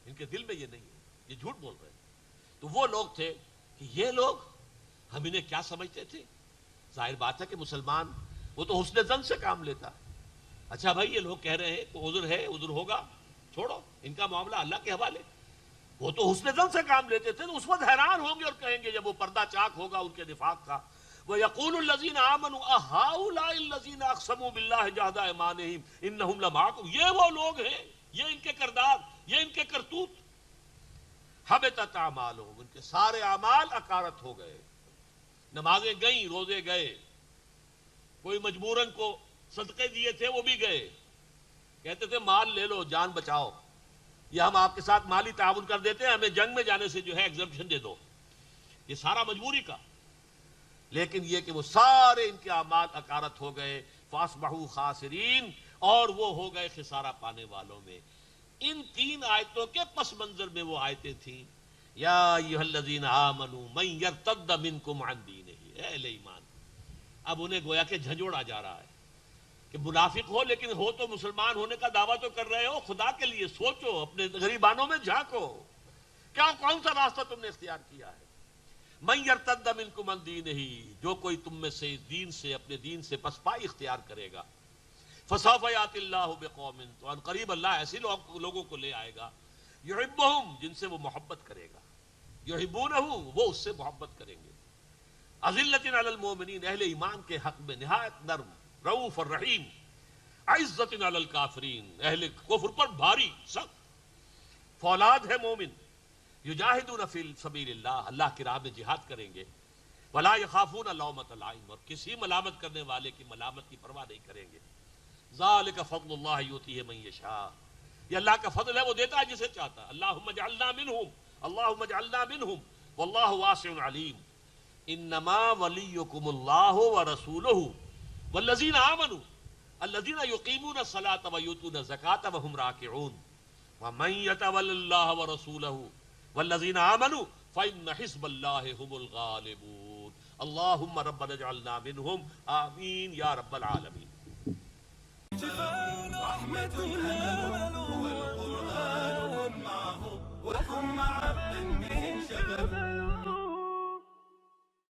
ان کے دل میں یہ نہیں ہے، یہ جھوٹ بول رہے ہیں. تو وہ لوگ تھے کہ یہ لوگ ہم انہیں کیا سمجھتے تھے؟ ظاہر بات ہے کہ مسلمان وہ تو حسن ظن سے کام لیتا ہے. اچھا بھائی یہ لوگ کہہ رہے ہیں کہ عذر ہے، عذر ہوگا، چھوڑو ان کا معاملہ اللہ کے حوالے. وہ تو حسن ظن سے کام لیتے تھے، تو اس وقت حیران ہوں گے اور کہیں گے جب وہ پردہ چاک ہوگا ان کے نفاق کا، وَيَقُولُ الَّذِينَ آمَنُوا أَهَٰؤُلَاءِ الَّذِينَ أَقْسَمُوا بِاللَّهِ جَهْدَ أَيْمَانِهِمْ إِنَّهُمْ لَمَعَكُمْ. یہ وہ لوگ ہیں، یہ ان کے کردار، یہ ان کے کرتوت. حبطت اعمالهم، ان کے سارے اعمال اکارت ہو گئے. نمازیں گئیں، روزے گئے، کوئی مجبوراً کو صدقے دیے تھے وہ بھی گئے. کہتے تھے مال لے لو، جان بچاؤ، یہ ہم آپ کے ساتھ مالی تعاون کر دیتے ہیں، ہمیں جنگ میں جانے سے جو ہے ایگزمپشن دے دو. یہ سارا مجبوری کا، لیکن یہ کہ وہ سارے ان کے اعمال اکارت ہو گئے، فاصبحوا خاسرین، اور وہ ہو گئے خسارہ پانے والوں میں۔ ان تین آیتوں کے پس منظر میں وہ آیتیں تھیں، یا ایھا الذین آمنوا من یرتد منکم عن دینہ، اے اہل ایمان۔ اب انہیں گویا کہ جھنجھوڑا جا رہا ہے کہ منافق ہو لیکن ہو تو مسلمان ہونے کا دعویٰ تو کر رہے ہو، خدا کے لیے سوچو، اپنے غریبانوں میں جھانکو، کیا کون سا راستہ تم نے اختیار کیا ہے؟ من یرتد منکم عن دینہ، جو کوئی تم میں سے دین سے، اپنے دین سے پسپائی اختیار کرے گا، فسوف یأتی اللہ بقوم، تو ان قریب اللہ ایسے لوگوں کو لے آئے گا، یحبہم، جن سے وہ محبت کرے گا، یحبونہ، وہ اس سے محبت کریں گے، اذلۃ علی المؤمنین، اہل ایمان کے حق میں نہایت نرم، رؤوف الرحیم، عزت علی الکافرین، اہل کفر پر بھاری سخت، فولاد ہے مومن، یجاہدون فی سبیل اللہ، اللہ کی راہ میں جہاد کریں گے، ولا یخافون لومۃ لائم، اور کسی ملامت کرنے والے کی ملامت کی پرواہ نہیں کریں گے، ذالک فضل اللہ یؤتیہ من یشاء، یہ اللہ کا فضل ہے، وہ دیتا ہے جسے چاہتا ہے، اللہم اجعلنا منہم، اللہم اجعلنا منہم، واللہ واسع علیم، انما ولیکم اللہ ورسولہ والذین آمنوا الذین یقیمون الصلاۃ ویؤتون الزکاۃ وہم راکعون، ومن یتول اللہ ورسولہ والذین آمنوا فإن حزب اللہ هم الغالبون، اللہم ربنا اجعلنا منہم، آمین یا رب العالمین۔ رحمتنا هو القرآن ومعه وكن مع ابن به شباب